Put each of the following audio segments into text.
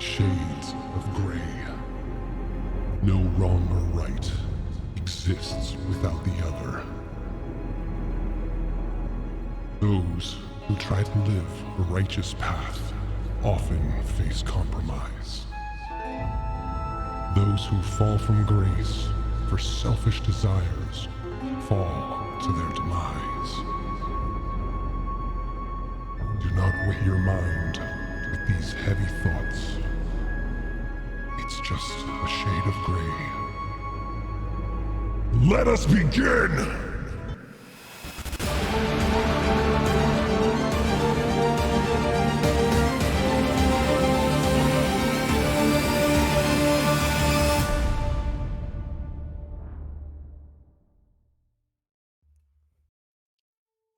Shades of gray. No wrong or right exists without the other. Those who try to live a righteous path often face compromise. Those who fall from grace for selfish desires fall to their demise. Do not weigh your mind with these heavy thoughts. It's just a shade of gray. Let us begin!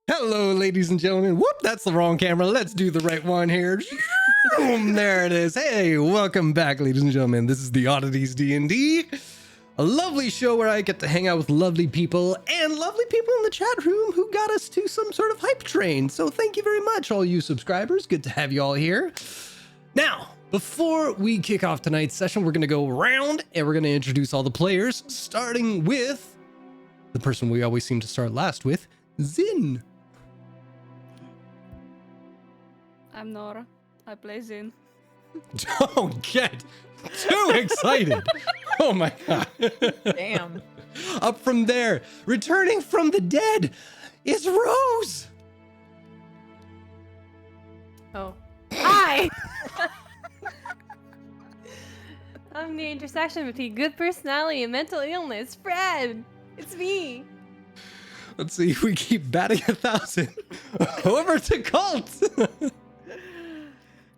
Hello, ladies and gentlemen. Whoop, that's the wrong camera. Let's do the right one here. Boom, there it is. Hey, welcome back, ladies and gentlemen. This is the Oddities D&D, a lovely show where I get to hang out with lovely people and lovely people in the chat room who got us to some sort of hype train. So thank you very much, all you subscribers. Good to have you all here. Now, before we kick off tonight's session, we're going to go around and we're going to introduce all the players, starting with the person we always seem to start last with, Zin. I'm Nora. I play Zin. Don't get too excited. Oh my god. Damn. Up from there, returning from the dead, is Rose. Oh. Hi! I'm the intersection between good personality and mental illness. Fred! It's me! Let's see if we keep batting 1,000. Over to Cult.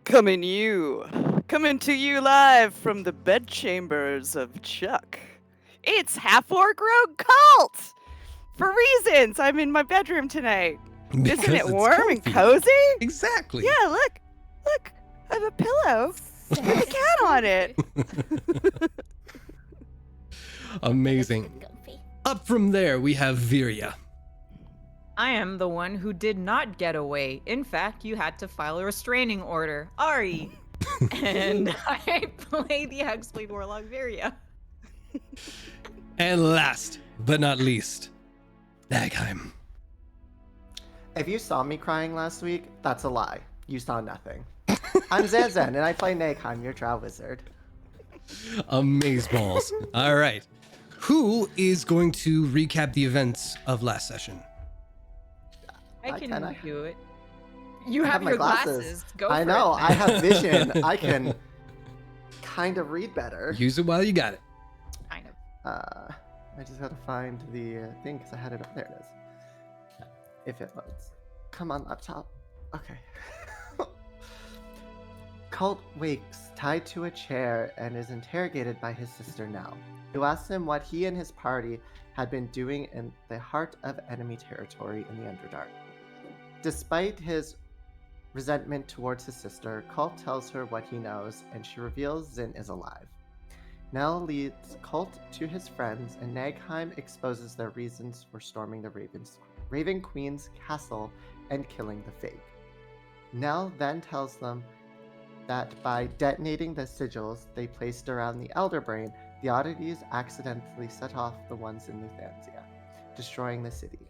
Coming to you live from the bedchambers of Chuck. It's half-orc rogue Cult! For reasons, I'm in my bedroom tonight. Because Isn't it it's warm and comfy. cozy? Exactly. Yeah, look, I have a pillow with a cat on it. Amazing. Up from there, we have Virya. I am the one who did not get away. In fact, you had to file a restraining order. Ari. And I play the Hexblade Warlock Virya. And last but not least, Nagheim. If you saw me crying last week, that's a lie. You saw nothing. I'm Zanzan, and I play Nagheim, your drow wizard. Amazeballs. All right. Who is going to recap the events of last session? I can can. do it. You I have my your glasses. Go I for know, it. I have vision. I can kind of read better. Use it while you got it. Kind of. I just had to find the thing because I had it up. There it is. If it loads. Come on, laptop. Okay. Colt wakes tied to a chair and is interrogated by his sister Nell, who asks him what he and his party had been doing in the heart of enemy territory in the Underdark. Despite his resentment towards his sister, Colt tells her what he knows, and she reveals Zin is alive. Nell leads Colt to his friends, and Nagheim exposes their reasons for storming the Raven Queen's castle and killing the Fake. Nell then tells them that by detonating the sigils they placed around the Elder Brain, the Oddities accidentally set off the ones in Luthansia, destroying the city.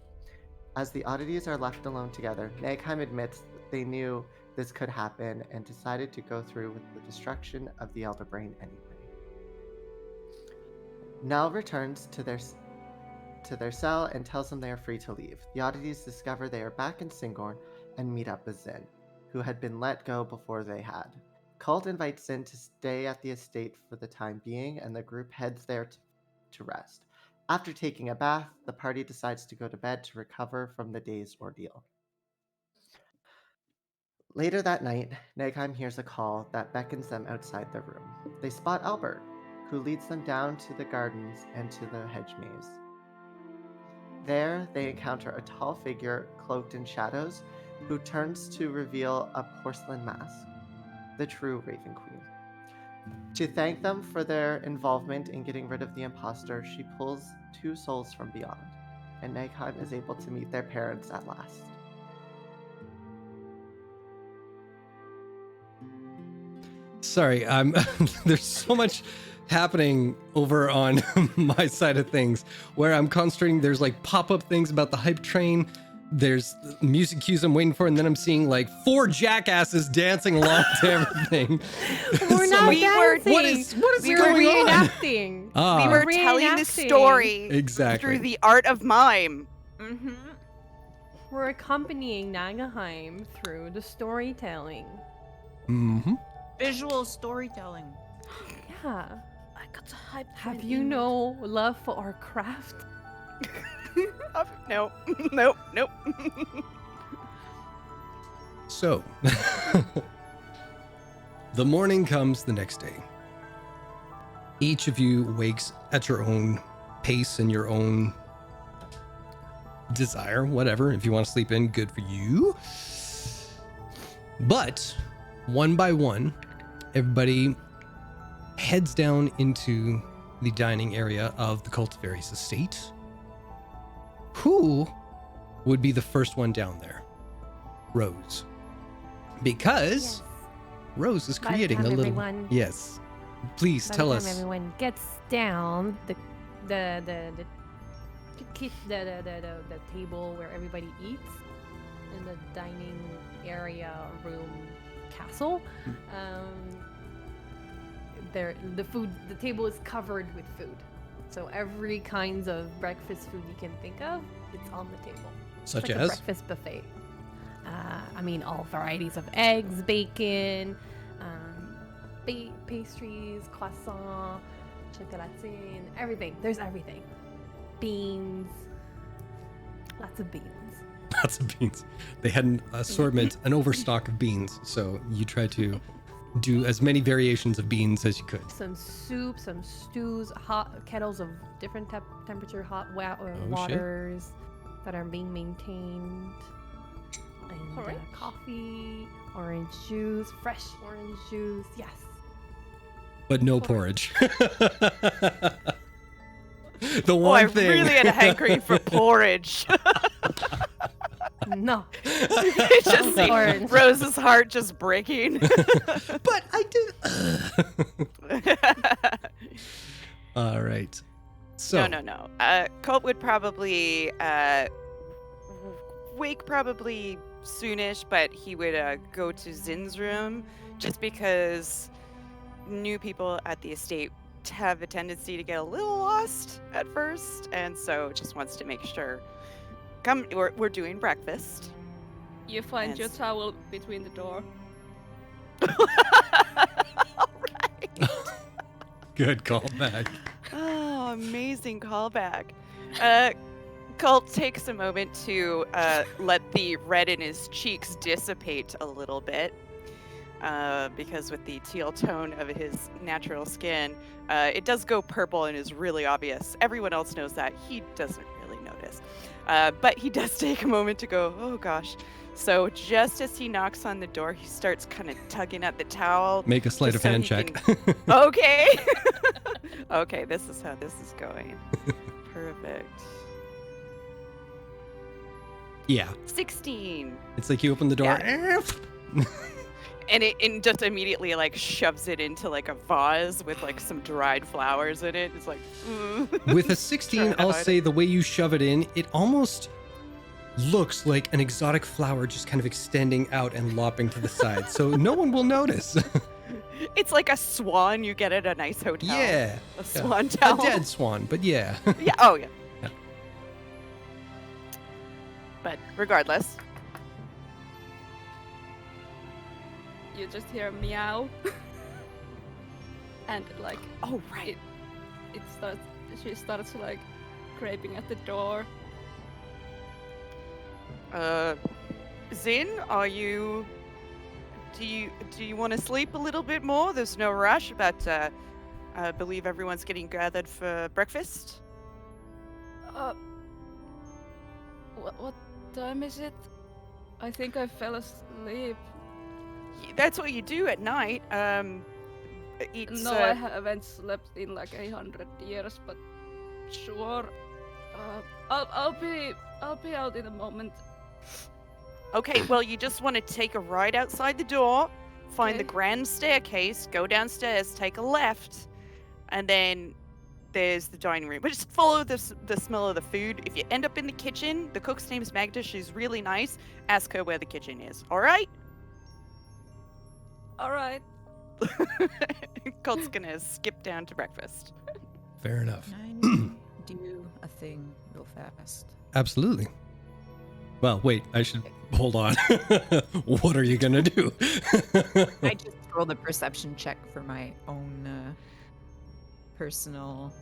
As the Oddities are left alone together, Nagheim admits that they knew this could happen and decided to go through with the destruction of the Elder Brain anyway. Nell returns to their cell and tells them they are free to leave. The Oddities discover they are back in Singorn and meet up with Zin, who had been let go before they had. Cult invites Zin to stay at the estate for the time being, and the group heads there to rest. After taking a bath, the party decides to go to bed to recover from the day's ordeal. Later that night, Nagheim hears a call that beckons them outside their room. They spot Albert, who leads them down to the gardens and to the hedge maze. There, they encounter a tall figure cloaked in shadows, who turns to reveal a porcelain mask, the true Raven Queen. To thank them for their involvement in getting rid of the imposter, she pulls two souls from beyond, and Nagheim is able to meet their parents at last. Sorry, I'm. There's so much happening over on my side of things where I'm concentrating. There's like pop-up things about the hype train. There's music cues I'm waiting for, and then I'm seeing like 4 jackasses dancing along to everything. We're not like, dancing. what is We're going on? reenacting. Ah, We were telling the Reenacting. story exactly. through the art of mime. Mm-hmm. We're accompanying Nagaheim through the storytelling. Mm-hmm. Visual storytelling. Yeah. I got a hype. Have you no love for our craft? No, nope, nope. So, the morning comes the next day. Each of you wakes at your own pace and your own desire, whatever. If you want to sleep in, good for you. But one by one, everybody heads down into the dining area of the Cultivarius estate. Who would be the first one down there? Rose. Because Rose is By the creating time a little. everyone- Yes. Please By tell the time us. everyone gets down, the table where everybody eats in the dining area room castle. The table is covered with food. So every kinds of breakfast food you can think of, it's on the table. Such It's like as? a breakfast buffet. All varieties of eggs, bacon, pastries, croissant, chocolatine, everything. There's everything. Beans. Lots of beans. Lots of beans. They had an assortment, an overstock of beans. So you try to do as many variations of beans as you could. Some soup, some stews, hot kettles of different temperature, hot shit. waters that are being maintained. And Porridge? coffee, orange juice, fresh orange juice. Yes. But no porridge. The Oh, one I thing. really had a hankering for porridge. No. I just see Orange. Rose's heart just breaking. But I did. All right. So No. Colt would probably wake probably soonish, but he would go to Zin's room just because new people at the estate have a tendency to get a little lost at first, and so just wants to make sure. We're doing breakfast. You find your Yes. towel between the door. All right. good callback. Oh, amazing callback. Colt takes a moment to let the red in his cheeks dissipate a little bit. Because with the teal tone of his natural skin, it does go purple and is really obvious. Everyone else knows that. He doesn't really notice. But he does take a moment to go, oh gosh. So just as he knocks on the door, he starts kind of tugging at the towel. Make a sleight just of so hand he check. can- Okay. Okay, this is how this is going. Perfect. Yeah. 16. It's like you open the door. And it just immediately like shoves it into like a vase with like some dried flowers in it. It's like With a 16, Trying to I'll hide say the way you shove it in, it almost looks like an exotic flower just kind of extending out and lopping to the side. So no one will notice. It's like a swan you get at a nice hotel. Yeah. A swan towel. A dead swan, but yeah. Yeah. Oh yeah. Yeah. But regardless, You just hear a meow. And like oh right. it starts she starts like scraping at the door. Zin, are you? Do you want to sleep a little bit more? There's no rush, but I believe everyone's getting gathered for breakfast. What time is it? I think I fell asleep. That's what you do at night. It's No, I haven't slept in like 100 years, but sure. I'll be out in a moment. okay. Well, you just want to take a ride outside the door, find the Okay. grand staircase, go downstairs, take a left, and then there's the dining room. But just follow the smell of the food. If you end up in the kitchen, the cook's name is Magda. She's really nice. Ask her where the kitchen is. All right? All right. Colt's gonna skip down to breakfast. Fair enough. Can I do a thing real fast? Absolutely. Well, wait, I should hold on. What are you gonna do? I just rolled a perception check for my own personal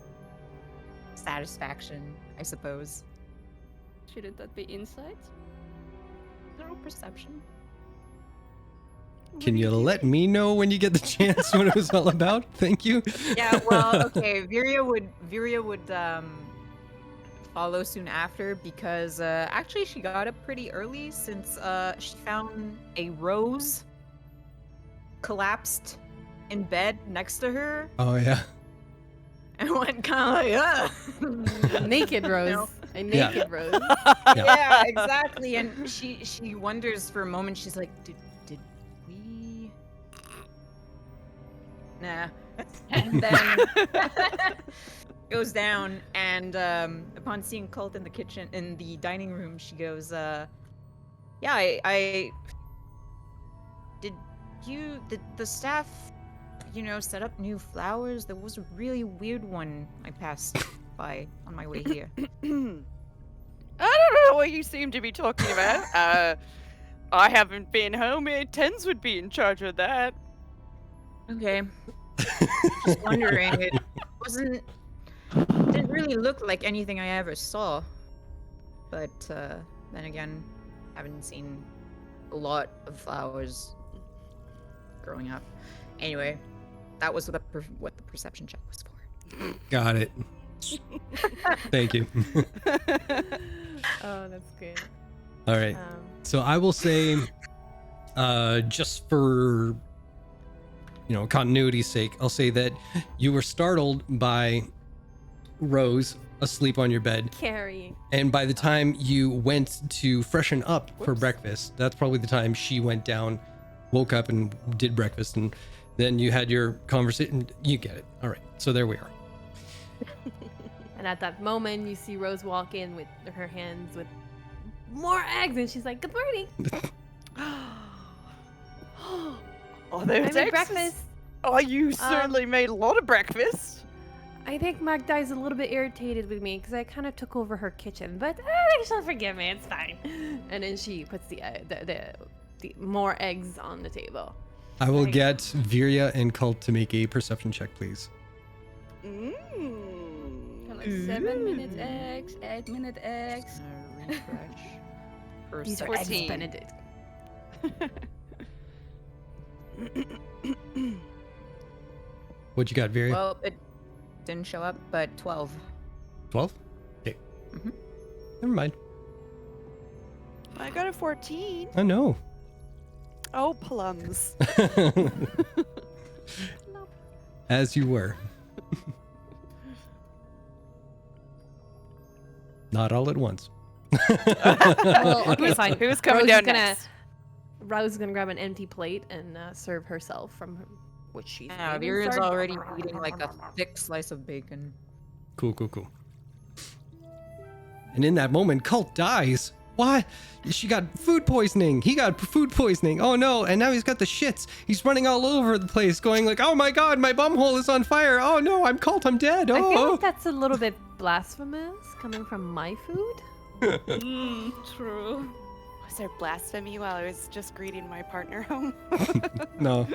satisfaction, I suppose. Shouldn't that be insight? No perception. Can you let me know when you get the chance what it was all about? Thank you. Yeah, well, okay. Viria would follow soon after because actually she got up pretty early since she found a rose collapsed in bed next to her Oh yeah. and went kind of like, A naked rose. No. A naked rose. yeah, exactly. And she wonders for a moment. She's like, did we? Nah. And then goes down, and upon seeing Colt in the kitchen, in the dining room, she goes, "Yeah, I did the staff, set up new flowers? There was a really weird one I passed by on my way here." I don't know what you seem to be talking about. I haven't been home. Tens would be in charge of that. Okay. Just wondering. It didn't really look like anything I ever saw. But then again, haven't seen a lot of flowers growing up. Anyway, that was what the perception check was for. Got it. Thank you. Oh, that's good. All right. So I will say, just for continuity's sake, I'll say that you were startled by Rose asleep on your bed, Carrying. and by the time you went to freshen up for Whoops. breakfast, that's probably the time she went down, woke up, and did breakfast, and then you had your conversation. You get it. All right. So there we are. And at that moment, you see Rose walk in with her hands with more eggs, and she's like, "Good morning. Oh, I there's made eggs. breakfast. Oh, you certainly made a lot of breakfast. I think Magda is a little bit irritated with me because I kind of took over her kitchen, but I think she'll forgive me. It's fine." And then she puts the more eggs on the table. I will Like- get Viria and Cult to make a perception check, please. Like 7-minute eggs, 8-minute eggs. Refresh. These are 14. eggs Benedict. What you got, Viria? Well, it didn't show up, but 12. 12? Okay. Mhm. Never mind. I got a 14. I know. Oh, plums. As you were. Not all at once. Well, okay, fine. Who's coming Rose down is gonna, next? Rose is gonna grab an empty plate and serve herself from which she's. Yeah, been Vira's served. already eating like a thick slice of bacon. Cool. And in that moment, Cult dies. Why? She got food poisoning. He got food poisoning. Oh no. And now he's got the shits. He's running all over the place going like, oh my god, my bumhole is on fire. Oh no, I'm Cult, I'm dead. I feel Oh. like that's a little bit blasphemous coming from my food. True. Was there blasphemy while I was just greeting my partner home? No.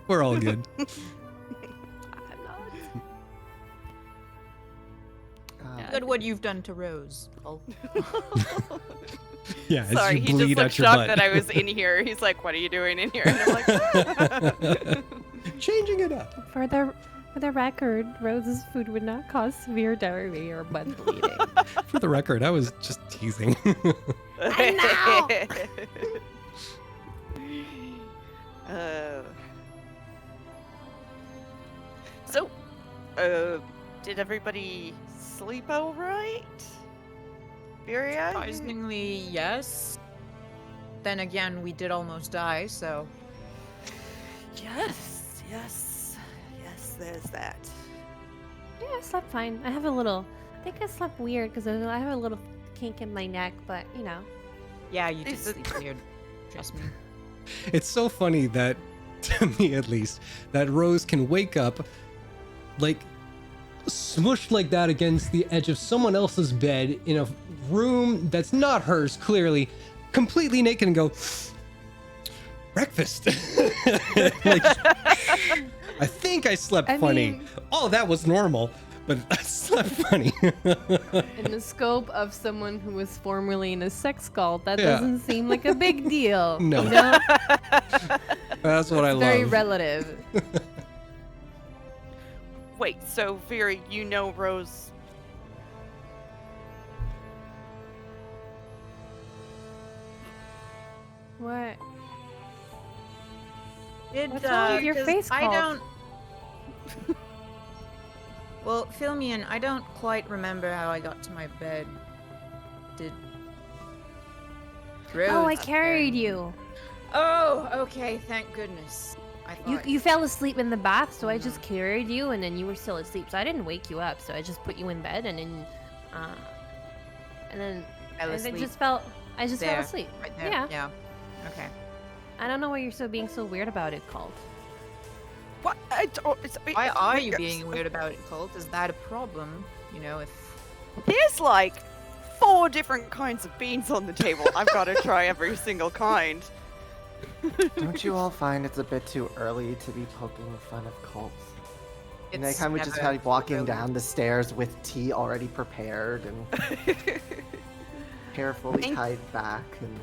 We're all good. I'm not. Uh, Look at what you've done to Rose. Oh. Yeah, as Sorry, you he bleed just looked out your shocked butt. that I was in here. He's like, "What are you doing in here?" And I'm like, Changing it up. For the record, Rose's food would not cause severe diarrhea or butt bleeding. For the record, I was just teasing. I So, did everybody sleep all right? Viria? Surprisingly, yes. Then again, we did almost die, so Yes, there's that. Yeah, I slept fine. I think I slept weird because I have a little kink in my neck, but you know. Yeah, you Is did it- sleep weird. Trust me. It's so funny that, to me at least, that Rose can wake up, like, smushed like that against the edge of someone else's bed in a room that's not hers, clearly, completely naked, and go, breakfast. Like, I think I slept I funny. mean- Oh, that was normal, but I slept funny. In the scope of someone who was formerly in a sex cult, that Yeah. doesn't seem like a big deal. No. You know? That's what I love. Very relative. Wait, so Vera, you know Rose? What? Did, What's wrong with your 'cause face, I Colt? don't. Well, fill me in. I don't quite remember how I got to my bed. Did. Rose Oh, I up there? carried you. Oh, okay. Thank goodness. I thought. You fell asleep in the bath, so I just carried you, and then you were still asleep. So I didn't wake you up. So I just put you in bed, and then Fell and then asleep just fell. I just there, fell asleep. right there. Yeah. Yeah. Okay. I don't know why you're being so weird about it, Colt. What? Why are you being weird about it, Colt? Is that a problem? You know, if. There's like 4 different kinds of beans on the table. I've got to try every single kind. Don't you all find it's a bit too early to be poking fun of cults? And I It's kind of just never kind of walking early. down the stairs with tea already prepared and carefully Thank- tied back and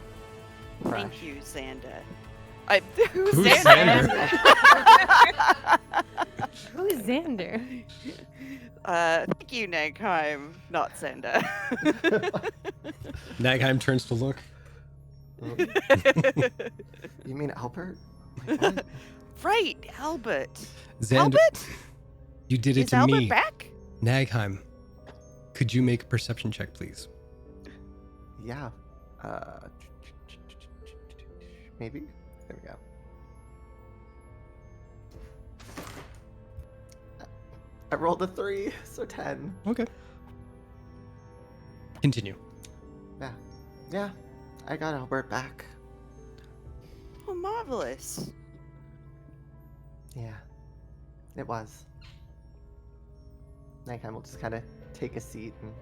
fresh. Thank you, Xander. Who's Who's Xander? Who's Xander? Thank you, Nagheim, not Xander. Nagheim turns to look. You mean Albert? Wait, what? Right, Albert. Xander, Albert? you did it Is to Albert me. back? Nagheim, could you make a perception check, please? Yeah. Maybe? There we go. I rolled a 3, so 10. Okay. Continue. Yeah, I got Albert back. Oh, marvelous. Yeah, it was. Nagheim will just kind of take a seat and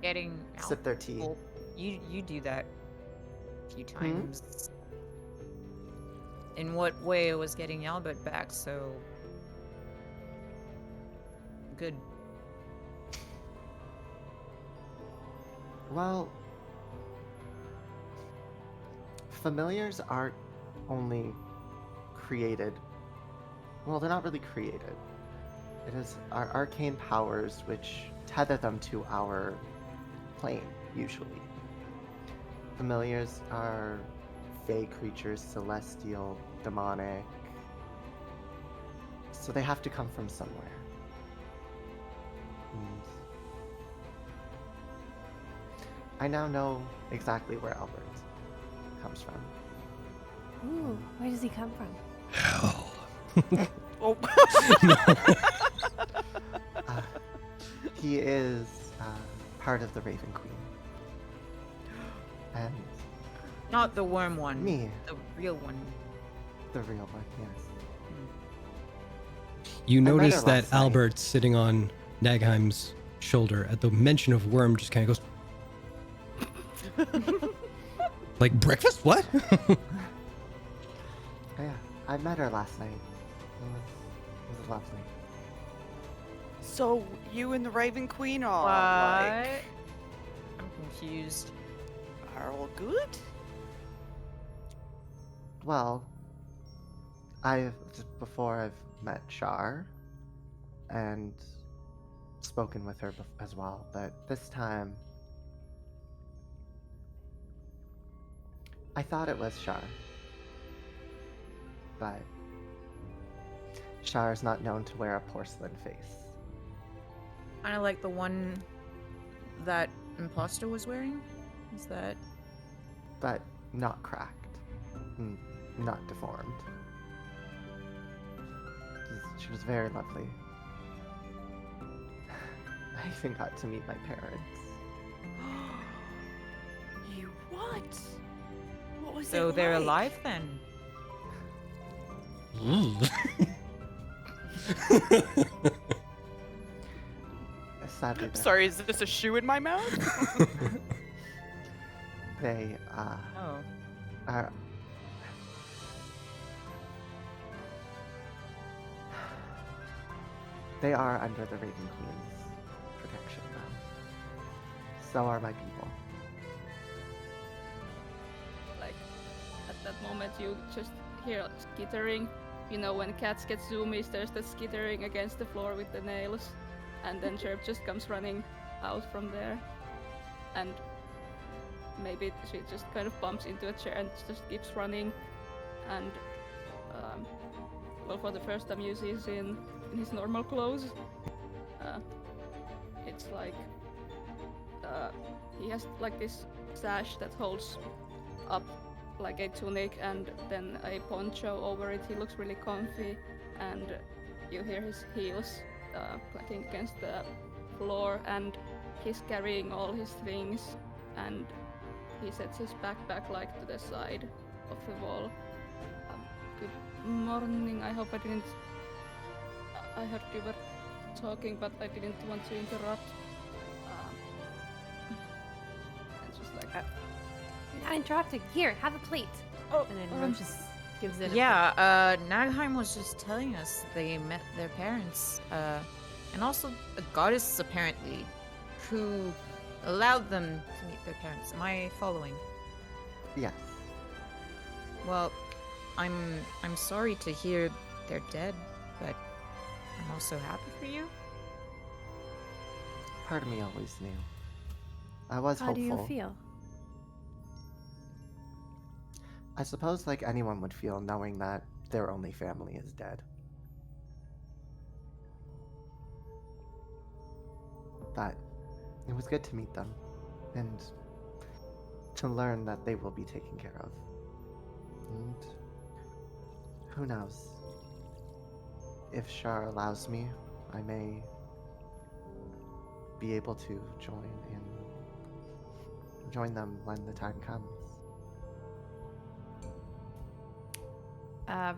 Getting out. sip their tea. Well, you do that a few times. In what way was getting Albert back so good? Well, familiars aren't only created. Well, they're not really created. It is our arcane powers which tether them to our plane, usually. Familiars are fey creatures, celestial, demonic. So they have to come from somewhere. And I now know exactly where Albert comes from. Ooh, where does he come from? Hell. Oh. He is part of the Raven Queen. And Not the worm one. me, The real one. the real one, yes. You met her notice that last night. Albert sitting on Nagheim's shoulder at the mention of worm just kind of goes, like, breakfast? What? Yeah, I met her last night. It was lovely. So you and the Raven Queen are What? like I'm confused. are all good? Well, before I've met Shar and spoken with her as well, but this time I thought it was Shar, but Shar is not known to wear a porcelain face. Kind of like the one that Imposter was wearing? Is that. But not cracked, not deformed. She was very lovely. I even got to meet my parents. You what? What was So it they're like? alive then? Sadly, Sorry, is this a shoe in my mouth? they Oh. are. They are under the Raven Queen's protection now. So are my people. Like, at that moment, you just hear skittering. You know, when cats get zoomies, there's the skittering against the floor with the nails. And then Chirp just comes running out from there. And maybe she just kind of bumps into a chair and just keeps running. And, well, for the first time you see Zin in his normal clothes. It's like, he has like this sash that holds up like a tunic and then a poncho over it. He looks really comfy, and you hear his heels clacking against the floor, and he's carrying all his things, and he sets his backpack like to the side of the wall. Good morning. I hope I didn't. I heard you were talking, but I didn't want to interrupt. And just like. You're not interrupting. Here, have a plate. Oh, And then Roche just gives it. Yeah, Nagheim was just telling us they met their parents, and also a goddess apparently, who allowed them to meet their parents. Am I following? Yes. Well, I'm sorry to hear they're dead, but I'm also happy for you. Part of me always knew. I was How hopeful. do you feel? I suppose like anyone would feel knowing that their only family is dead. But it was good to meet them and to learn that they will be taken care of. And who knows? If Shar allows me, I may be able to join them when the time comes.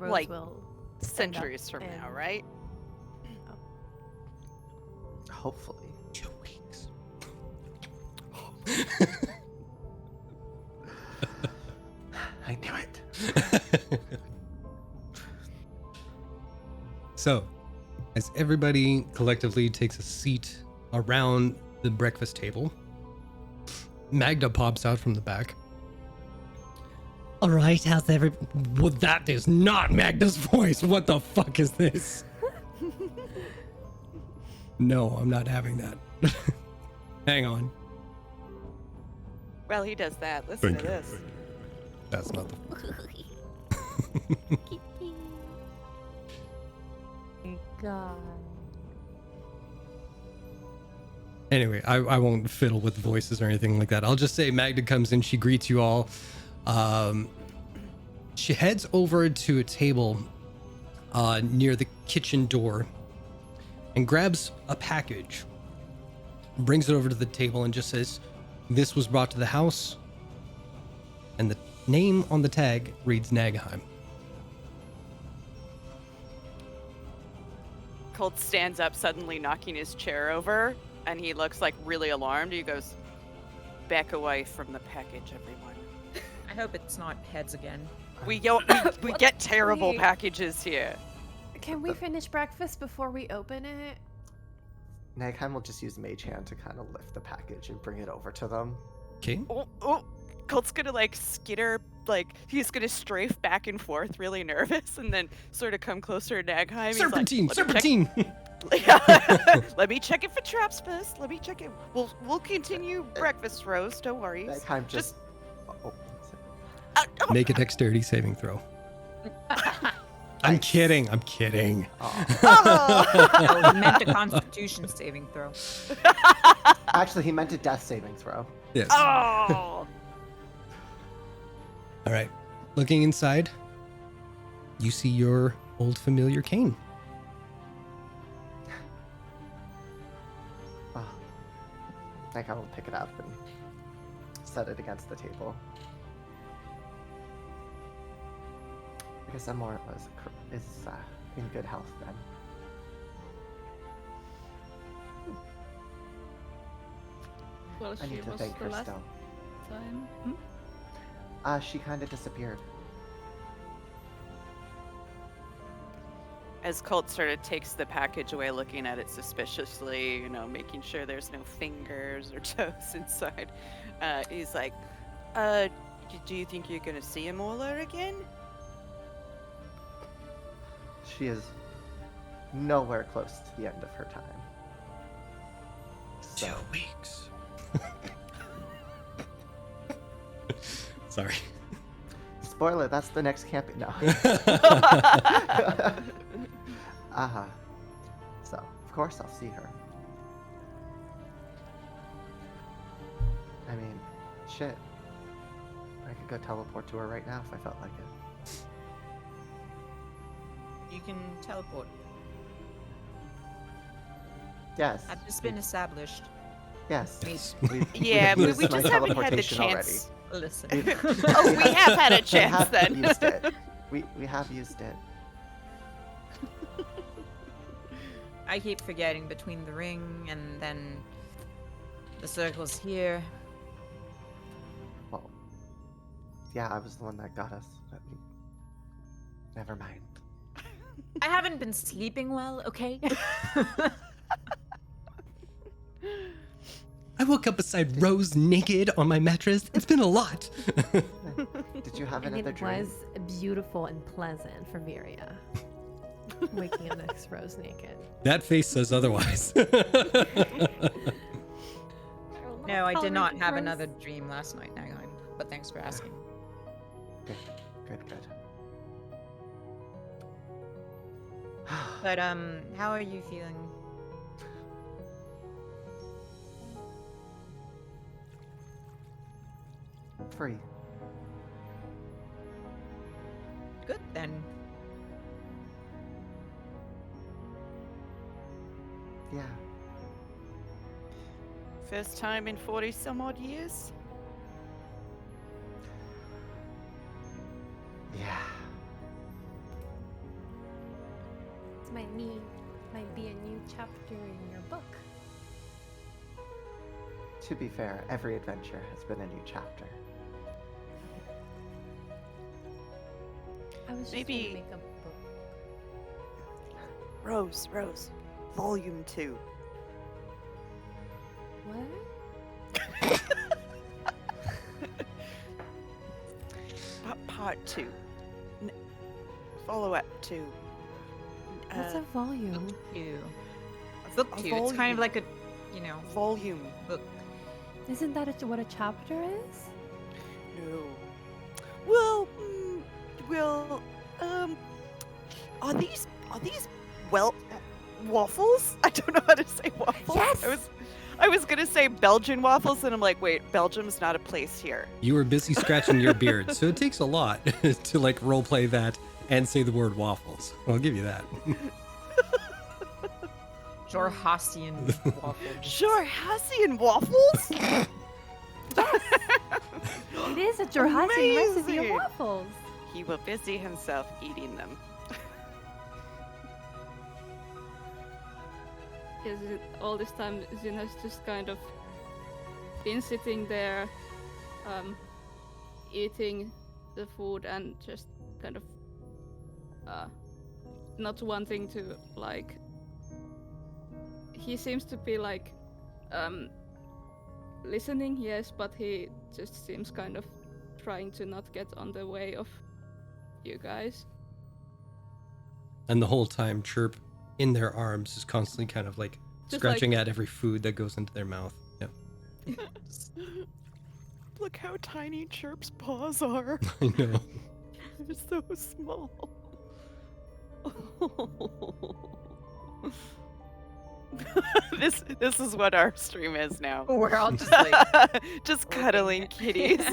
Rose Like, will stand up Centuries from now, and- right? Hopefully. 2 weeks. I knew it. So, as everybody collectively takes a seat around the breakfast table, Magda pops out from the back. All right, how's well, that is not Magda's voice. What the fuck is this? No, I'm not having that. Hang on. Well, he does that. Listen Thank to you. this. That's not the. God. Anyway, I won't fiddle with voices or anything like that. I'll just say Magda comes in, she greets you all. She heads over to a table near the kitchen door and grabs a package, brings it over to the table and just says, "This was brought to the house." And the name on the tag reads Nagheim. Colt stands up, suddenly knocking his chair over, and he looks like really alarmed. He goes, "Back away from the package, everyone. I hope it's not heads again. We get terrible Wait. packages here." Can we finish breakfast before we open it? Nagheim will just use Mage Hand to kind of lift the package and bring it over to them. Okay. Oh, Colt's gonna like skitter, like he's gonna strafe back and forth, really nervous, and then sort of come closer to Nagheim. He's like, Serpentine! "Let me check- Serpentine! Let me check it for traps first. Let me check it. We'll continue breakfast, Rose. Don't worry. Nagheim just. Oh, Make a dexterity saving throw. I'm kidding. I'm kidding. Oh, he meant a Constitution saving throw. Actually, he meant a death saving throw. Yes. Oh. All right. Looking inside, you see your old familiar cane. Like, I will pick it up and set it against the table. I guess Amor is in good health then. Well, I she need to was thank the her last still. time. She kind of disappeared. As Colt sort of takes the package away, looking at it suspiciously, you know, making sure there's no fingers or toes inside, he's like, do you think you're gonna see Amola again? She is nowhere close to the end of her time. So, 2 weeks. Sorry. spoiler, that's the next campaign. No. So, of course I'll see her. I mean, shit. I could go teleport to her right now if I felt like it. You can teleport. Yes. That's just been established. Yes. Yes. Yeah, we used my just haven't had the teleportation chance. Listen. Oh, we have had a We chance have then. used it. We have used it. I keep forgetting between the ring and then the circles here. Well, yeah, I was the one that got us. But never mind. I haven't been sleeping well, okay? I woke up beside Rose naked on my mattress. It's been a lot. Did you have And another it dream? was beautiful and pleasant for Viria. Waking up next to Rose naked. That face says otherwise. No, I did not have Rose. another dream last night, Nagheim, but thanks for asking. Good. But how are you feeling? Free. Good then. Yeah. First time in 40 some odd years? Yeah. This might be a new chapter in your book. To be fair, every adventure has been a new chapter. I was just Maybe- gonna make a book. Rose, Volume 2. What? Part 2. Follow-up 2. What's a volume? You. Book A two. It's kind of volume. like a, Volume. book. Isn't that what a chapter is? No. Well, are these waffles? I don't know how to say waffles. Yes! I was gonna say Belgian waffles, and I'm like, wait, Belgium's not a place here. You were busy scratching your beard, so it takes a lot to like role play that and say the word waffles. I'll give you that. Jorhassian waffles. Sure, Hassian waffles? It is a Jorhassian recipe of Amazing. waffles. He will busy himself eating them. Yes, all this time Zin has just kind of been sitting there, eating the food and just kind of not wanting to like. He seems to be like listening, yes, but he just seems kind of trying to not get on the way of you guys. And the whole time, Chirp in their arms is constantly kind of like Just scratching at every food that goes into their mouth. Yep. Look how tiny Chirp's paws are. I know. They're so small. This is what our stream is now. We're all just like, just cuddling kitties.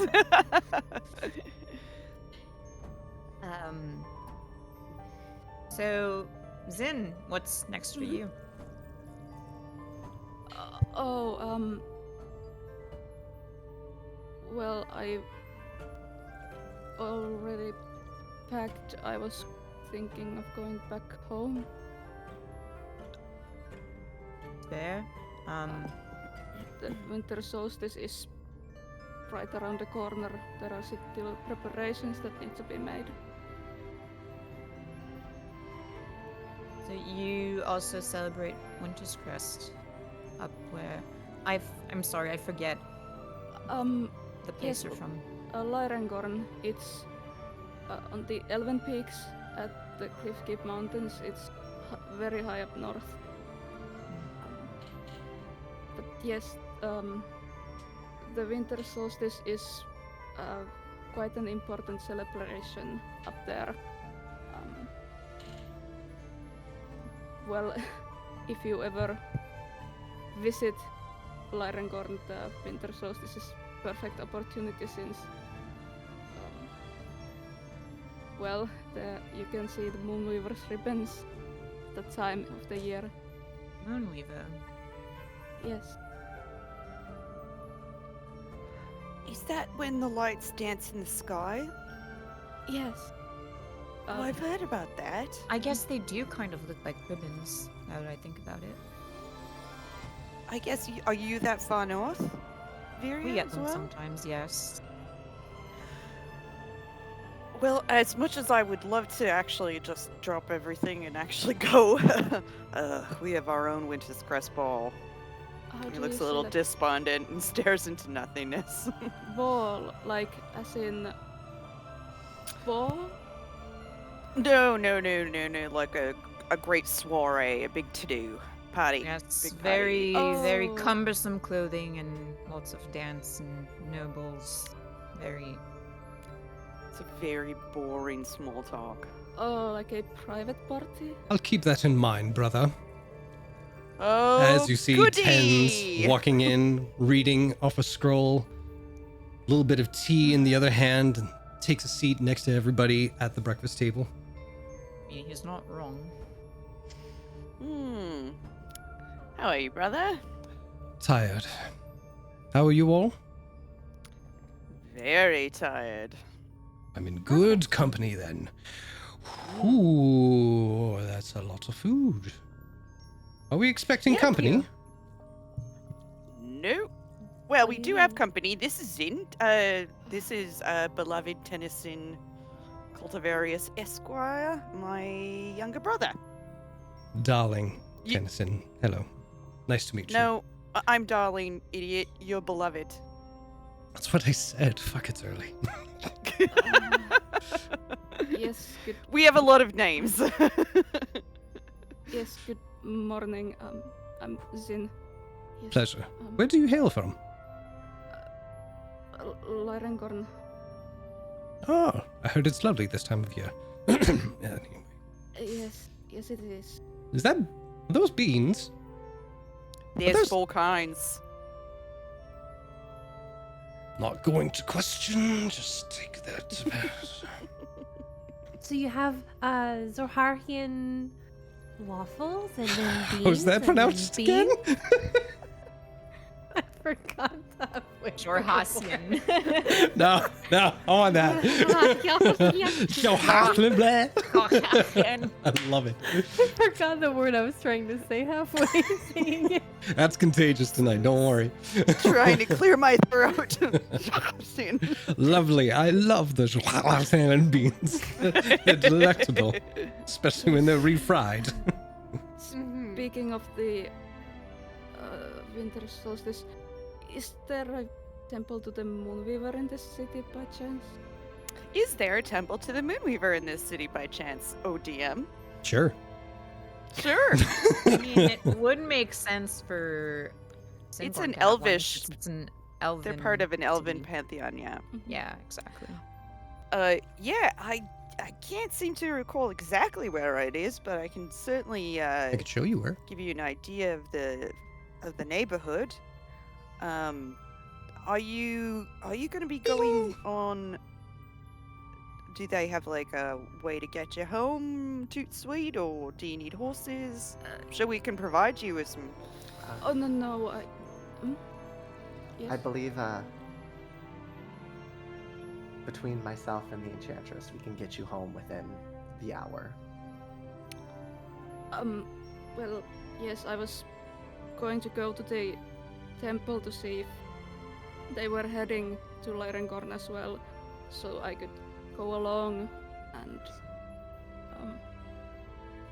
So, Zin, what's next for you? Well, I already packed. I was thinking of going back home. There. The winter solstice is right around the corner. There are still preparations that need to be made. So you also celebrate Winter's Crest up where I'm sorry, I forget the place Yes, you're from. Lyrengorn, it's on the Elven Peaks at the Cliffkeep Mountains. It's very high up north. But yes, the winter solstice is quite an important celebration up there. Well, if you ever visit Lyrengorn, the winter solstice is perfect opportunity since well, you can see the Moonweaver's ribbons at the time of the year. Moonweaver. Yes. Is that when the lights dance in the sky? Yes. Oh, I've heard about that. I guess they do kind of look like ribbons, now that I think about it. I guess, are you that far north? Viria We get as them well? sometimes, yes. Well, as much as I would love to actually just drop everything and actually go, we have our own Winter's Crest ball. How He do looks you a little select despondent and stares into nothingness. ball? Like, as in ball? No, like a great soiree, a big to-do party. Yes, big party. very Oh. cumbersome clothing and lots of dance and nobles. Very. It's a very boring small talk. Oh, like a private party? I'll keep that in mind, brother. Oh, As you see goody! Tens walking in, reading off a scroll, a little bit of tea in the other hand, and takes a seat next to everybody at the breakfast table. I mean, he's not wrong. How are you, brother? Tired. How are you all? Very tired. I'm in good company then. Ooh, that's a lot of food. Are we expecting Yeah, company? No. Well, we do have company. This is Zin. This is beloved Tennyson Cultivarius Esquire, my younger brother. Darling Ye- Tennyson. Hello. Nice to meet you. No, I'm darling, idiot. You're beloved. That's what I said. Fuck, it's early. Yes, good. We have a lot of names. Yes, good morning. I'm Zin. Yes, Pleasure. Where do you hail from? Lyrengorn. Oh, I heard it's lovely this time of year. Anyway. Yes, it is. Is that... Are those beans? There's all kinds. Not going to question. Just take that. So you have Zoharian waffles and then beans. How's that and pronounced then again? beans? I forgot that. Jorhasian. No, I want that. Johassel, blah. I love it. I forgot the word I was trying to say halfway saying it. That's contagious tonight. Don't worry. Trying to clear my throat. Lovely. I love the Johassel beans. They're delectable, especially when they're refried. Speaking of the winter solstice, is there a temple to the Moonweaver in this city by chance? Is there a temple to the Moonweaver in this city by chance, ODM? Sure. Sure. I mean, it would make sense for. It's Sinborn an to have one, elvish- since It's an elven. They're part of an elven city. pantheon, yeah. Yeah, exactly. Yeah, I can't seem to recall exactly where it is, but I can certainly I could show you where. give you an idea of the neighborhood. Are you going to be going on? Do they have like a way to get you home, Toot Sweet, or do you need horses? So we can provide you with some. Oh no, I yes. believe between myself and the Enchantress, we can get you home within the hour. Well, yes, I was going to go to the temple to see if they were heading to Lyrenkorn as well, so I could go along, and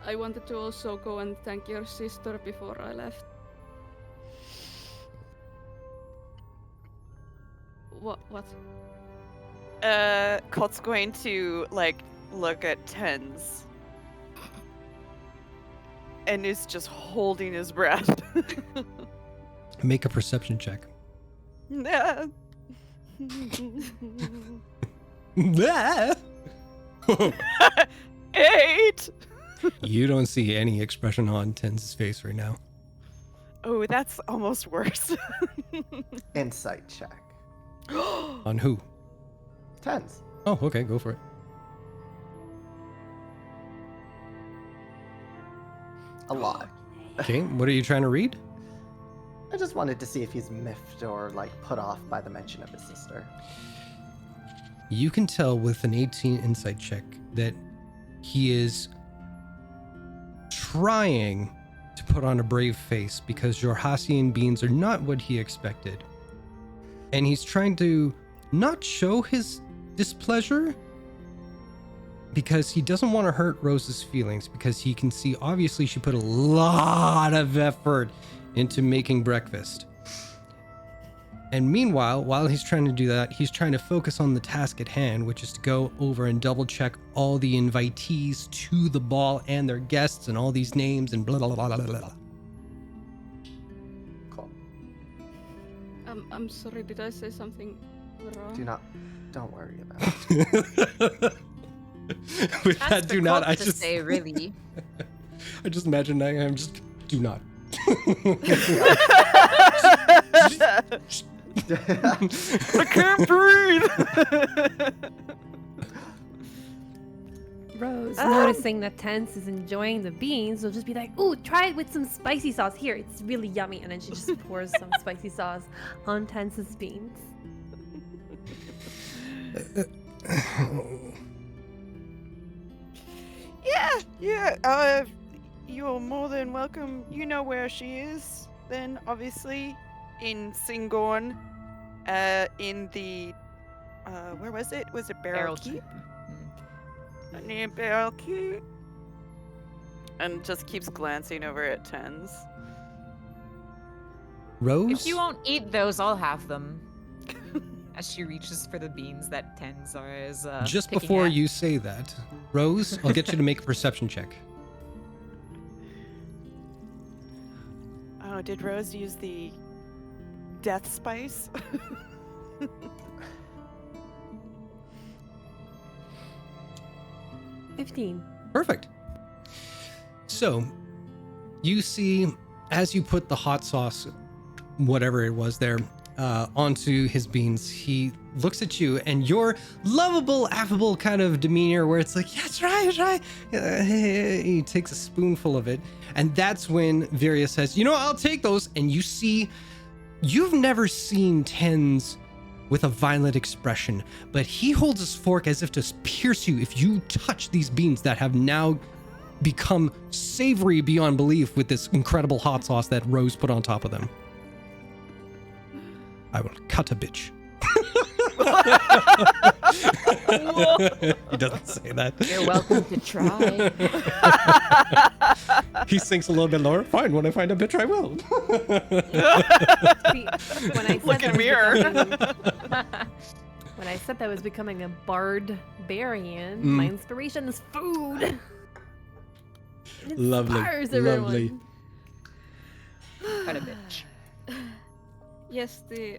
I wanted to also go and thank your sister before I left. What? Colt's going to, like, look at Tens. And is just holding his breath. Make a perception check. Nah. 8! You don't see any expression on Tenz's face right now. Oh, that's almost worse. Insight check. On who? 10s. Oh, okay, go for it. A lot. Okay, what are you trying to read? I just wanted to see if he's miffed or like put off by the mention of his sister. You can tell with an 18 insight check that he is trying to put on a brave face because your Hassian beans are not what he expected. And he's trying to not show his displeasure because he doesn't want to hurt Rose's feelings, because he can see obviously she put a lot of effort into making breakfast. And meanwhile, while he's trying to do that, he's trying to focus on the task at hand, which is to go over and double check all the invitees to the ball and their guests and all these names and blah, blah, blah, blah, blah. Cool. I'm sorry, did I say something wrong? Don't worry about it. With That's that, for do not, Colt I to just, say, really. I just imagine I am just, do not. I can't breathe! Rose, noticing that Tense is enjoying the beans, will just be like, "Ooh, try it with some spicy sauce. Here, it's really yummy." And then she just pours some spicy sauce on Tense's beans. Yeah, you're more than welcome. You know where she is, then, obviously. In Singorn, in the, where was it? Was it Barrel Keep? Near Barrel Keep. And just keeps glancing over at Tens. Rose? If you won't eat those, I'll have them. As she reaches for the beans that Tens is Just picking before at. you say that, Rose, I'll get you to make a perception check. Oh, did Rose use the death spice? 15. Perfect. So, you see, as you put the hot sauce, whatever it was there, onto his beans, he looks at you, and your lovable, affable kind of demeanor where it's like, yeah, try. He takes a spoonful of it, and that's when Viria says, you know, I'll take those. And you see, you've never seen Tens with a violent expression, but he holds his fork as if to pierce you if you touch these beans that have now become savory beyond belief with this incredible hot sauce that Rose put on top of them. I will cut a bitch. He doesn't say that. You're welcome to try. He sinks a little bit lower. Fine, when I find a bitch, I will. See, when I said Look that in a mirror. When I said that I was becoming a barbarian, Mm. my inspiration is food. It Lovely, inspires lovely. everyone. Cut a bitch. Yes, the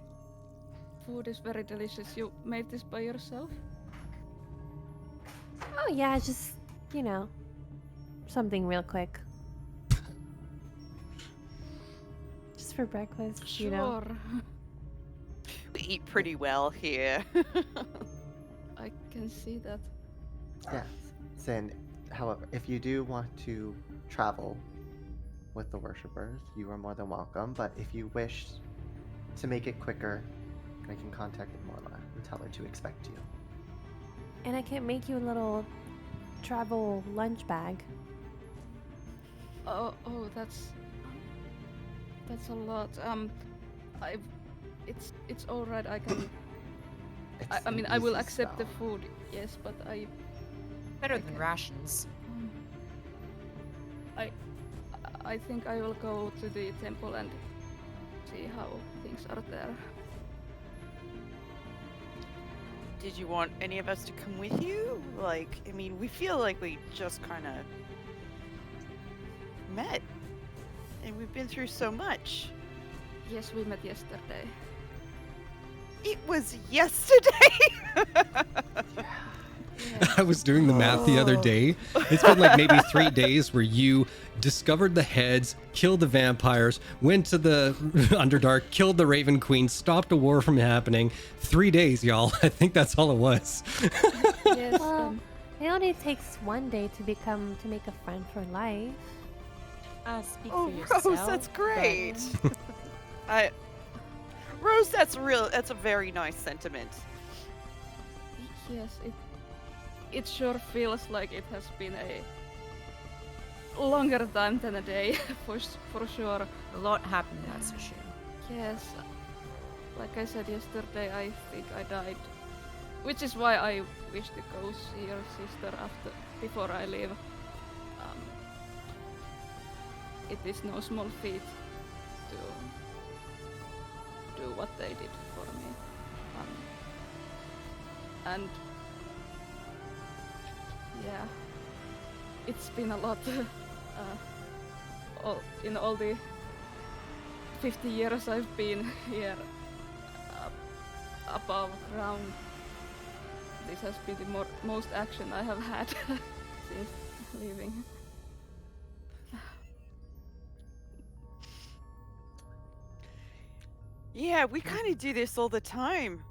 food is very delicious. You made this by yourself? Oh yeah, just, you know, something real quick. Just for breakfast, Sure. you know. We eat pretty well here. I can see that. Yes. Sin, however, if you do want to travel with the worshippers, you are more than welcome. But if you wish to make it quicker, I can contact Morla and tell her to expect you. And I can make you a little travel lunch bag. Oh, that's a lot. It's all right. I can. It's I mean, an I will easy accept the spell. food. Yes, but Better than rations. I think I will go to the temple and see how things are there. Did you want any of us to come with you? Like, I mean, we feel like we just kind of met. And we've been through so much. Yes, we met yesterday. It was yesterday! Yes. I was doing the math the other Oh. day. It's been like maybe 3 days where you discovered the heads, killed the vampires, went to the Underdark, killed the Raven Queen, stopped a war from happening. 3 days, y'all. I think that's all it was. Yes. Well, it only takes one day to make a friend for life. Speak Oh, for yourself. Rose, that's great. Rose, that's a very nice sentiment. Yes, it sure feels like it has been a longer time than a day, for sure. A lot happened, that's for sure. Yes, like I said yesterday, I think I died, which is why I wish to go see your sister before I leave. It is no small feat to do what they did for me, and yeah, it's been a lot. In all the 50 years I've been here above ground, this has been the most action I have had since leaving. Yeah, we kind of do this all the time.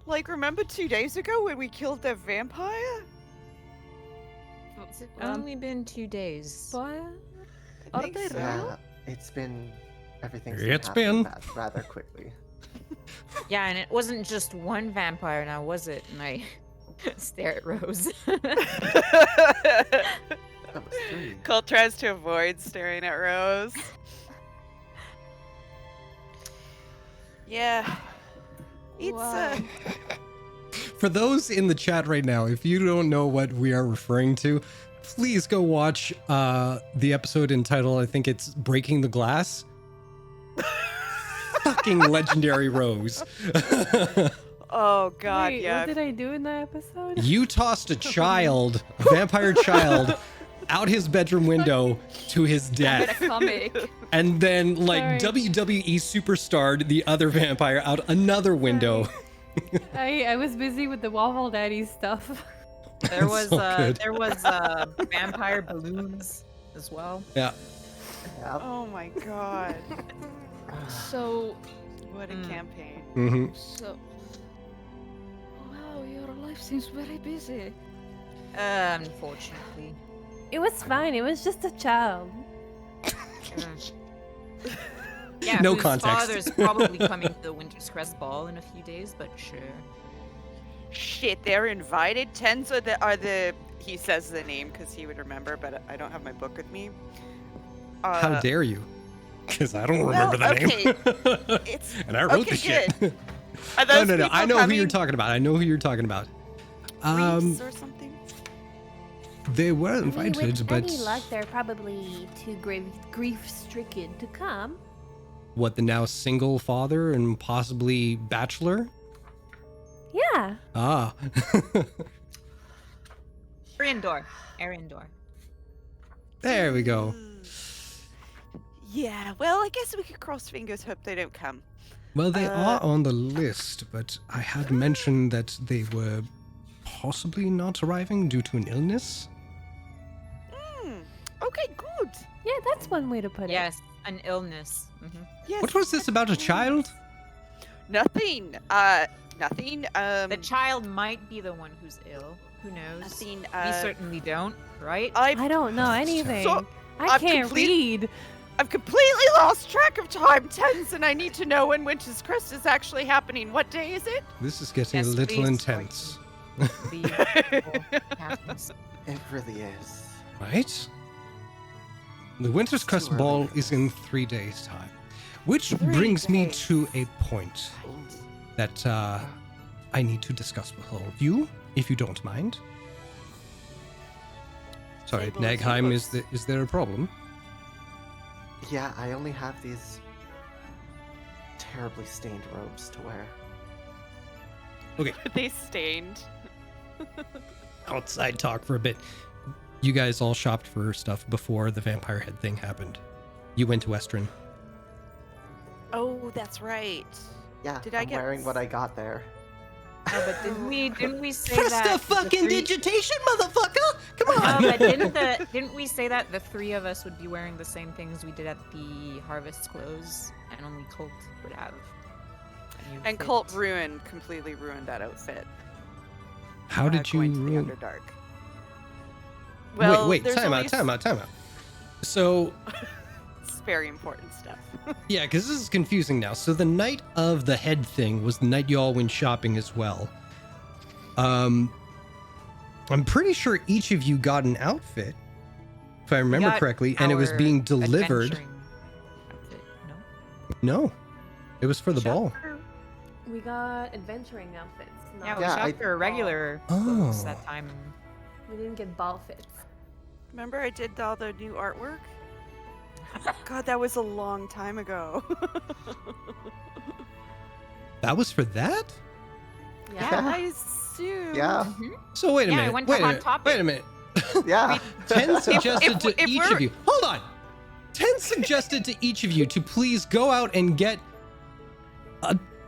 Like, remember 2 days ago when we killed that vampire? It's only been 2 days. Fire? I Are think they so. real? It's been everything's It's happening been. rather quickly. Yeah, and it wasn't just one vampire now, was it? And I stare at Rose. That was 3. Colt tries to avoid staring at Rose. Yeah. It's Wow. For those in the chat right now, if you don't know what we are referring to, please go watch the episode entitled, I think it's Breaking the Glass. Fucking legendary Rose. Oh god, Wait, yeah. what did I do in that episode? You tossed a child, a vampire child, out his bedroom window to his With death. a comic. And then, like, Sorry. WWE superstarred the other vampire out another window. I was busy with the Waffle Daddy stuff. There was So good. vampire balloons as well. Yeah. Yep. Oh my god. So, What a campaign. Mm-hmm. wow, your life seems very busy. Unfortunately. It was fine. It was just a child. Yeah, No whose context. father's probably coming to the Winter's Crest ball in a few days, but sure. Shit, they're invited. Tens are the he says the name because he would remember, but I don't have my book with me. How dare you? Because I don't well, remember the name. It's And I wrote okay, the shit. good. Are No, those no, no. people I know who you're coming? talking about. I know who you're talking about. Reese or something? They were I mean, invited, with but any luck, they're probably too grief-stricken to come. what, the now single father and possibly bachelor? Yeah. Ah. Arendor. There we go. Yeah, well, I guess we could cross fingers, hope they don't come. Well, they are on the list, but I had mentioned that they were possibly not arriving due to an illness. Okay, good. Yeah, that's one way to put it. Yes, an illness. Mm-hmm. Yes. What was this about a child? Nothing. Nothing. The child might be the one who's ill. Who knows? Nothing. We certainly don't, right? I don't know anything. So, I I've can't complete- read. I've completely lost track of time, Tens, and I need to know when Winter's Crest is actually happening. What day is it? This is getting Yes, a little please, intense. Leave happens. It really is. Right? The Winter's Too Crest early Ball for is in 3 days' time. Which 3 brings me days. to a point that I need to discuss with all of you, if you don't mind. Sorry, Table of Nagheim, Heroes. is there a problem? Yeah, I only have these terribly stained robes to wear. Are they stained? Outside talk for a bit. You guys all shopped for stuff before the vampire head thing happened. You went to Western. Oh, that's right. Yeah, Did I I'm get wearing what I got there. Oh, but didn't we say Press that the fucking three- digitation, motherfucker! Come on! No, but didn't we say that the 3 of us would be wearing the same things we did at the Harvest Close, and only Colt would have a new And fit? Colt completely ruined that outfit. How did you going to the ruin... Underdark. Well, wait, there's time only out. So, It's very important stuff. yeah, because this is confusing now. So the night of the head thing was the night you all went shopping as well. I'm pretty sure each of you got an outfit, if I remember got correctly, and it was our being delivered. adventuring outfit, no? No, it was for the ball. We got adventuring outfits. Yeah, Not we Yeah, shopped for regular clothes Oh. that time. we didn't get ball fits. Remember I did all the new artwork? God, that was a long time ago. That was for that? Yeah. I assume. Yeah, So wait a Yeah, I minute. went to Wait a Hot minute. Topic. Wait a minute. yeah. 10 suggested to if each we're- of you. Hold on. 10 suggested to each of you to please go out and get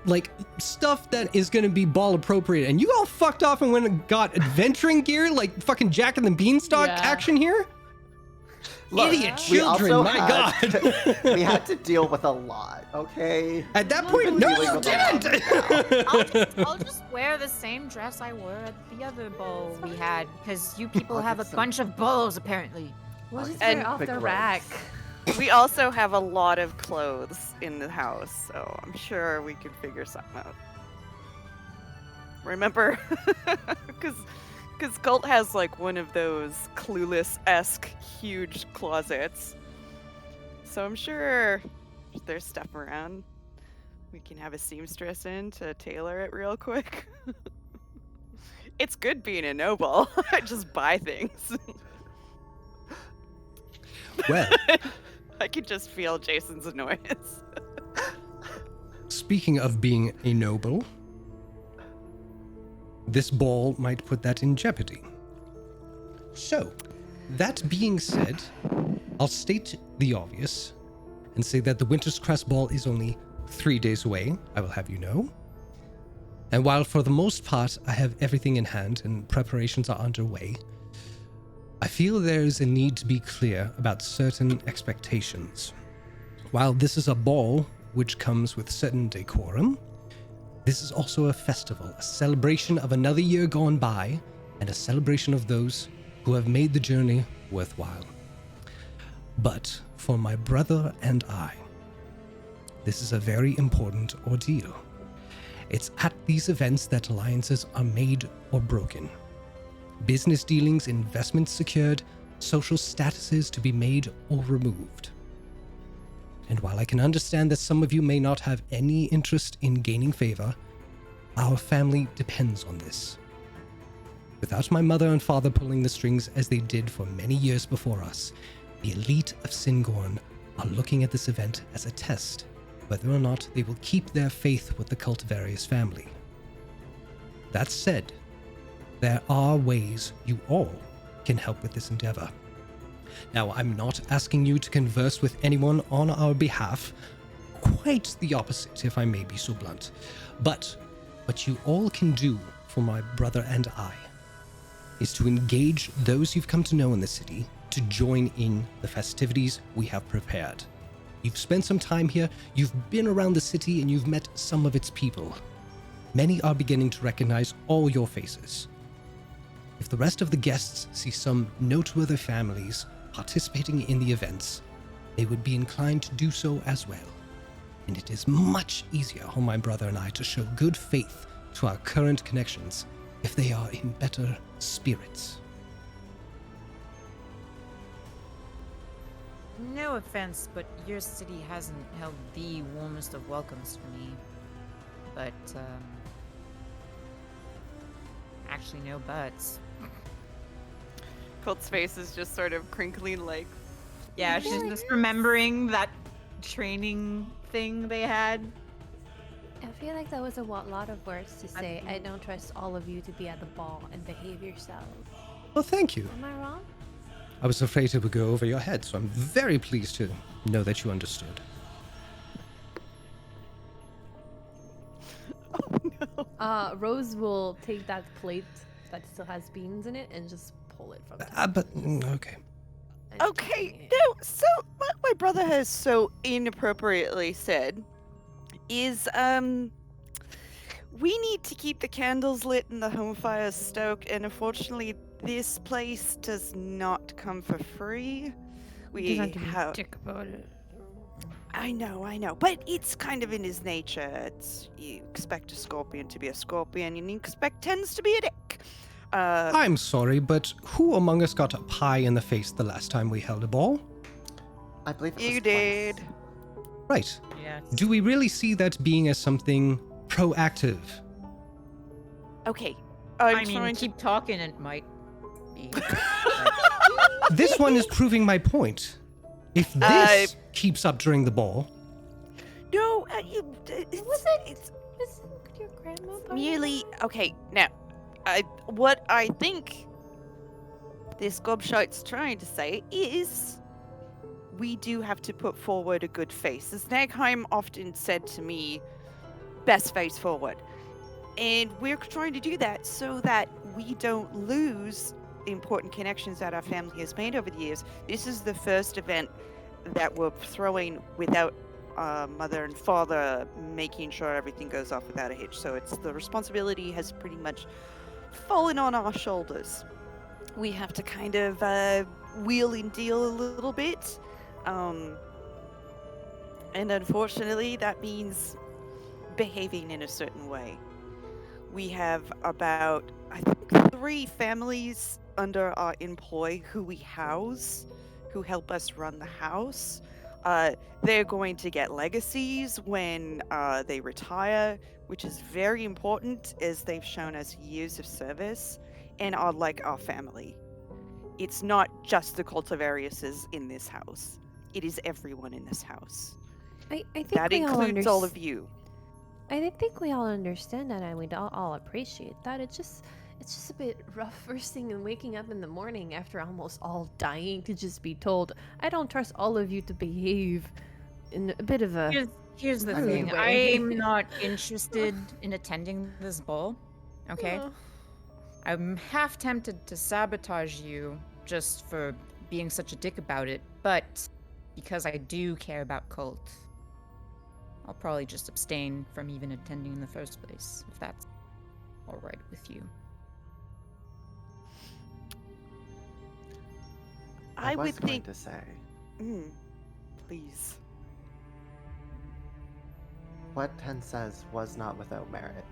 like stuff that is going to be ball appropriate. And you all fucked off and went and got adventuring gear like fucking Jack and the Beanstalk Yeah. action here? Look, Idiot we children, also my had- God. we had to deal with a lot, okay? At that No, point, but no, dealing you with a lot didn't. I'll just wear the same dress I wore at the other ball we had, because you people I'll have a get some- bunch of balls apparently. We'll just And wear off big the robes. rack. We also have a lot of clothes in the house, so I'm sure we could figure something out. Remember? Because Colt has like one of those Clueless-esque huge closets. So I'm sure if there's stuff around, we can have a seamstress in to tailor it real quick. It's good being a noble. I just buy things. Well, I could just feel Jason's annoyance. speaking of being a noble, this ball might put that in jeopardy. So, that being said, I'll state the obvious and say that the Winter's Crest Ball is only 3 days away, I will have you know. And while for the most part I have everything in hand and preparations are underway, I feel there is a need to be clear about certain expectations. While this is a ball which comes with certain decorum, this is also a festival, a celebration of another year gone by, and a celebration of those who have made the journey worthwhile. But for my brother and I, this is a very important ordeal. It's at these events that alliances are made or broken. Business dealings, investments secured, social statuses to be made or removed. And while I can understand that some of you may not have any interest in gaining favor, our family depends on this. Without my mother and father pulling the strings as they did for many years before us, the elite of Singorn are looking at this event as a test whether or not they will keep their faith with the Cultivarius family. That said, there are ways you all can help with this endeavor. Now, I'm not asking you to converse with anyone on our behalf, quite the opposite, if I may be so blunt. But what you all can do for my brother and I is to engage those you've come to know in the city to join in the festivities we have prepared. You've spent some time here, you've been around the city, and you've met some of its people. Many are beginning to recognize all your faces. If the rest of the guests see some noteworthy families participating in the events, they would be inclined to do so as well. And it is much easier for my brother and I to show good faith to our current connections if they are in better spirits. No offense, but your city hasn't held the warmest of welcomes for me. But, actually no buts. Colt's face is just sort of crinkling, like, Yeah, she's just remembering that training thing they had. I feel like that was a lot of words to say. I don't trust all of you to be at the ball and behave yourselves. Well, thank you. Am I wrong? I was afraid it would go over your head, so I'm very pleased to know that you understood. Rose will take that plate that still has beans in it and just pull it from Okay. and okay, eat it. no, so what my brother has so inappropriately said is, we need to keep the candles lit and the home fires stoked, and unfortunately, this place does not come for free. We Doesn't have to be have. dick about it. I know, but it's kind of in his nature. It's you expect a scorpion to be a scorpion, and you expect tends to be a dick. I'm sorry, but who among us got a pie in the face the last time we held a ball? I believe it was You twice. did. Right. Yeah. Do we really see that being as something proactive? Okay. I mean, trying keep talking, it might be. This one is proving my point. If this keeps up during the ball, No, it's Isn't your grandma part of merely okay. Now, what I think this gobshite's trying to say is we do have to put forward a good face. As Nagheim often said to me, best face forward. And we're trying to do that so that we don't lose important connections that our family has made over the years. This is the first event that we're throwing without mother and father making sure everything goes off without a hitch. So it's the responsibility has pretty much fallen on our shoulders. We have to kind of wheel and deal a little bit. And unfortunately, that means behaving in a certain way. We have about, I think, 3 families under our employ who we house, who help us run the house. They're going to get legacies when they retire, which is very important as they've shown us years of service and are like our family. It's not just the Cultivariuses in this house. It is everyone in this house. I think That we includes all of you. I think we all understand that, and we'd all appreciate that. It's just a bit rough first thing and waking up in the morning after almost all dying to just be told, I don't trust all of you to behave in a bit of a... Here's the rude thing. way. I'm not interested in attending this ball. Okay? I'm half tempted to sabotage you just for being such a dick about it, but because I do care about Cult, I'll probably just abstain from even attending in the first place, if that's alright with you. I was would going think. to say, Please. what Ten says was not without merit.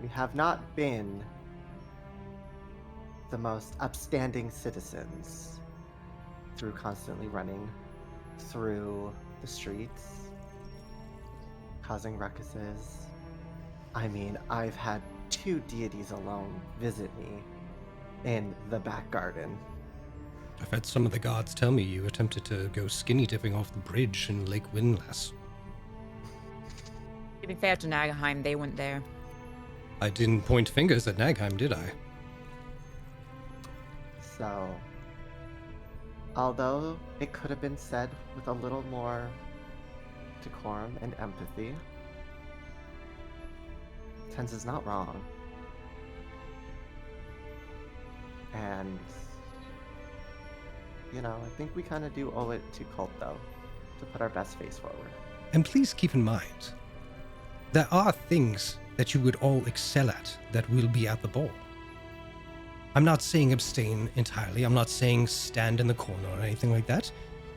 We have not been the most upstanding citizens through constantly running through the streets, causing ruckuses. I mean, I've had 2 deities alone visit me in the back garden. I've had some of the gods tell me you attempted to go skinny dipping off the bridge in Lake Windlass. To be fair to Nagheim, they weren't there. I didn't point fingers at Nagheim, did I? So, although it could have been said with a little more decorum and empathy, Tens is not wrong. And, you know, I think we kind of do owe it to Cult, though, to put our best face forward. And please keep in mind, there are things that you would all excel at that will be at the ball. I'm not saying abstain entirely. I'm not saying stand in the corner or anything like that.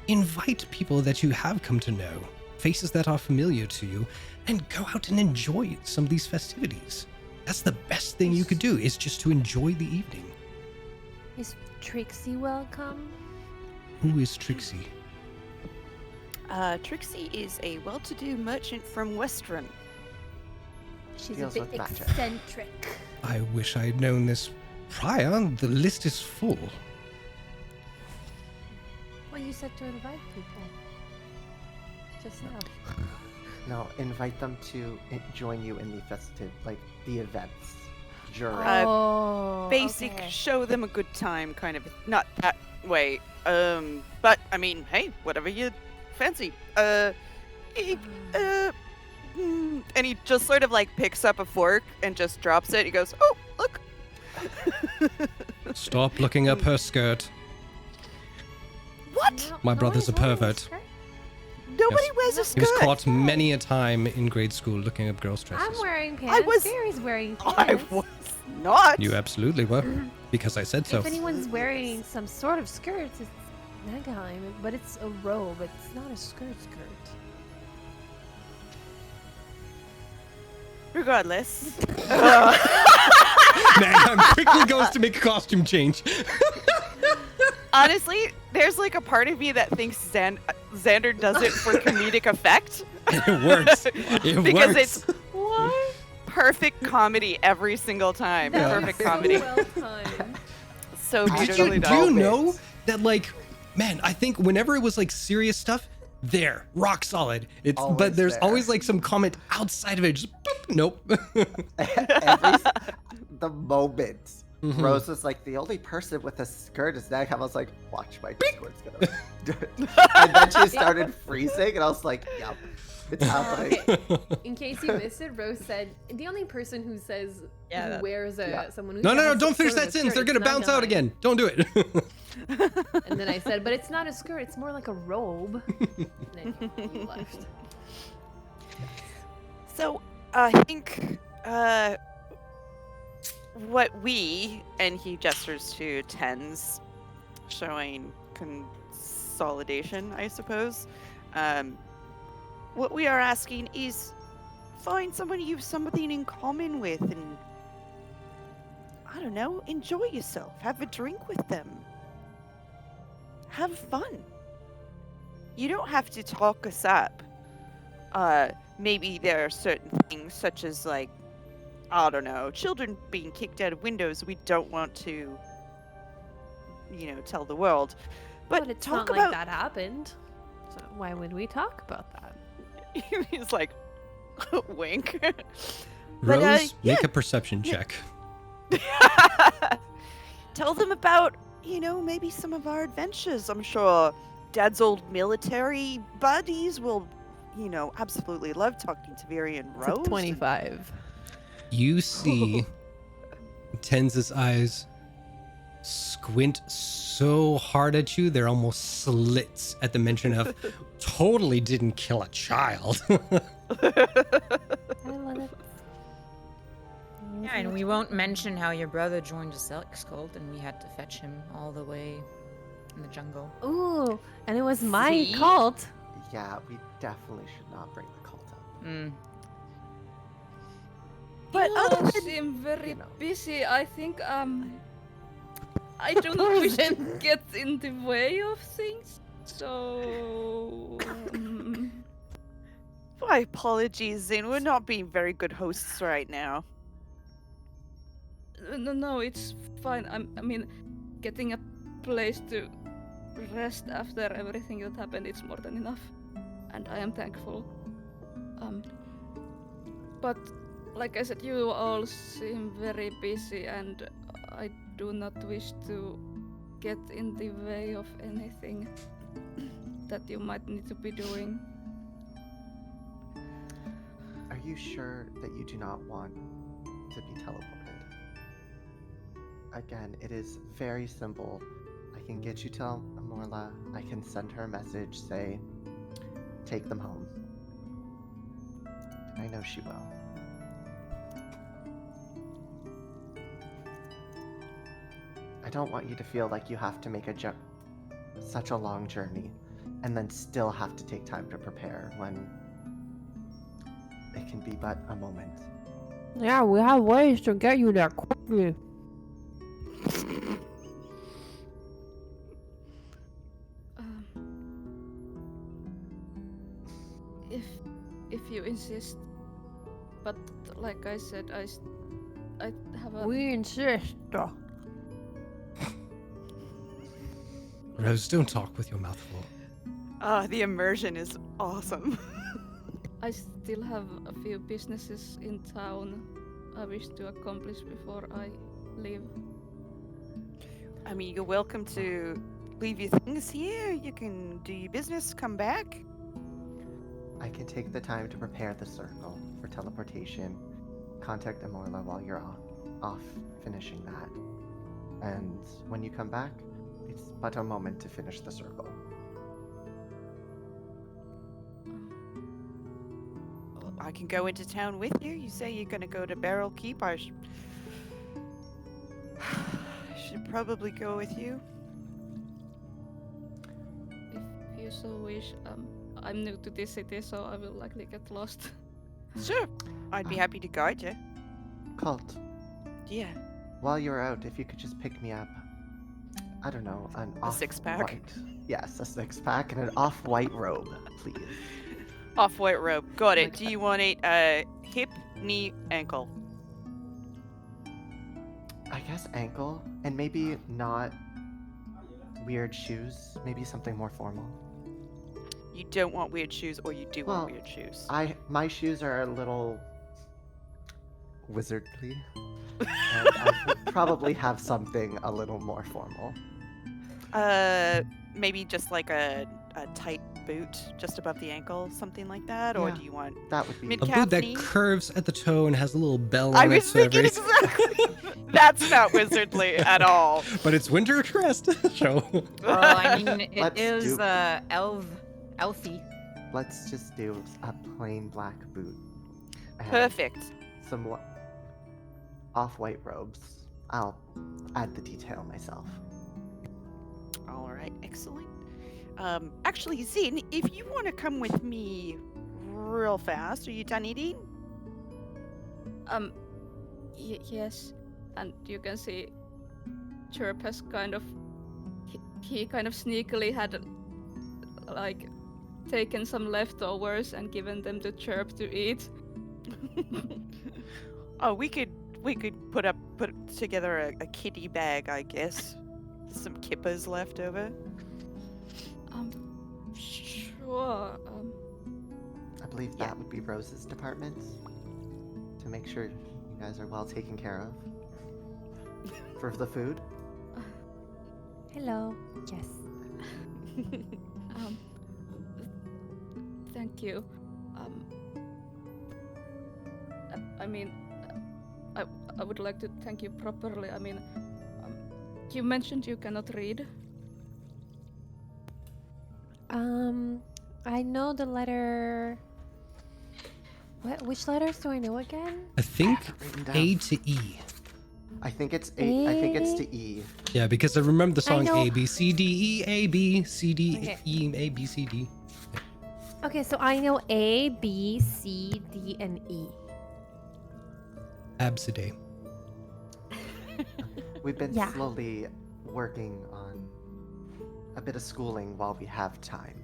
invite people that you have come to know, faces that are familiar to you, and go out and enjoy some of these festivities. That's the best thing you could do, is just to enjoy the evening. Is Trixie welcome? Who is Trixie? Trixie is a well-to-do merchant from Westrum. She's Deals a bit with magic. eccentric. I wish I had known this prior. The list is full. Well, you said to invite people. Just now. No, invite them to join you in the festive, like the events. During. Oh, Basic, okay. show them a good time, kind of. Not that way. But I mean, hey, whatever you fancy. And he just sort of like picks up a fork and just drops it. He goes, "Oh, look." Stop looking up her skirt. What? No- My brother's a nobody's wearing pervert. skirt? Nobody Yes. wears a He skirt. was caught many a time in grade school looking up girls' dresses. I'm wearing pants. I was- Barry's wearing pants. I was not. You absolutely were, because I said so. If anyone's wearing some sort of skirt, it's Nagheim, but it's a robe. It's not a skirt. Regardless. Man, quickly goes to make a costume change. Honestly, there's like a part of me that thinks Xander does it for comedic effect. It works. It Because works. it's perfect comedy every single time. That was Perfect so comedy. well timed. So Did beautifully you, done. do you Moments. know that, like, man, I think whenever it was like serious stuff, there, rock solid. It's but Always there's there. always like some comment outside of it. Just boop, nope. The moment Mhm. Rose was like, the only person with a skirt is Nag. I was like, watch my Discord's gonna do it. And then she started freezing, and I was like, yep, it's happening. Okay. In case you missed it, Rose said the only person who says Yeah, who that- wears a Yeah. someone who No, has don't a finish sort that of a sentence. They're skirt, gonna it's bounce not out Nagheim. again. Don't do it. And then I said, but it's not a skirt. It's more like a robe. And then you left. So I think what we, and he gestures to tens, showing consolidation, I suppose. What we are asking is find someone you have something in common with, and I don't know, enjoy yourself. Have a drink with them. Have fun. You don't have to talk us up. Maybe there are certain things such as like, I don't know, children being kicked out of windows we don't want to, tell the world. But it's talk not about like that happened. So why would we talk about that? He's like wink. Rose, yeah. make a perception check. Tell them about, maybe some of our adventures. I'm sure Dad's old military buddies will, absolutely love talking to Viri and Rose. It's a 25. You see Tenz's eyes squint so hard at you, they're almost slits at the mention of totally didn't kill a child. I love it. Yeah, and we won't mention how your brother joined a sex cult and we had to fetch him all the way in the jungle. Ooh, and it was my See? cult. Yeah, we definitely should not bring the cult up. Mm. But You other all than seem very you know. busy. I think I do not wish to Poison. get in the way of things. So my apologies, Zin. We're not being very good hosts right now. no, it's fine. I mean, getting a place to rest after everything that happened, it's more than enough, and I am thankful. But like I said, you all seem very busy, and I do not wish to get in the way of anything that you might need to be doing. Are you sure that you do not want to be teleported? Again, it is very simple. I can get you to Amorla. I can send her a message, say, take them home. I know she will. I don't want you to feel like you have to make such a long journey and then still have to take time to prepare when it can be but a moment. Yeah, we have ways to get you there quickly. Um, if you insist, but like I said, I have a We insist. Rose, don't talk with your mouth full. The immersion is awesome. I still have a few businesses in town I wish to accomplish before I leave. I mean, you're welcome to leave your things here. You can do your business, come back. I can take the time to prepare the circle for teleportation. Contact Amorla while you're off finishing that. And when you come back, it's but a moment to finish the circle. I can go into town with you. You say you're gonna go to Barrel Keep. I should probably go with you. If you so wish, I'm new to this city, so I will likely get lost. Sure. I'd be happy to guide you. Colt, Yeah. while you're out, if you could just pick me up, I don't know, an A six-pack? off-white. Yes, a 6-pack and an off-white robe, please. Off-white robe. Got it. Like Do you want it hip, knee, ankle? I guess ankle, and maybe not weird shoes, maybe something more formal. You don't want weird shoes, or you do want Well, weird shoes? My shoes are a little wizardly, and I would probably have something a little more formal. Maybe just like a tight boot just above the ankle, something like that? Or Yeah. do you want... That would be Mid- A boot Calf that knee? curves at the toe and has a little bell I on it. was thinking exactly... That's not wizardly at all. But it's winter at Crest. So Well, I mean, it Let's is do- elfy. Let's just do a plain black boot. And Perfect. some off-white robes. I'll add the detail myself. All right, excellent. Actually, Zin, if you want to come with me real fast, are you done eating? Yes, and you can see Chirp has kind of he kind of sneakily had like taken some leftovers and given them to Chirp to eat. Oh, we could put together a kitty bag, I guess. Some kippers left over. Sure. I believe Yeah. that would be Rose's department, to make sure you guys are well taken care of. For the food? Hello. Yes. Thank you. I mean, I would like to thank you properly. I mean, you mentioned you cannot read. I know the letter. Which letters do I know again? I think Written down. A to E. I think it's A. I think it's to E. Yeah, because I remember the song know- A B C D E A B C D Okay. E A B C D. Okay, so I know A, B, C, D, and E. Absidae. We've been Yeah. slowly working on a bit of schooling while we have time.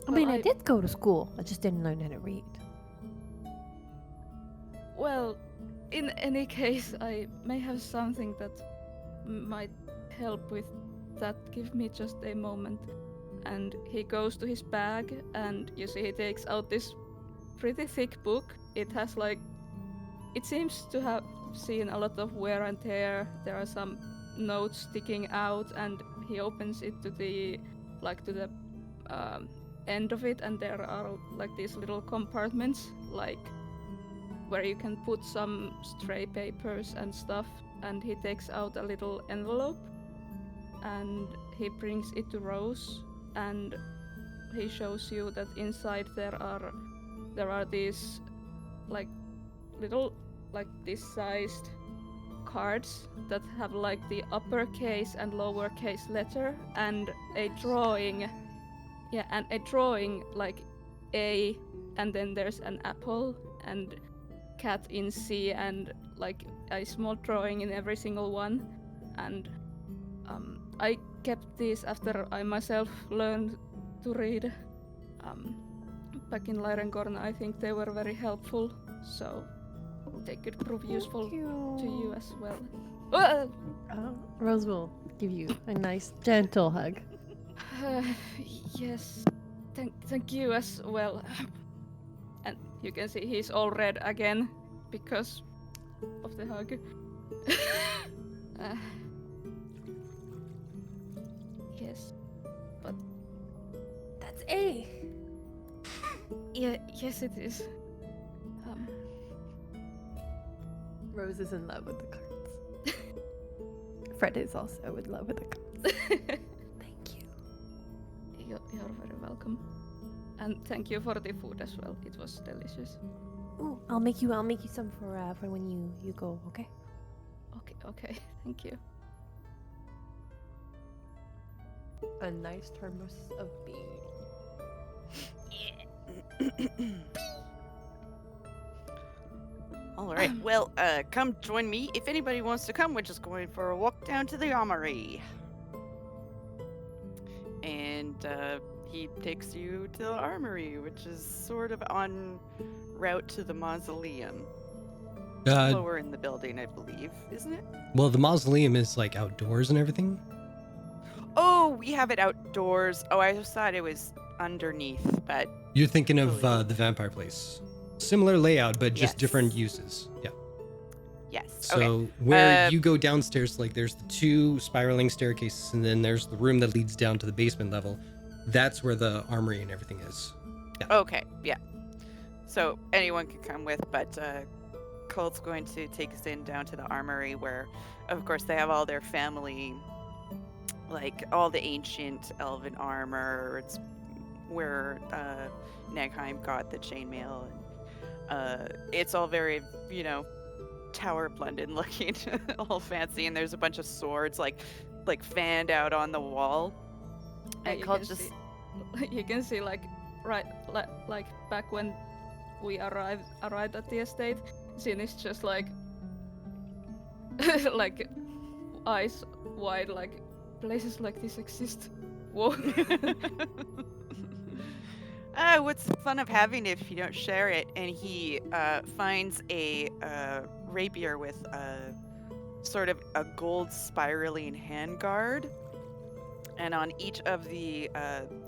I mean, I did go to school. I just didn't learn how to read. Well, in any case, I may have something that might help with that. Give me just a moment. And he goes to his bag, and you see he takes out this pretty thick book. It has like, it seems to have seen a lot of wear and tear. There are some notes sticking out, and he opens it to the end of it, and there are like these little compartments, like where you can put some stray papers and stuff. And he takes out a little envelope, and he brings it to Rose, and he shows you that inside there are these like little, like this sized cards that have like the uppercase and lowercase letter and a drawing. Yeah, and a drawing like A, and then there's an apple and cat in C, and like a small drawing in every single one. And I kept these after I myself learned to read back in Lyrenkorn. I think they were very helpful, so they could prove useful to you as well. Rose will give you a nice, gentle hug. Yes, thank you as well. And you can see he's all red again because of the hug. Yes, but That's A. yeah, yes it is. Rose is in love with the cards. Fred is also in love with the cards. Thank you. You're very welcome. And thank you for the food as well. It was delicious. Ooh, I'll make you some for when you go, okay? Okay, thank you. A nice thermos of beer. All right. Well, come join me if anybody wants to come. We're just going for a walk down to the armory. And he takes you to the armory, which is sort of en route to the mausoleum. Lower in the building, I believe, isn't it? Well, the mausoleum is like outdoors and everything. Oh, we have it outdoors. Oh, I just thought it was underneath, but You're thinking of the vampire place. Similar layout, but just Yes. different uses. Yeah. yes. So Okay. where you go downstairs, like there's the 2 spiraling staircases, and then there's the room that leads down to the basement level. That's where the armory and everything is. Okay, yeah. So anyone can come with, but Colt's going to take us down to the armory where, of course, they have all their family, like all the ancient elven armor. It's where Nagheim got the chainmail. It's all very, Tower of London looking, all fancy, and there's a bunch of swords like fanned out on the wall. And you Colt can just see, you can see like back when we arrived at the estate, Zin is just like like eyes wide, like places like this exist. Whoa. What's the fun of having it if you don't share it? And he finds a rapier with sort of a gold spiraling handguard. And on each of the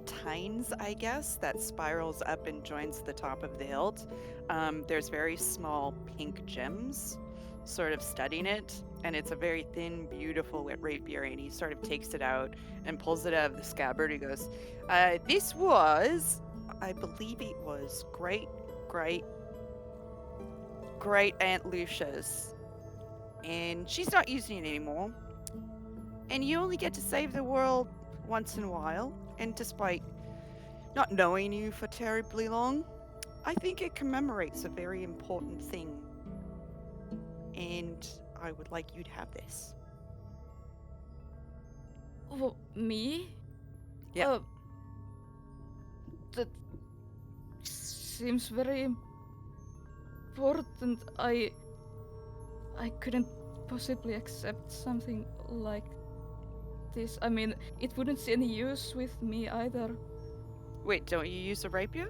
tines, I guess, that spirals up and joins the top of the hilt, there's very small pink gems sort of studding it. And it's a very thin, beautiful rapier. And he sort of takes it out and pulls it out of the scabbard. He goes, this was, I believe it was great Aunt Lucia's. And she's not using it anymore. And you only get to save the world once in a while. And despite not knowing you for terribly long, I think it commemorates a very important thing. And I would like you to have this. Oh, me? Yeah. That seems very important. I couldn't possibly accept something like this. I mean, it wouldn't see any use with me either. Wait, don't you use a rapier?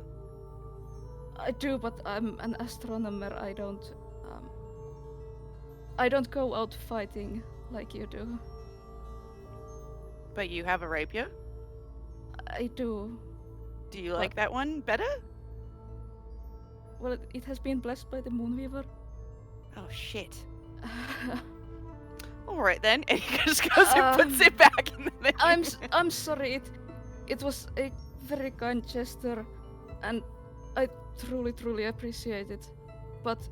I do, but I'm an astronomer. I don't go out fighting like you do. But you have a rapier? I do. Do you like that one better? Well, it has been blessed by the Moonweaver. Oh, shit. All right, then. And he just goes and puts it back in the thing. I'm sorry. It was a very kind gesture, and I truly appreciate it. But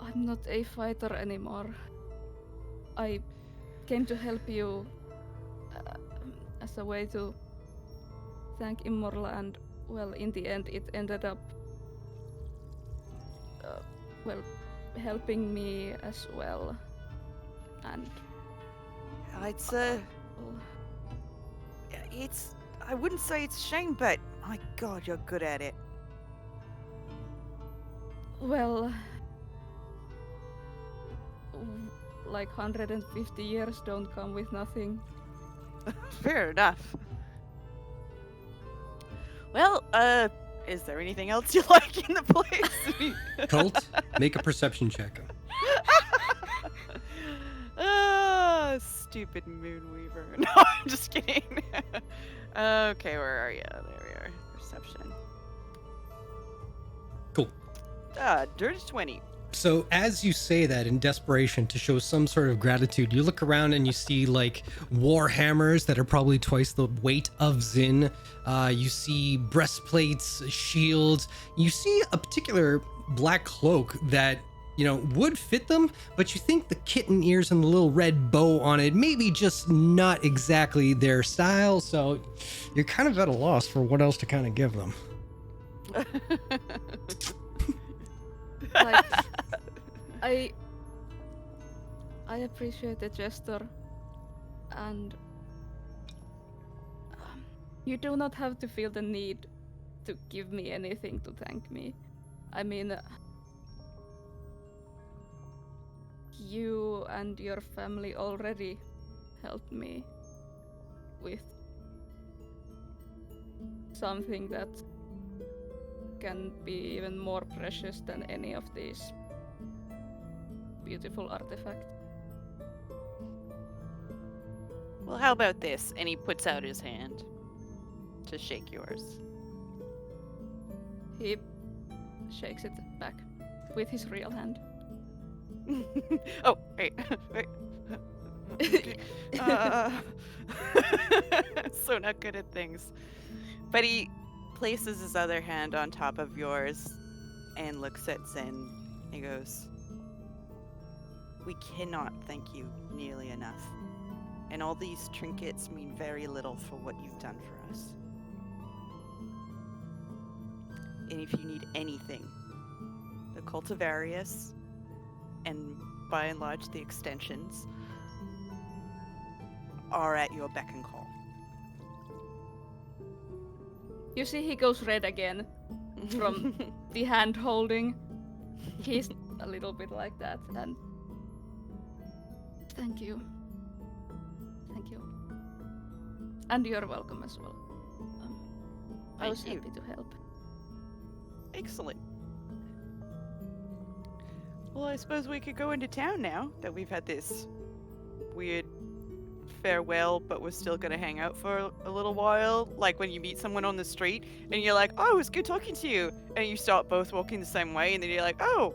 I'm not a fighter anymore. I came to help you as a way to thank Immortal, and well, in the end, it ended up helping me as well. And It's well, I wouldn't say it's a shame, but my God, you're good at it. well, like 150 years don't come with nothing. Fair enough. Well, is there anything else you like in the place? Cult, make a perception check. Stupid Moonweaver. No, I'm just kidding. Okay, where are you? There we are. Perception. Cool. Dirty 20. So as you say that in desperation to show some sort of gratitude, you look around and you see like war hammers that are probably twice the weight of Zin. You see breastplates, shields. You see a particular black cloak that, you know, would fit them, but you think the kitten ears and the little red bow on it maybe just not exactly their style. So you're kind of at a loss for what else to kind of give them. Like, I appreciate the gesture, and you do not have to feel the need to give me anything to thank me. I mean, you and your family already helped me with something that can be even more precious than any of these beautiful artifacts. Well, how about this? And he puts out his hand to shake yours. He shakes it back with his real hand. Oh, wait. So not good at things. But he places his other hand on top of yours and looks at Zin. He goes, "We cannot thank you nearly enough. And all these trinkets mean very little for what you've done for us. And if you need anything, the Cultivarius, and by and large the extensions, are at your beck and call." You see, he goes red again from the hand holding. He's a little bit like that, and thank you. Thank you. And you're welcome as well. I was Thank you. happy to help. Excellent. Well, I suppose we could go into town now that we've had this weird farewell, but we're still gonna hang out for a little while. Like when you meet someone on the street and you're like, "Oh, it was good talking to you," and you start both walking the same way, and then you're like, "Oh,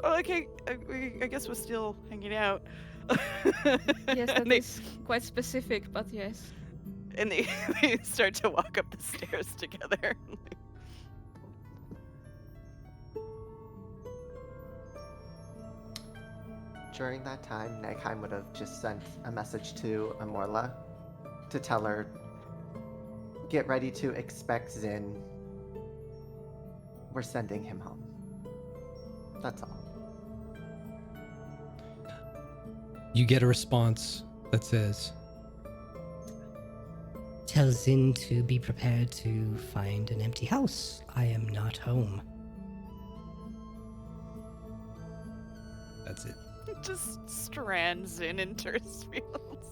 okay, I guess we're still hanging out." Yes, that and they, is quite specific, but yes. and they, they start to walk up the stairs together. During that time, Nagheim would have just sent a message to Amorla to tell her, get ready to expect Zin. We're sending him home. That's all. You get a response that says, Tell Zin to be prepared to find an empty house. I am not home. that's it. Just strands in Terrace Fields.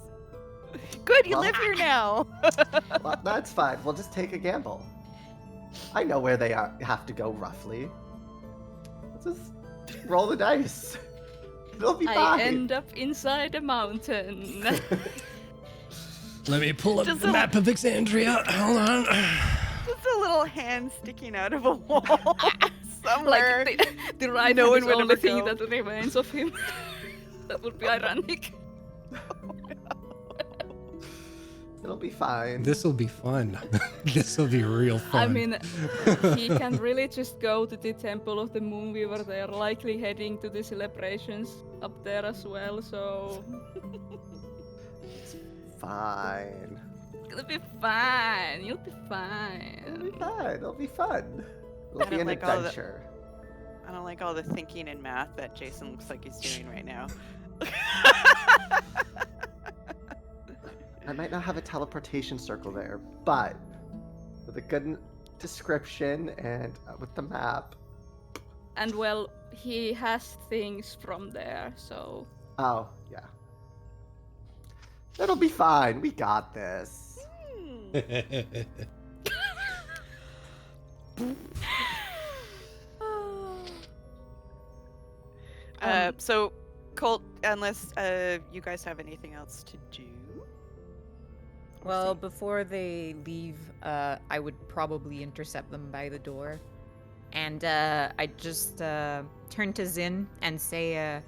Good, you Well- live here now. Well, that's fine. We'll just take a gamble. I know where they have to go roughly. Let's just roll the dice. It'll be I fine. end up inside a mountain. Let me pull up Just the a- map of Exandria. Hold on. Just a little hand sticking out of a wall somewhere. Like the right No hand one is would the ever only thing go. that remains of him. That would be ironic. It'll be fine. This'll be fun. This'll be real fun. I mean, he can really just go to the Temple of the Moonweaver. They are likely heading to the celebrations up there as well, so Fine. it'll be fine. You'll be It'll fine. be fine. It'll be fun. It'll I be don't an like all the- adventure. I don't like all the thinking and math that Jason looks like he's doing right now. I might not have a teleportation circle there, but with a good description and with the map. And well, he has things from there, so Oh, yeah. It'll be fine. We got this. So, Colt, unless you guys have anything else to do. Well, before they leave, I would probably intercept them by the door. And I just turn to Zin and say,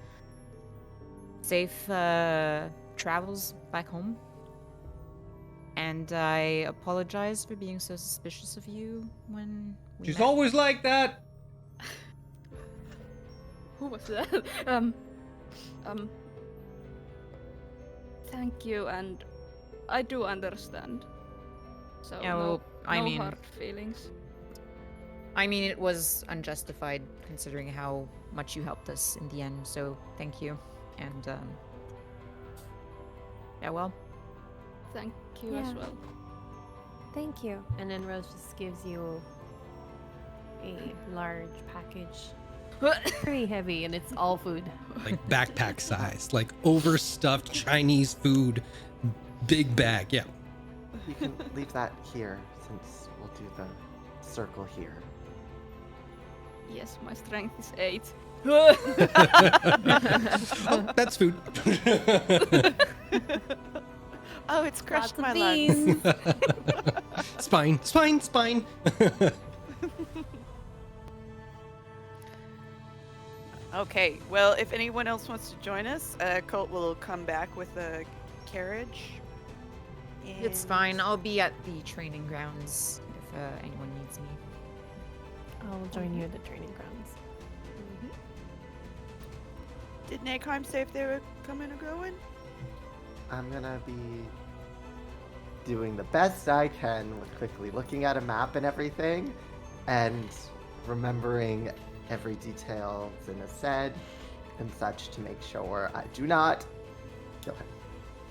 safe travels back home. And I apologize for being so suspicious of you when we She's met. always like that. who was that? Thank you, and I do understand. So Yeah, well, I no mean- hard feelings. I mean, it was unjustified considering how much you helped us in the end, so thank you. And, yeah, well, Thank you as Yeah. well. Thank you. And then Rose just gives you a large package. Pretty heavy, and it's all food. Like backpack size, like overstuffed Chinese food, big bag. Yeah. You can leave that here since we'll do the circle here. Yes, my strength is 8. Oh, that's food. Oh, it's crushed my Lots of lungs. beans. Spine. Okay, well, if anyone else wants to join us, Colt will come back with a carriage. it's and- fine. I'll be at the training grounds if anyone needs me. I'll join you at the training grounds. Did Nagheim say if they were coming or going? I'm gonna be doing the best I can with quickly looking at a map and everything, and remembering every detail Zina said and such to make sure I do not kill him.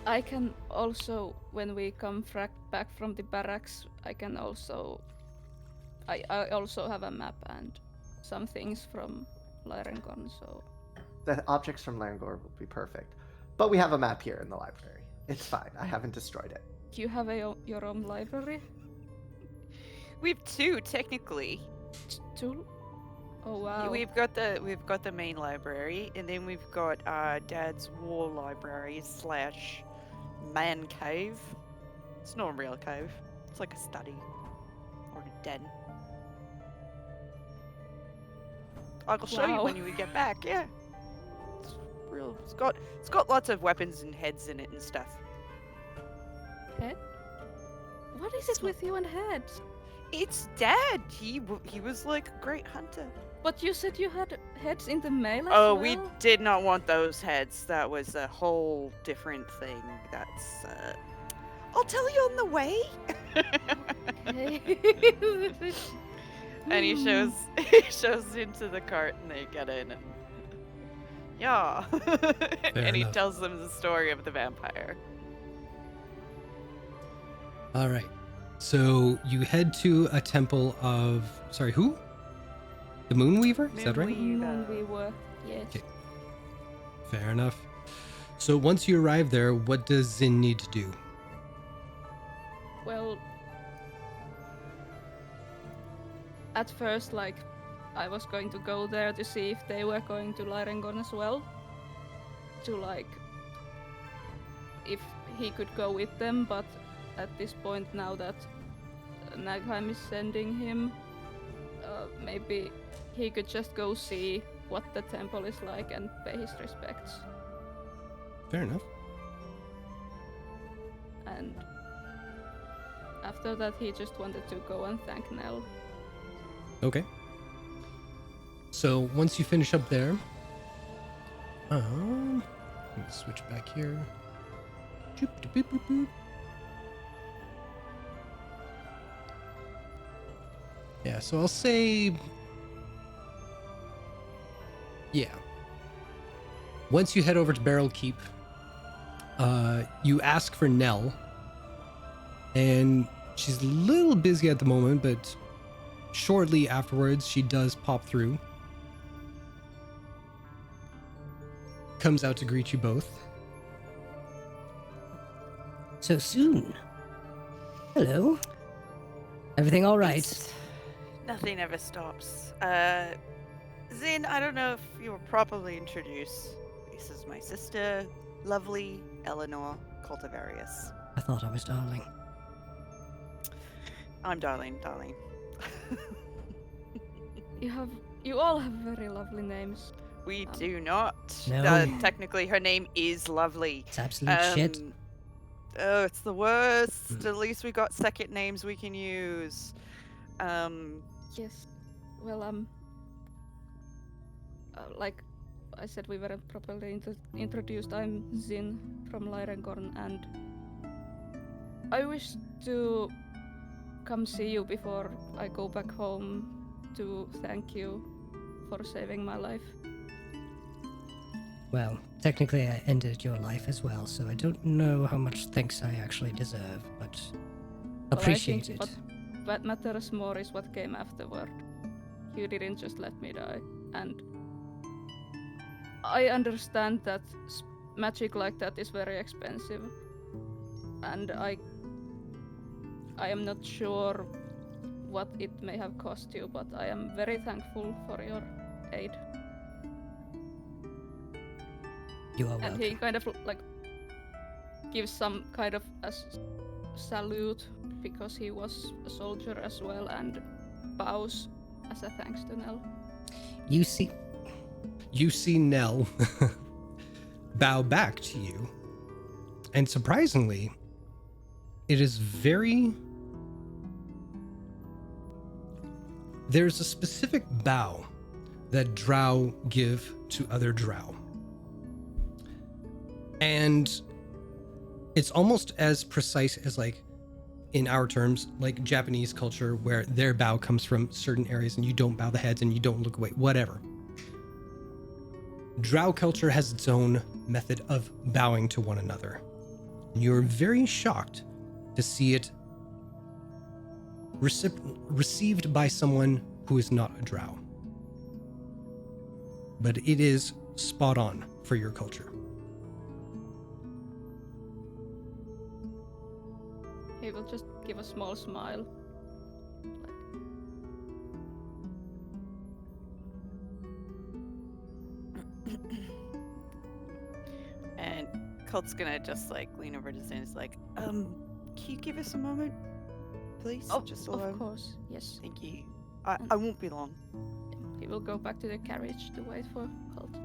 I can also, when we come back from the barracks, I also have a map and some things from Lyrengon, so The objects from Larangor will be perfect. But we have a map here in the library. It's fine. I haven't destroyed it. you have your own library? We've two technically. Two? Oh wow. We've got the main library, and then we've got Dad's war library / man cave. It's not a real cave. It's like a study or a den. I'll show you Wow. when we get back. Yeah, it's real. It's got lots of weapons and heads in it and stuff. Head? What is it with you and heads? It's Dad. He was like a great hunter. But you said you had heads in the mail as Oh, well? we did not want those heads. That was a whole different thing. That's I'll tell you on the way. Okay. And he shows into the cart, and they get in, and yeah, and he enough. tells them the story of the vampire. All right. So you head to a temple of, sorry, who? The Moonweaver? Is that right? Moon we were. Yes. Okay. Fair enough. So once you arrive there, what does Zin need to do? Well, at first, like, I was going to go there to see if they were going to Lyrengon as well. To, like, if he could go with them, but at this point, now that Nagheim is sending him, maybe he could just go see what the temple is like and pay his respects. Fair enough. And after that, he just wanted to go and thank Nell. Okay. So once you finish up there, let me switch back here. Choop, doop, boop, boop, boop. Yeah, so I'll say, yeah. Once you head over to Barrel Keep, you ask for Nell, and she's a little busy at the moment, but shortly afterwards she does pop through. Comes out to greet you both. So soon. Hello. Everything all right? Nothing ever stops. Zin, I don't know if you were properly introduced. This is my sister, lovely Eleanor Cultivarius. I thought I was darling. I'm darling. You all have very lovely names. We do not. No. Technically, her name is lovely. It's absolute shit. Oh, it's the worst. At least we got second names we can use. Yes. Well, like I said, we weren't properly introduced. I'm Zin from Lyrengorn, and I wish to come see you before I go back home to thank you for saving my life. Well, technically I ended your life as well, so I don't know how much thanks I actually deserve, but Well, I appreciate think it. what matters more is what came afterward. You didn't just let me die, and I understand that magic like that is very expensive, and I am not sure what it may have cost you, but I am very thankful for your aid. You are And welcome. he kind of like gives some kind of a salute because he was a soldier as well, and bows as a thanks to Nell. You see, You see Nell bow back to you, and surprisingly, it is there's a specific bow that drow give to other drow. And it's almost as precise as, like, in our terms, like Japanese culture, where their bow comes from certain areas and you don't bow the heads and you don't look away, whatever. Drow culture has its own method of bowing to one another. And you're very shocked to see it received by someone who is not a drow. But it is spot on for your culture. He will just give a small smile. And Cult's gonna just like lean over to Zin and is like, can you give us a moment, please? Just alone. Of course, yes. Thank you. I won't be long. He will go back to the carriage to wait for Colt.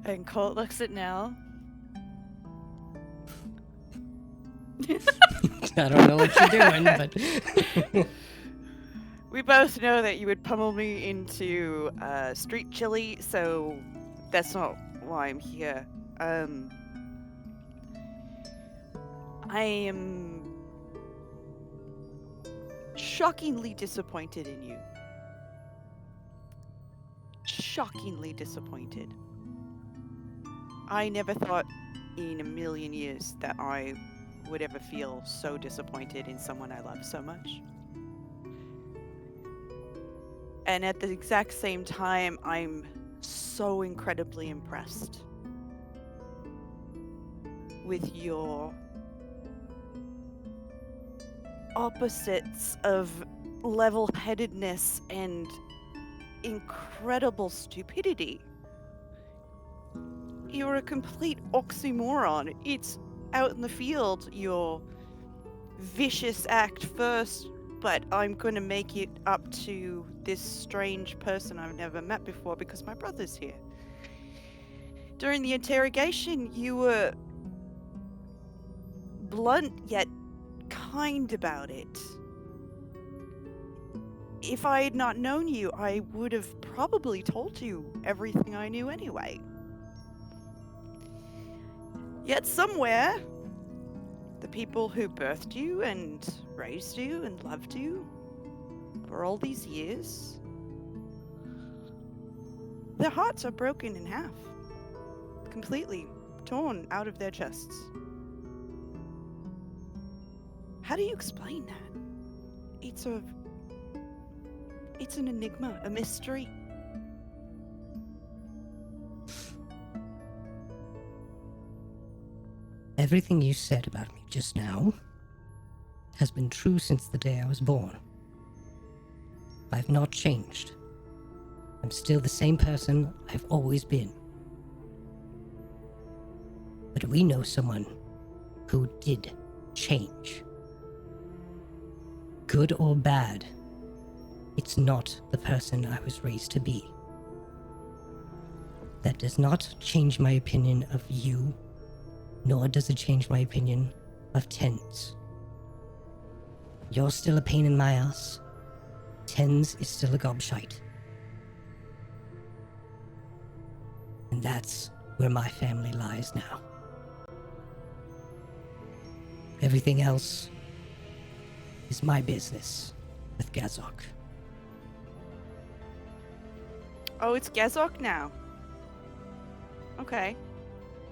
And Colt looks at Nell. I don't know what you're doing, but We both know that you would pummel me into street chili, so that's not why I'm here. I am shockingly disappointed in you. Shockingly disappointed. I never thought in a million years that I would ever feel so disappointed in someone I love so much. And at the exact same time, I'm so incredibly impressed with your opposites of level-headedness and incredible stupidity. You're a complete oxymoron. It's out in the field, your vicious act first, but I'm going to make it up to this strange person I've never met before because my brother's here. During the interrogation, you were blunt yet kind about it. If I had not known you, I would have probably told you everything I knew anyway. Yet somewhere, the people who birthed you and raised you and loved you for all these years Their hearts are broken in half. Completely torn out of their chests. How do you explain that? It's an enigma, a mystery. Everything you said about me just now has been true since the day I was born. I've not changed. I'm still the same person I've always been. But we know someone who did change. Good or bad, it's not the person I was raised to be. That does not change my opinion of you, nor does it change my opinion of Tens. You're still a pain in my ass. Tens is still a gobshite. And that's where my family lies now. Everything else is my business with Gazok. Oh, it's Gazok now. Okay.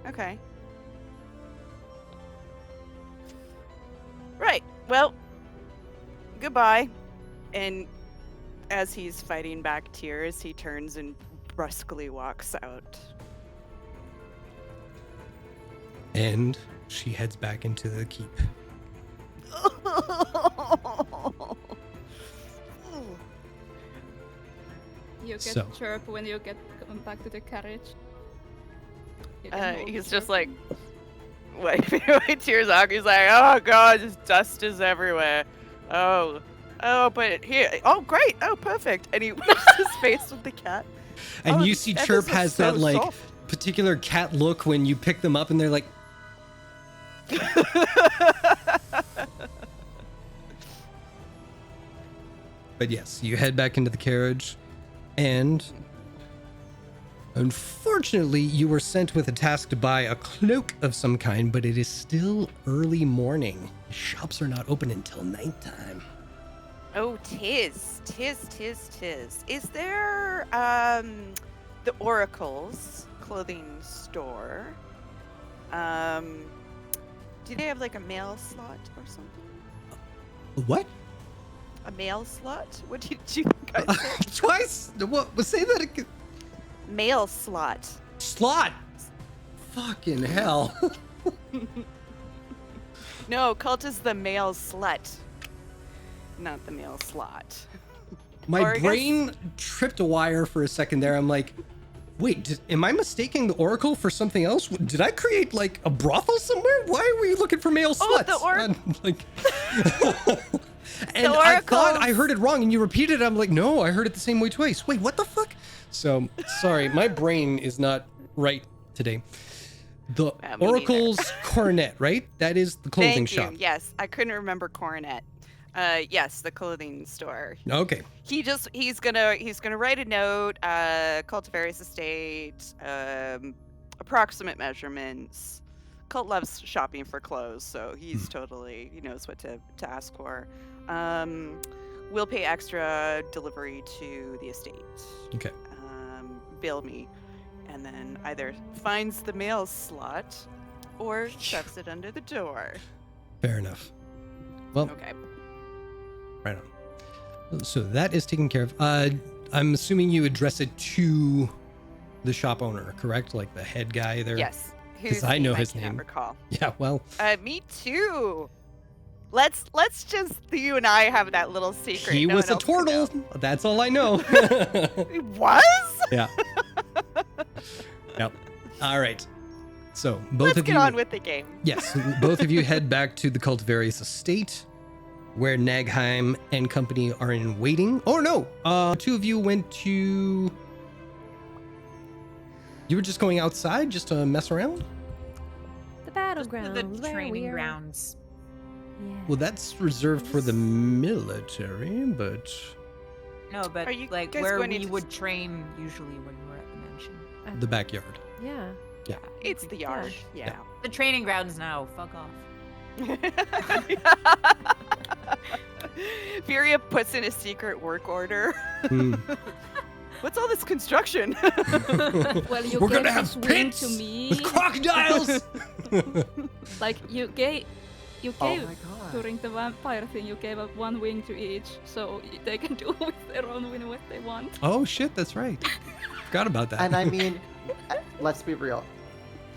Okay. Right. Well, goodbye. And as he's fighting back tears, he turns and brusquely walks out. And she heads back into the keep. You get So. chirp when you get come back to the carriage. You can hold He's the just chirp. like wiping away tears out. He's like, oh god, this dust is everywhere. Oh, but here, oh great, oh perfect. And he wipes his face with the cat. And Oh, you see that Chirp is has so that like soft. particular cat look when you pick them up and they're like, but yes, you head back into the carriage, and unfortunately, you were sent with a task to buy a cloak of some kind, but it is still early morning. Shops are not open until nighttime. Oh, tis. Is there the Oracle's clothing store? Do they have like a mail slot or something? What? A mail slot? What did you think I said? Twice? What? Say that again. Mail slot. Slot. Fucking hell. No, Cult is the mail slut, not the mail slot. My Or I guess- brain tripped a wire for a second there. I'm like, wait, am I mistaking the Oracle for something else? Did I create like a brothel somewhere? Why are we looking for male Oh, sluts? the And I thought I heard it wrong, and you repeated it. I'm like, no, I heard it the same way twice. Wait, what the fuck? So sorry, my brain is not right today. The Me neither. Oracle's Coronet, right? That is the clothing Thank shop. you. Yes, I couldn't remember Coronet. Yes, the clothing store. Okay. He's gonna write a note, Cultivarius estate, approximate measurements. Cult loves shopping for clothes, so he's totally, he knows what to ask for. We'll pay extra delivery to the estate. Okay. Bill me, and then either finds the mail slot or shoves it under the door. Fair enough. Well, Okay. right on. So that is taken care of. I'm assuming you address it to the shop owner, correct? Like the head guy there? Yes. 'Cause I know his cannot name. Recall. Yeah, well, Me too. Let's just you and I have that little secret. he no was one a else can turtle. That's all I know. know. He was? Yeah. Yep. All right. So both Let's of get you. on with the game. Yes, both of you head back to the Cultivarius estate, where Nagheim and company are in waiting. Oh no! Two of you went to. You were just going outside just to mess around? The Just to battlegrounds. the where training we're- grounds. Yeah. Well, that's reserved for the military, but No, but Are you like guys where going we into would train usually when we're at the mansion. the backyard. Yeah. It's the yard. Yeah. The training grounds now. Fuck off. Furia puts in a secret work order. Hmm. What's all this construction? Well, you We're gave gonna have this wing pits to me. with crocodiles. Like you gave Oh my god. during the vampire thing. You gave up one wing to each, so they can do with their own wing what they want. Oh shit, that's right. Forgot about that. And I mean, let's be real.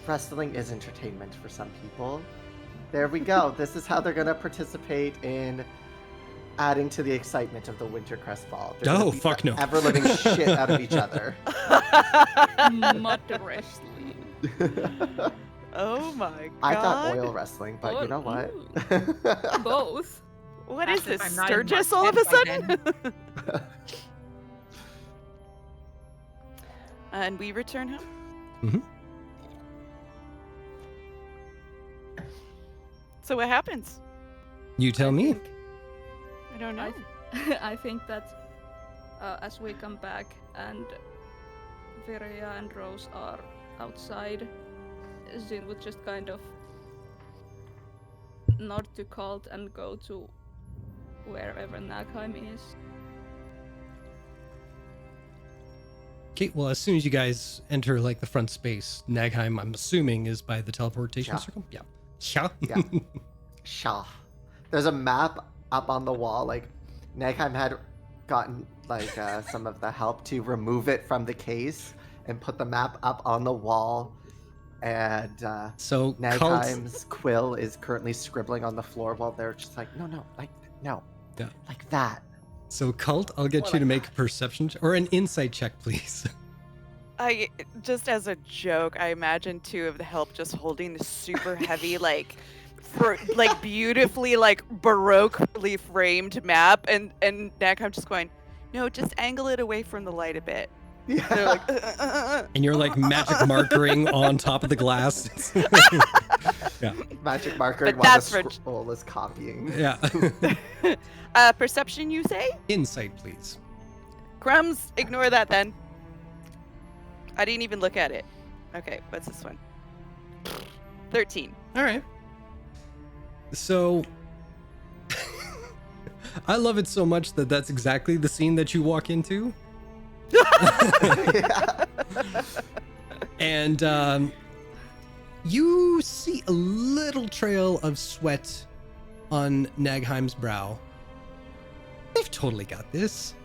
Wrestling is entertainment for some people. There we go. This is how they're going to participate in adding to the excitement of the Winter Crest Ball. They're gonna Oh, beat fuck the no. ever living shit out of each other. Mud wrestling. Oh my god. I thought oil wrestling, but Oh, you know what? Both. What is After this, I'm not in Sturgis my all of a bed by sudden? And we return home. Mhm. So what happens? You tell me. I don't know. I think that as we come back and Viria and Rose are outside, Zin would just kind of nod to Colt and go to wherever Nagheim is. Okay, well, as soon as you guys enter like the front space, Nagheim, I'm assuming, is by the teleportation Yeah. circle. Yeah. Yeah. Yeah. Shah. There's a map up on the wall. Like, Nagheim had gotten like some of the help to remove it from the case and put the map up on the wall. And So Cult, Nagheim's quill is currently scribbling on the floor while they're just like, no, Yeah. like that. so Cult, I'll get you to make a perception or an insight check, please. I just as a joke, I imagine two of the help just holding the super heavy, like beautifully like baroquely framed map, and Nagheim just going, no, just angle it away from the light a bit. They're Yeah. like, And you're like magic markering on top of the glass. Yeah. Magic marker But while that's the for- scroll is copying. Yeah. perception, you say? Insight, please. Crumbs, ignore that then. I didn't even look at it. Okay, what's this one? 13. All right. So I love it so much that that's exactly the scene that you walk into. Yeah. And you see a little trail of sweat on Nagheim's brow. They've totally got this.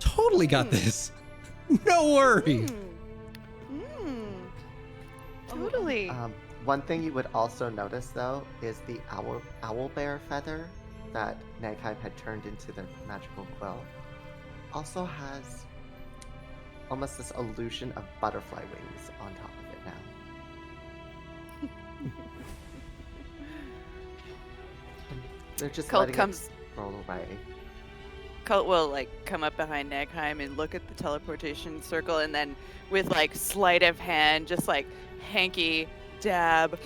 Totally got this. No worry. Totally. One thing you would also notice, though, is the owl bear feather that Nagheim had turned into the magical quill also has almost this illusion of butterfly wings on top of it now. They're just Colt letting comes. it roll away. Colt will like come up behind Nagheim and look at the teleportation circle, and then with like sleight of hand, just like hanky dab,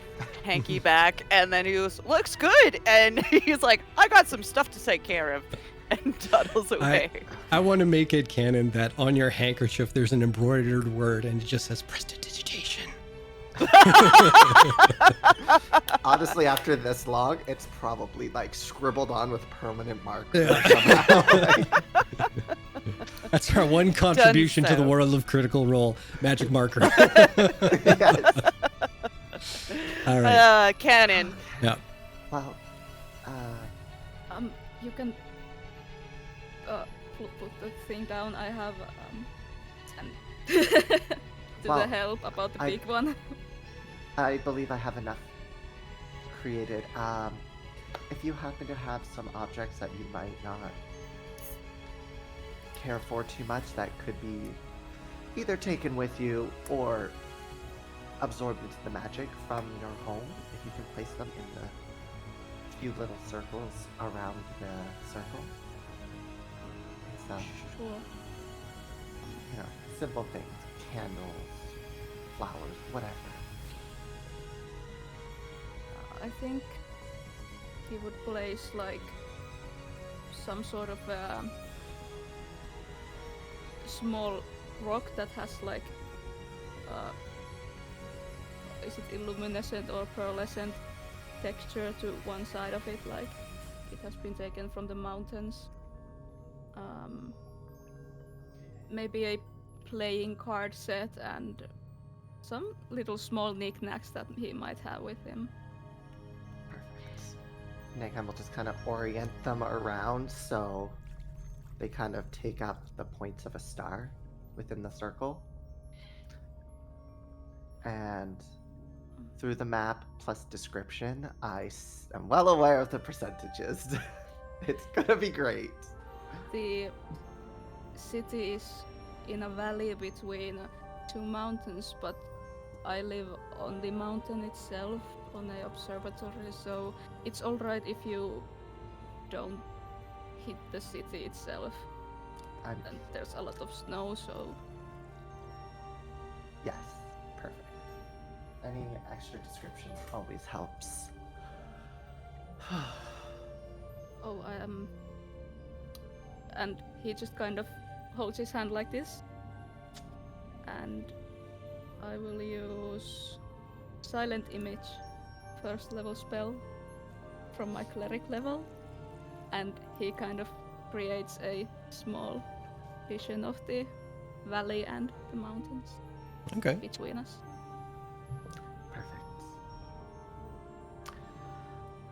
hanky back, and then he goes, "Looks good," and he's like, "I got some stuff to take care of," and toddles away. I want to make it canon that on your handkerchief there's an embroidered word and it just says prestidigitation. Honestly, after this long, it's probably like scribbled on with permanent marker Yeah. somehow. That's our one contribution to the so. world of Critical Role, magic marker. Yes. All right. Canon. Yeah. Well, You can put the thing down. I have and to Wow. the help about the I- big one. I believe I have enough created. If you happen to have some objects that you might not care for too much, that could be either taken with you or absorbed into the magic from your home, if you can place them in the few little circles around the circle. So, Sure. you know, simple things, candles, flowers, whatever. I think he would place like some sort of small rock that has like is it illuminescent or pearlescent texture to one side of it, like it has been taken from the mountains. Maybe a playing card set and some little small knickknacks that he might have with him. Perfect. Nagheim will just kind of orient them around so they kind of take up the points of a star within the circle. And through the map plus description, I am well aware of the percentages. It's gonna be great. The city is in a valley between two mountains, but I live on the mountain itself on an observatory, so it's alright if you don't hit the city itself. I'm And there's a lot of snow, so Yes, perfect. Any extra description always helps. oh, I am. And he just kind of holds his hand like this, and I will use Silent Image, first level spell from my cleric level, and he kind of creates a small vision of the valley and the mountains Okay. between us. Perfect.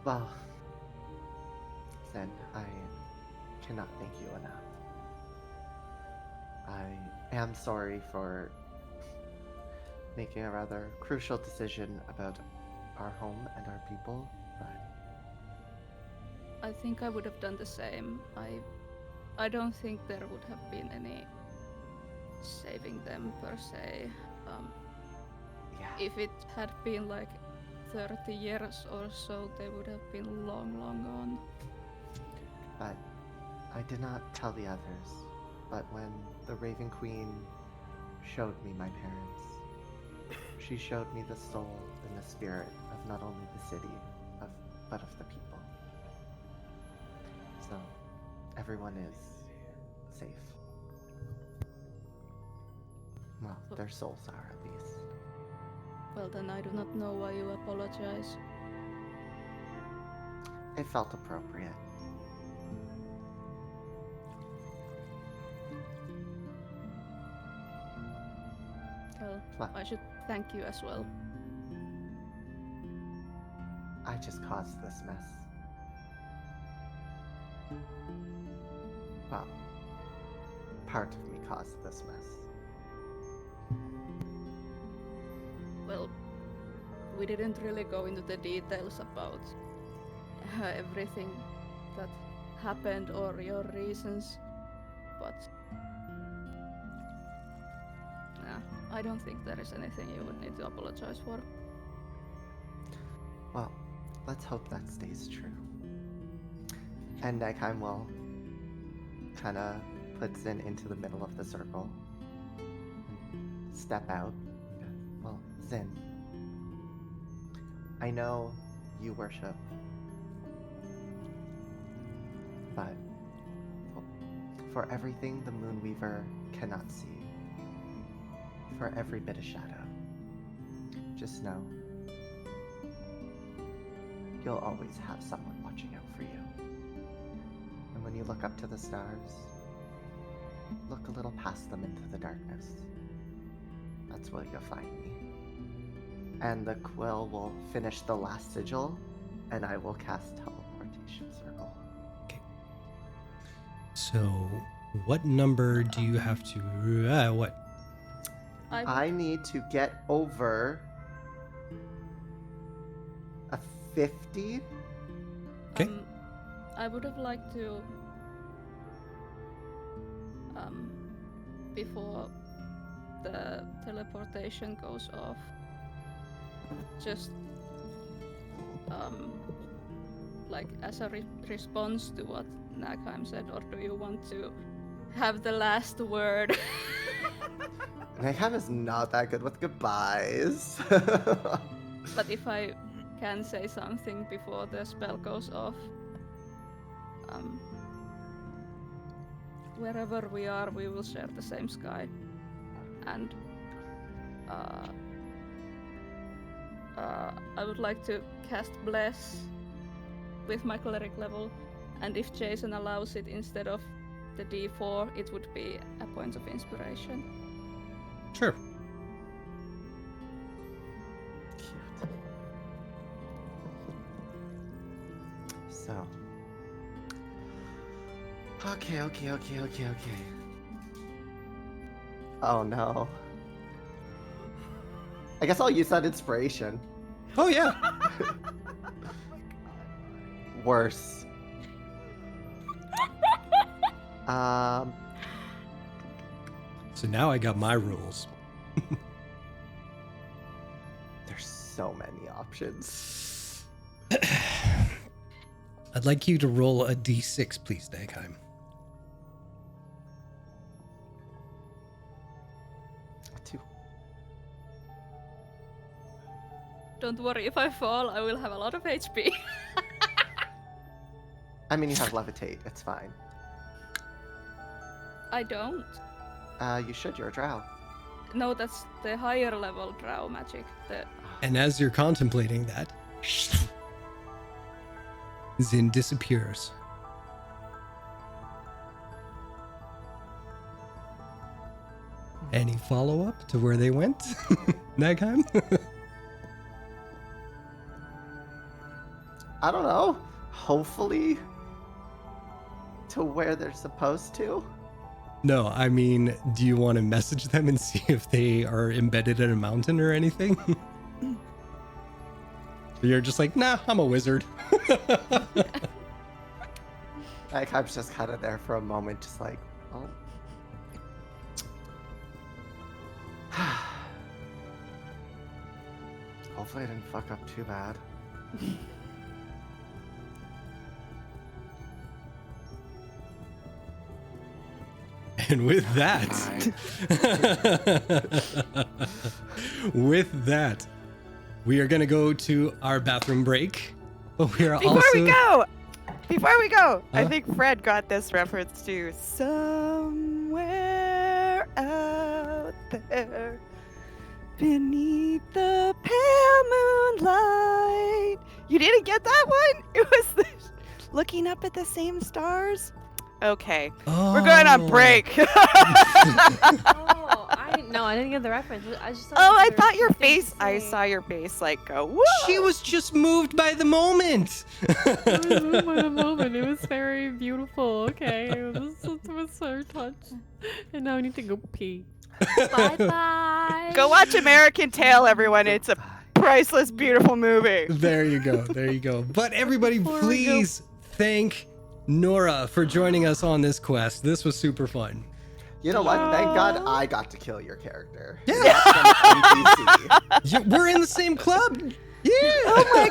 Well, Zen, I cannot thank you enough. I am sorry for making a rather crucial decision about our home and our people, but I think I would have done the same. I don't think there would have been any saving them per se. yeah. If it had been like 30 years or so, they would have been long gone. But I did not tell the others. But when the Raven Queen showed me my parents, she showed me the soul and the spirit of not only the city, but of the people. So everyone is safe. Well, their souls are at least. Well, then I do not know why you apologize. It felt appropriate. Well, What? I should thank you as well. I just caused this mess. Well, part of me caused this mess. Well, we didn't really go into the details about everything that happened or your reasons, but I don't think there is anything you would need to apologize for. Well, let's hope that stays true. And Nagheim will kind of put Zin into the middle of the circle and step out. Well, Zin, I know you worship, but for everything the Moonweaver cannot see, for every bit of shadow, just know you'll always have someone watching out for you. And when you look up to the stars, look a little past them into the darkness. That's where you'll find me. And the quill will finish the last sigil, and I will cast Teleportation Circle. So, what number do you have to? What? I need to get over a 50. Okay. I would have liked to, before the teleportation goes off, just, like as a response to what Nagheim said, or do you want to have the last word? Nagheim is not that good with goodbyes. But if I can say something before the spell goes off, wherever we are, we will share the same sky. And I would like to cast Bless with my cleric level, and if Jason allows it, instead of the D4, it would be a point of inspiration. Sure. Cute. So. Okay. Oh no. I guess I'll use that inspiration. Oh yeah. Worse. So now I got my rules. There's so many options. I'd like you to roll a d6, please, Dagheim. Two. Don't worry, if I fall, I will have a lot of HP. I mean, you have levitate. It's fine. I don't. You should. You're a drow. No, that's the higher level drow magic. The And as you're contemplating that, Zin disappears. Any follow-up to where they went? Nagheim? I don't know. Hopefully to where they're supposed to. No, I mean, do you want to message them and see if they are embedded in a mountain or anything? You're just like, nah, I'm a wizard. Like, I'm just kind of there for a moment, just like, oh. Hopefully I didn't fuck up too bad. And with that, we are going to go to our bathroom break. But we are Before we go, I Huh? think Fred got this reference to somewhere out there beneath the pale moonlight. You didn't get that one? It was looking up at the same stars. Okay, we're going on break. Oh, I didn't get the reference. I just. Oh, I thought your face. I saw your face like go. Whoa! She was just moved by the moment. It was moved by the moment. It was very beautiful. Okay, it was so touched. And now I need to go pee. Bye bye. Go watch American Tail, everyone. It's a priceless, beautiful movie. There you go. There you go. But everybody, Before we go- please thank Nora for joining us on this quest. This was super fun. You know what? Thank God I got to kill your character. Yeah. That's an NPC. We're in the same club. Yeah. Oh my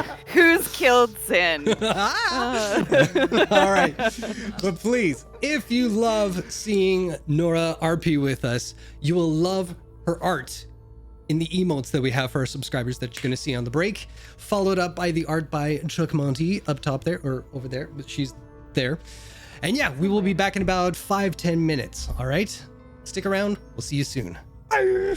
god! Who's killed Zin? All right. But please, if you love seeing Nora RP with us, you will love her art in the emotes that we have for our subscribers that you're going to see on the break, followed up by the art by Chuck Monty up top there, or over there, but she's there. And yeah, we will be back in about 5-10 minutes. All right? Stick around. We'll see you soon. Whee!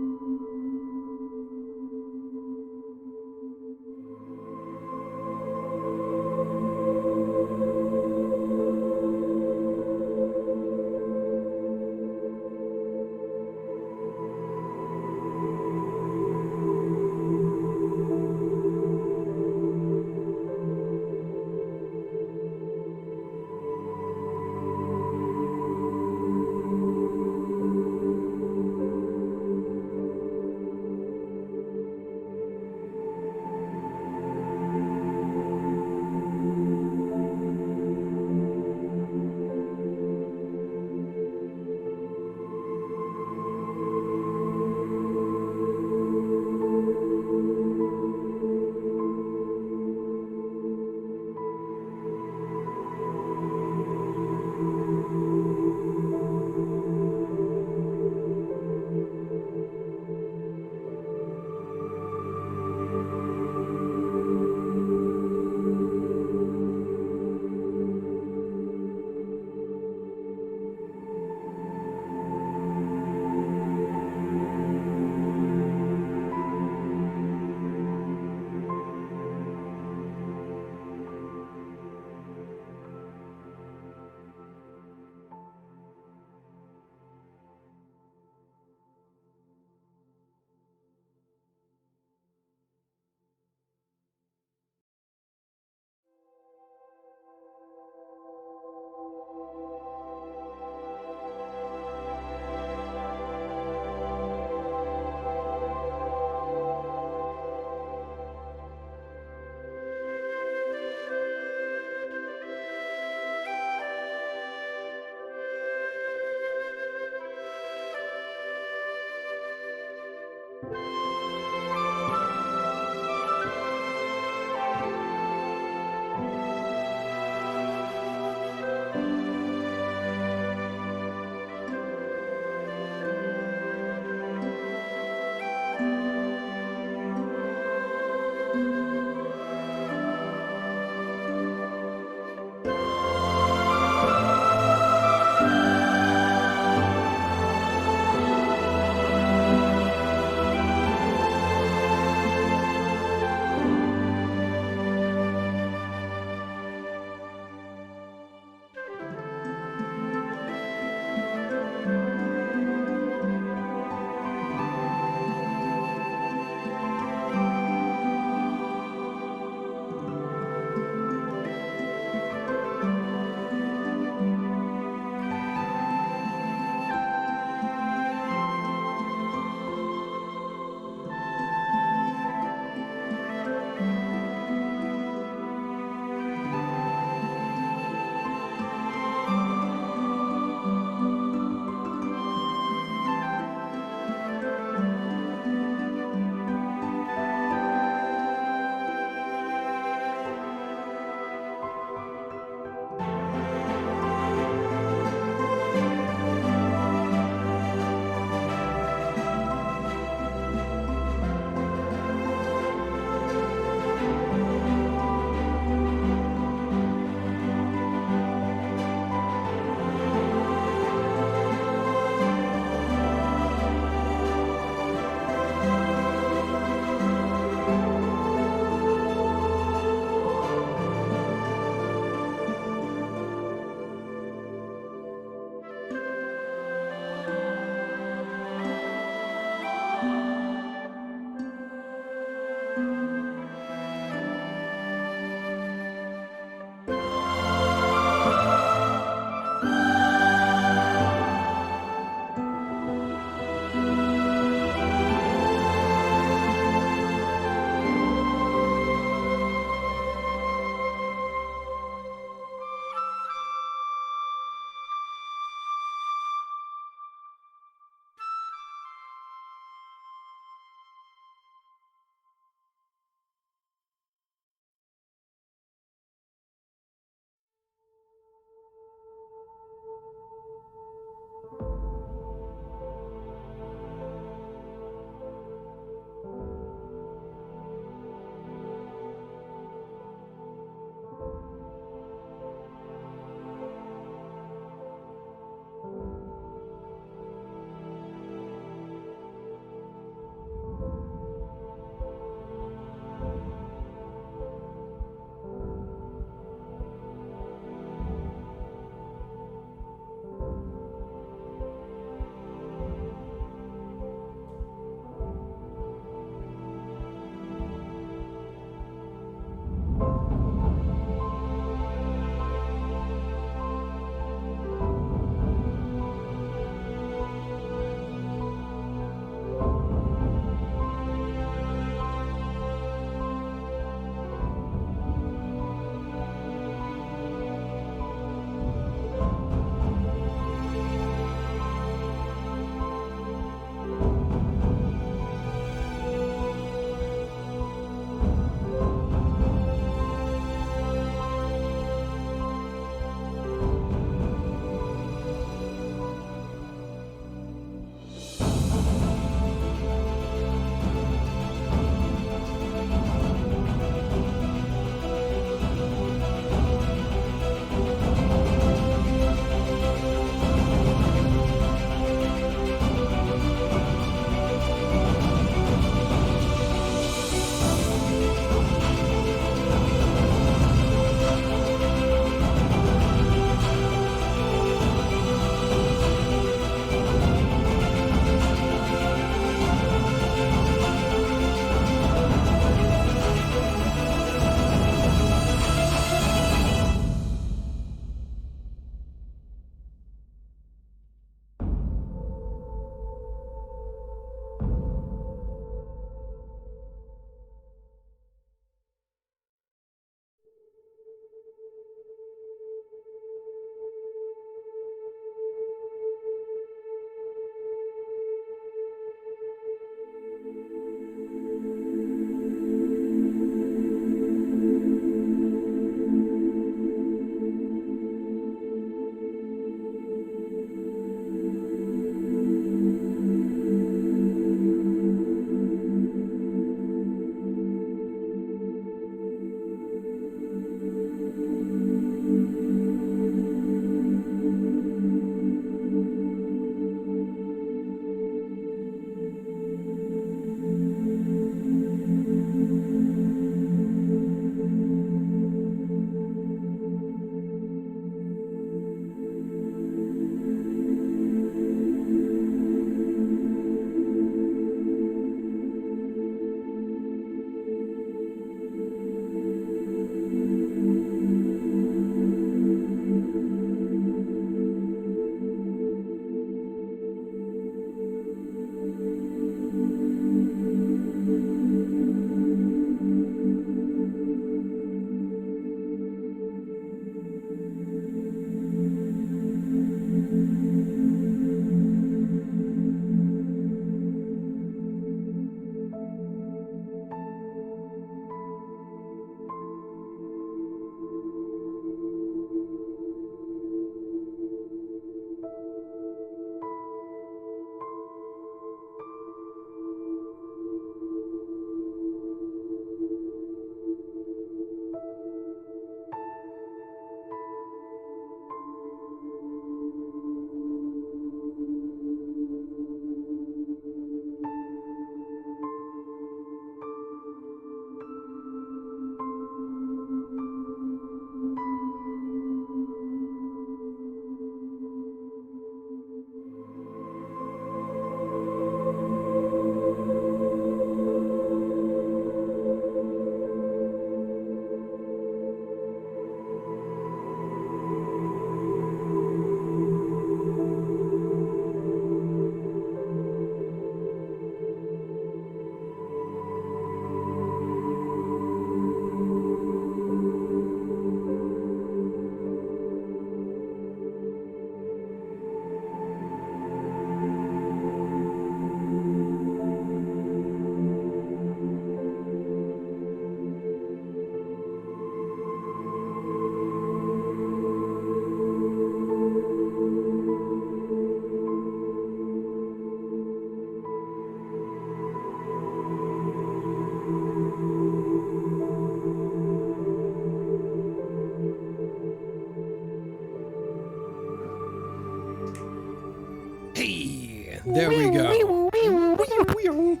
Hey, there we go.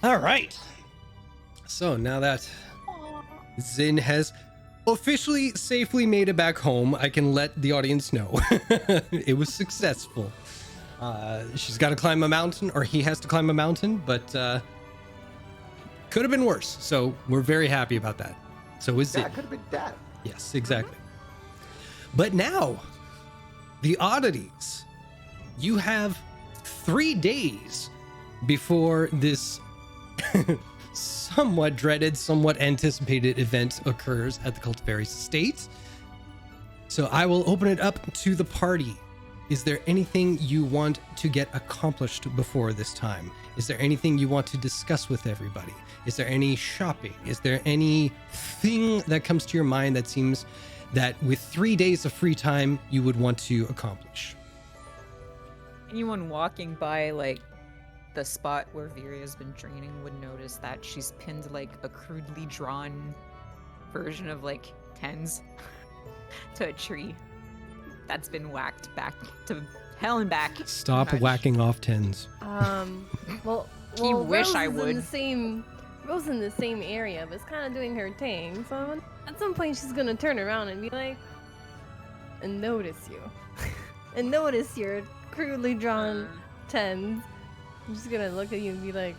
All right. So now that Zin has officially safely made it back home, I can let the audience know it was successful. She's got to climb a mountain, or he has to climb a mountain, but could have been worse. So we're very happy about that. So is Zin. That could have been death. Yes, exactly. But now, the oddities. You have 3 days before this somewhat dreaded, somewhat anticipated event occurs at the Cultivary's estate. So I will open it up to the party. Is there anything you want to get accomplished before this time? Is there anything you want to discuss with everybody? Is there any shopping? Is there anything that comes to your mind that seems that with 3 days of free time you would want to accomplish? Anyone walking by, like, the spot where Viria's been training would notice that she's pinned, like, a crudely drawn version of, like, tens to a tree that's been whacked back to hell and back. Stop Gosh. whacking off tens. Well, He wish Rose I is would. Rose in the same area, but it's kind of doing her thing. So at some point, she's gonna turn around and be like, and notice you, and notice your crudely drawn tens. I'm just gonna look at you and be like,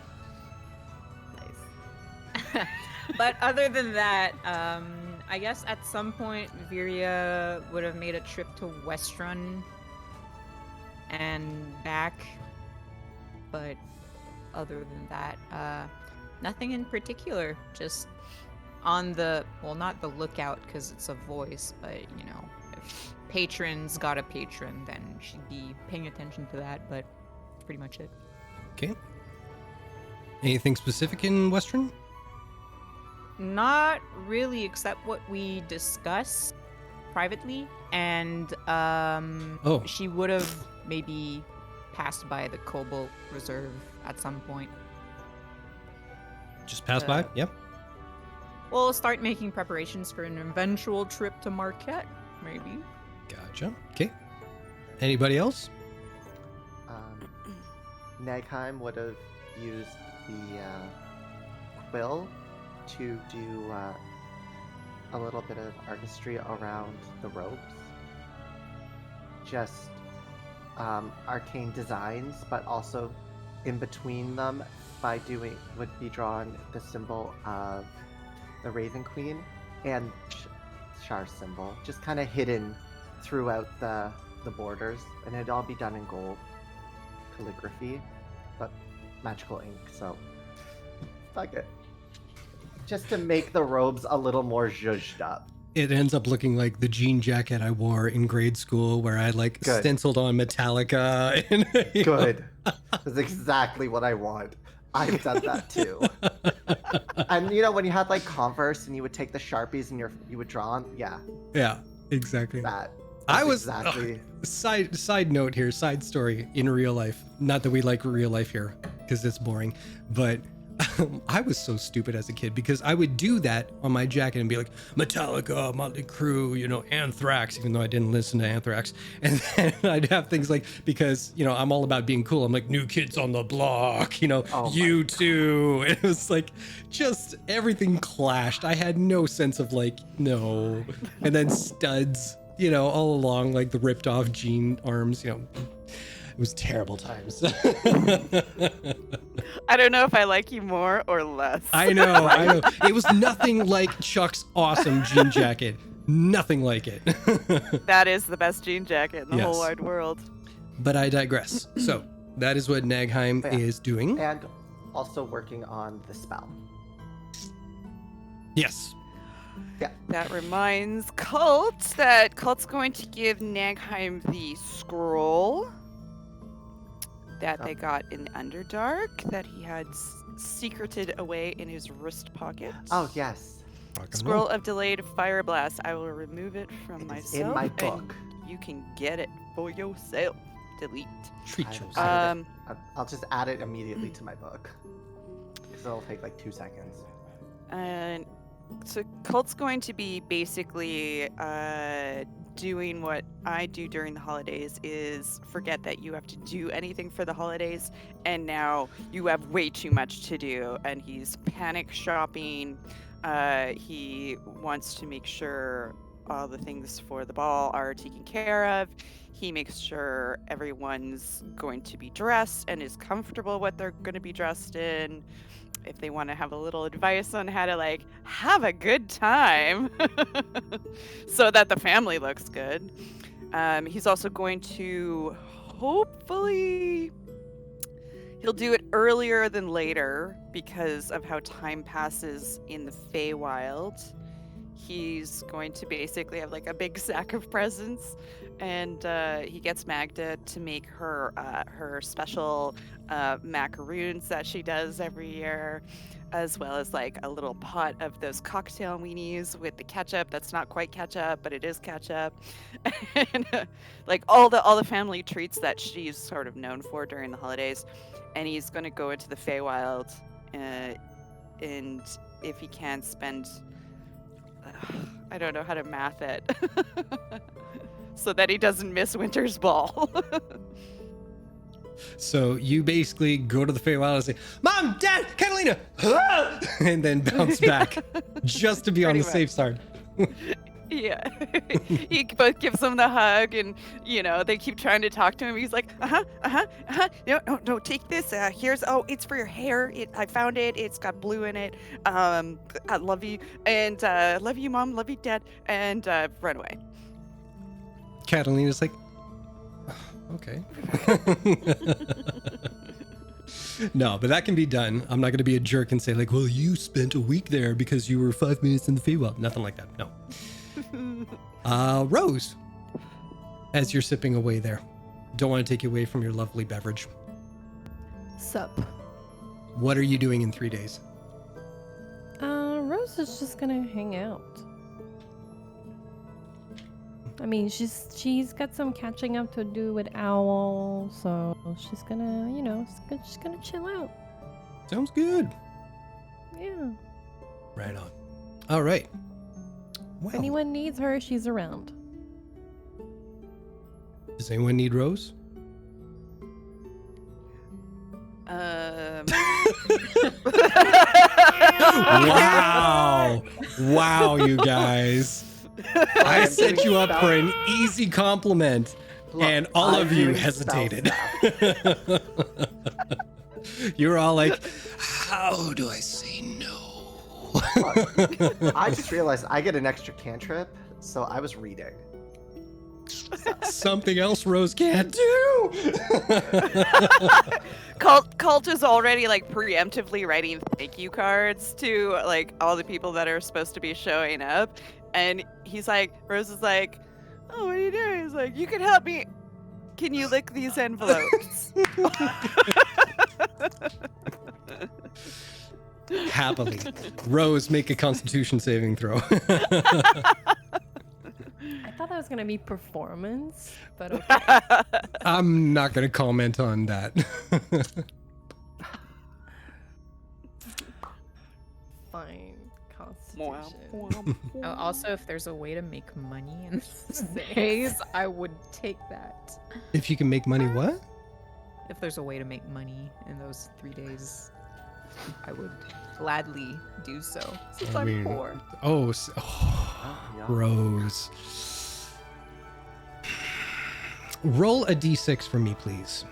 nice. But other than that, I guess at some point Viria would have made a trip to Westrun and back. But other than that, nothing in particular. Just on the, well, not the lookout because it's a voice, but you know, if patrons got a patron, then she'd be paying attention to that. But that's pretty much it. Okay. Anything specific in Western? Not really, except what we discussed privately, and Oh. she would have maybe passed by the Cobalt Reserve at some point. Just pass by? Yep. We'll start making preparations for an eventual trip to Marquette, maybe. Gotcha. Okay. Anybody else? Nagheim would have used the quill to do a little bit of artistry around the ropes. Just arcane designs, but also in between them would be drawn the symbol of the Raven Queen and Char's symbol, just kind of hidden throughout the borders, and it'd all be done in gold calligraphy, but magical ink, so fuck it. Just to make the robes a little more zhuzhed up. It ends up looking like the jean jacket I wore in grade school where I like Good. stenciled on Metallica. And, you know. Good. That's exactly what I want. I've done that too. And you know when you had like Converse and you would take the Sharpies and you would draw on? Yeah, Yeah, exactly. that. I That's was exactly. side note here, side story in real life. Not that we like real life here because it's boring, but I was so stupid as a kid because I would do that on my jacket and be like Metallica, Motley Crue, you know, Anthrax, even though I didn't listen to Anthrax. And then I'd have things like, because, you know, I'm all about being cool. I'm like, New Kids on the Block, you know, Oh my you too. It was like, just everything clashed. I had no sense of like, no. And then studs, you know, all along, like the ripped off jean arms, you know. It was terrible times. I don't know if I like you more or less. I know. It was nothing like Chuck's awesome jean jacket. Nothing like it. That is the best jean jacket in the whole Yes. wide world. But I digress. So that is what Nagheim Yeah. is doing. And also working on the spell. Yes. That reminds Cult that Cult's going to give Nagheim the scroll that they got in Underdark that he had secreted away in his wrist pocket. Oh yes, Rock and Scroll roll. of Delayed Fire Blast. I will remove it from It is myself. in my and book. You can get it for yourself. Delete. Treat I- yourself. I- I'll just add it immediately to my book. Because it'll take like 2 seconds. And So Cult's going to be basically doing what I do during the holidays, is forget that you have to do anything for the holidays, and now you have way too much to do, and he's panic shopping. He wants to make sure all the things for the ball are taken care of. He makes sure everyone's going to be dressed and is comfortable what they're going to be dressed in. If they want to have a little advice on how to like have a good time so that the family looks good. He's also going to hopefully he'll do it earlier than later because of how time passes in the Feywild. He's going to basically have like a big sack of presents, and he gets Magda to make her her special macaroons that she does every year, as well as like a little pot of those cocktail weenies with the ketchup that's not quite ketchup, but it is ketchup, and like all the family treats that she's sort of known for during the holidays. And he's going to go into the Feywild, and if he can spend, I don't know how to math it, so that he doesn't miss Winter's Ball. So you basically go to the Feywild and say, "Mom, Dad, Catalina," and then bounce back just to be on the Pretty safe side. Yeah. He both gives them the hug, and they keep trying to talk to him. He's like, no, take this. Here's, it's for your hair. I found it. It's got blue in it. I love you, and love you, Mom. Love you, Dad, and run away. Catalina's like, okay. No, but that can be done. I'm not going to be a jerk and say like, well, you spent a week there because you were 5 minutes in the Feywild. Nothing like that. No. Rose, as you're sipping away there, don't want to take you away from your lovely beverage. Sup? What are you doing in 3 days? Rose is just gonna hang out. I mean, she's got some catching up to do with Owl, so she's gonna, she's gonna chill out. Sounds good. Yeah. Right on. All right. If Well, anyone needs her, she's around. does anyone need Rose? Wow, you guys. I set you up for an easy compliment, and all of you hesitated. You're all like, how do I say no? Look, I just realized I get an extra cantrip, so I was reading. Something else Rose can't do. Cult is already like preemptively writing thank you cards to like all the people that are supposed to be showing up, and he's like, Rose is like, oh, what are you doing? He's like, you can help me. Can you lick these envelopes? Happily. Rose, make a Constitution saving throw. I thought that was gonna be performance, but okay. I'm not going to comment on that. Fine. Constitution. Also, if there's a way to make money in these days, I would take that. If you can make money, what? If there's a way to make money in those 3 days, I would gladly do so. Since I mean, I'm poor. Yeah. Rose. Roll a d6 for me, please.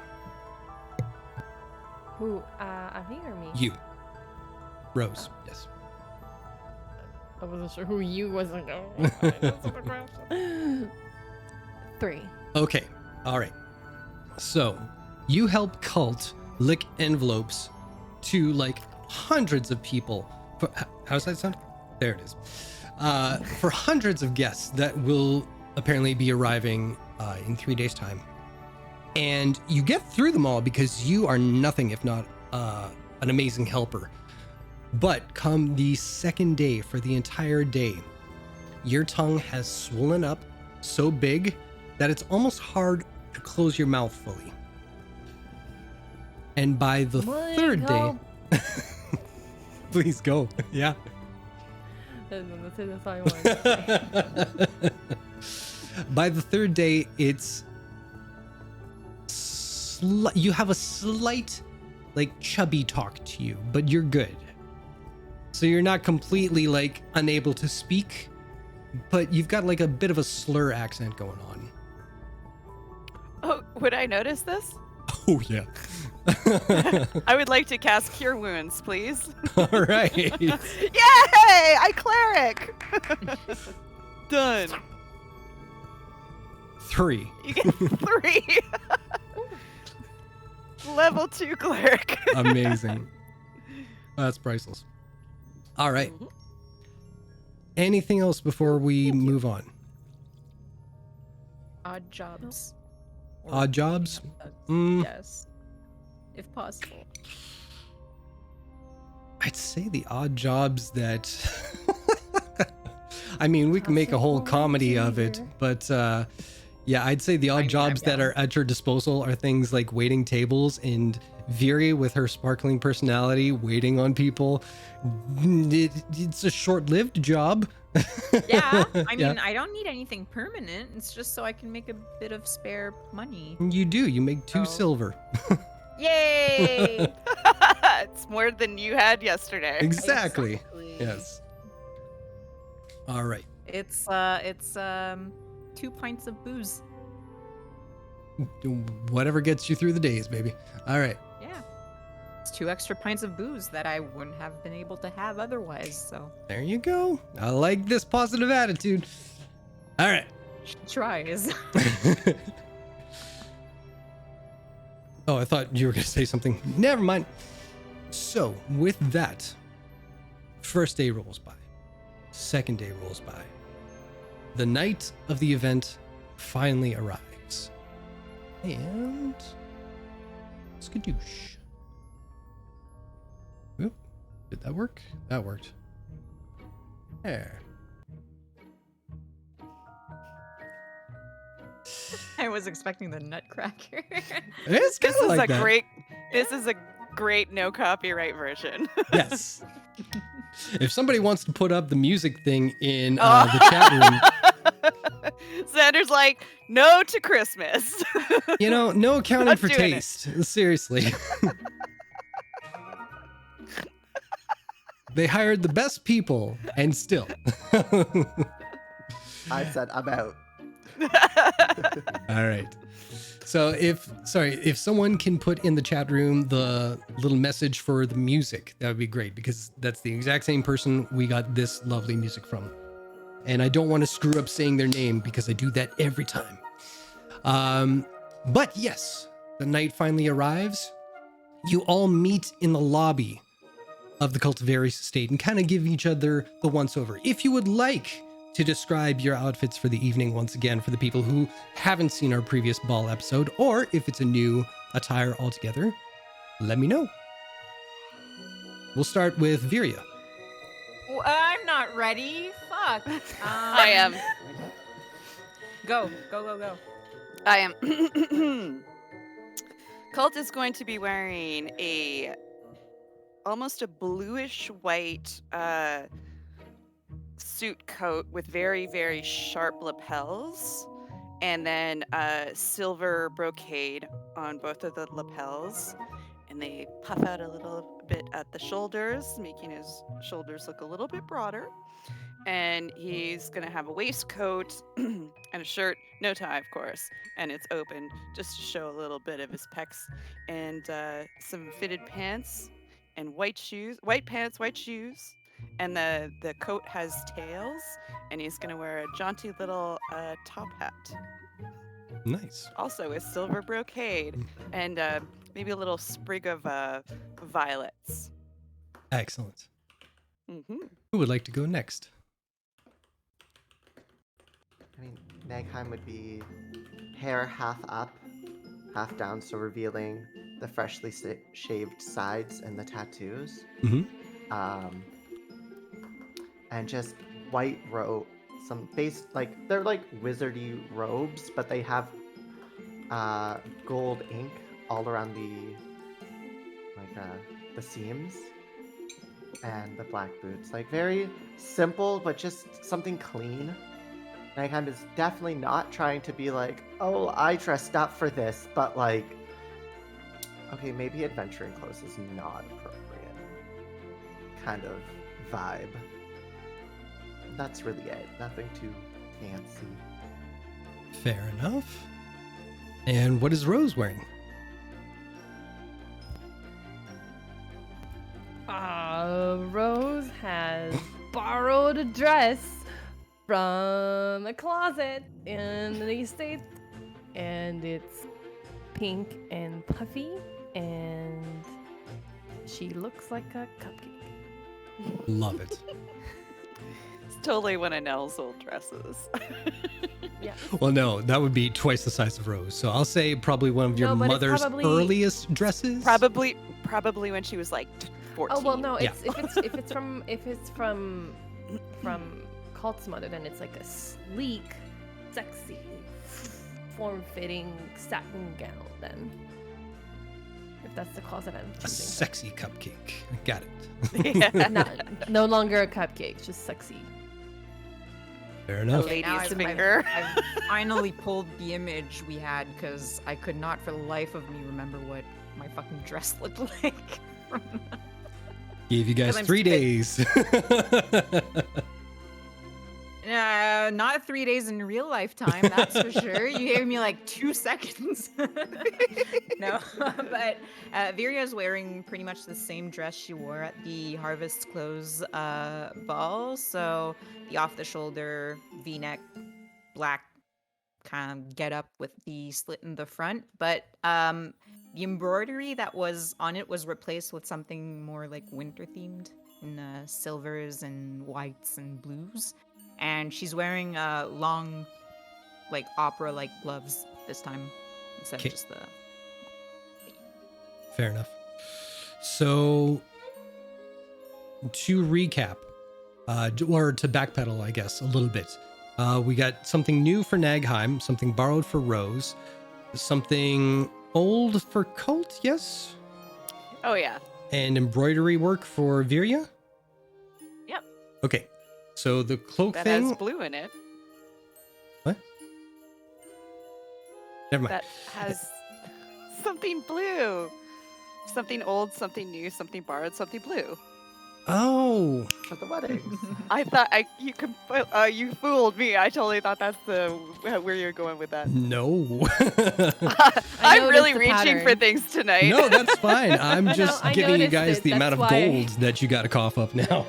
Who? Avi or me? You. Rose, yes. I wasn't sure who you wasn't going. 3. Okay, all right. So, you help Cult lick envelopes to like hundreds of people. How's that sound? There it is. For hundreds of guests that will apparently be arriving in 3 days' time. And you get through them all because you are nothing if not an amazing helper. But come the second day, for the entire day, your tongue has swollen up so big that it's almost hard to close your mouth fully. And by the third day... Please go. Yeah. And that's all I wanted to say. By the third day, it's you have a slight, like, chubby talk to you, but you're good. So you're not completely, like, unable to speak, but you've got, like, a bit of a slur accent going on. Oh, would I notice this? Oh, yeah. I would like to cast Cure Wounds, please. All right. Yay! I cleric. Done. 3. You get 3. Level 2 cleric. Amazing. That's priceless. All right. Anything else before we move on? Odd jobs. Or Odd jobs? thugs. Yes. If possible. I'd say the odd jobs that I mean, we can make a whole comedy of it, but yeah, I'd say the odd jobs that are at your disposal are things like waiting tables, and Viri, with her sparkling personality, waiting on people. It's a short-lived job. Yeah, I mean, Yeah. I don't need anything permanent. It's just so I can make a bit of spare money. You do. You make 2 Oh. silver. Yay! It's more than you had yesterday. Exactly. Exactly. Yes. All right. It's 2 pints of booze. Whatever gets you through the days, baby. All right. Yeah. It's 2 extra pints of booze that I wouldn't have been able to have otherwise, so There you go. I like this positive attitude. All right. tries. Oh, I thought you were going to say something. Never mind. So, with that, first day rolls by. Second day rolls by. The night of the event finally arrives. And skadoosh. Oop, did that work? That worked. There. I was expecting the nutcracker. It's kind This of is like a that. great no copyright version. Yes. If somebody wants to put up the music thing in the chat room, Xander's like, no to Christmas. you know, no accounting Not for doing it. taste. Seriously. They hired the best people, and still. I said I'm out. All right. So if someone can put in the chat room the little message for the music, that would be great, because that's the exact same person we got this lovely music from. And I don't want to screw up saying their name because I do that every time. But yes, the night finally arrives. You all meet in the lobby of the Cultivaries estate and kind of give each other the once over. If you would like to describe your outfits for the evening once again for the people who haven't seen our previous ball episode, or if it's a new attire altogether, let me know. We'll start with Viria. Well, I'm not ready. Fuck. I am. Go. I am. Cult is going to be wearing almost a bluish white suit coat with very, very sharp lapels, and then silver brocade on both of the lapels, and they puff out a little bit at the shoulders, making his shoulders look a little bit broader. And he's gonna have a waistcoat and a shirt, no tie, of course, and it's open just to show a little bit of his pecs, and some fitted pants and white pants, white shoes, and the coat has tails, and he's gonna wear a jaunty little top hat, Nice. also with silver brocade, and maybe a little sprig of violets. Excellent. Mm-hmm. Who would like to go next? I mean, Nagheim would be hair half up, half down, so revealing the freshly shaved sides and the tattoos. Mhm. And just white robe, some base, like, they're like wizardy robes, but they have gold ink all around the seams. and the black boots. Like, very simple, but just something clean. Nagheim is definitely not trying to be like, oh, I dressed up for this, but like, okay, maybe adventuring clothes is not appropriate kind of vibe. That's really it. Nothing too fancy. Fair enough. And what is Rose wearing? Rose has borrowed a dress from a closet in the estate, and it's pink and puffy, and she looks like a cupcake. Love it. It's totally one of Nell's old dresses. Yeah. Well, no, that would be twice the size of Rose. So I'll say probably one of your No, but it's mother's probably- earliest dresses. Probably when she was like 14. Oh well, no. Yeah. If it's from Cult's mother, then it's like a sleek, sexy, form-fitting satin gown. Then, if that's the closet I'm A choosing. sexy cupcake. Got it. Yeah. No longer a cupcake, just sexy. Fair A enough. lady's finger. I've finally pulled the image we had because I could not for the life of me remember what my fucking dress looked like. Gave you guys 'Cause I'm 3 stupid. days. Not 3 days in real lifetime, that's for sure. You gave me like 2 seconds. No, but Viria's wearing pretty much the same dress she wore at the Harvest Close ball. So the off-the-shoulder V-neck, black kind of get up with the slit in the front. But the embroidery that was on it was replaced with something more like winter themed in silvers and whites and blues. And she's wearing long, like opera-like gloves this time instead Okay. of just the. Fair enough. So, to recap, or to backpedal, I guess, a little bit, we got something new for Nagheim, something borrowed for Rose, something old for Cult, yes? Oh yeah. And embroidery work for Viria? Yep. Okay. So the cloak That thing. has blue in it. What? Never mind. That has something blue. Something old, something new, something borrowed, something blue. Oh, For the weddings. I thought you fooled me. I totally thought that's where you're going with that. no. I'm noticed really the reaching for pattern. things tonight. No, that's fine. I'm just I giving you noticed guys it, the amount of that's why. gold that you got to cough up now.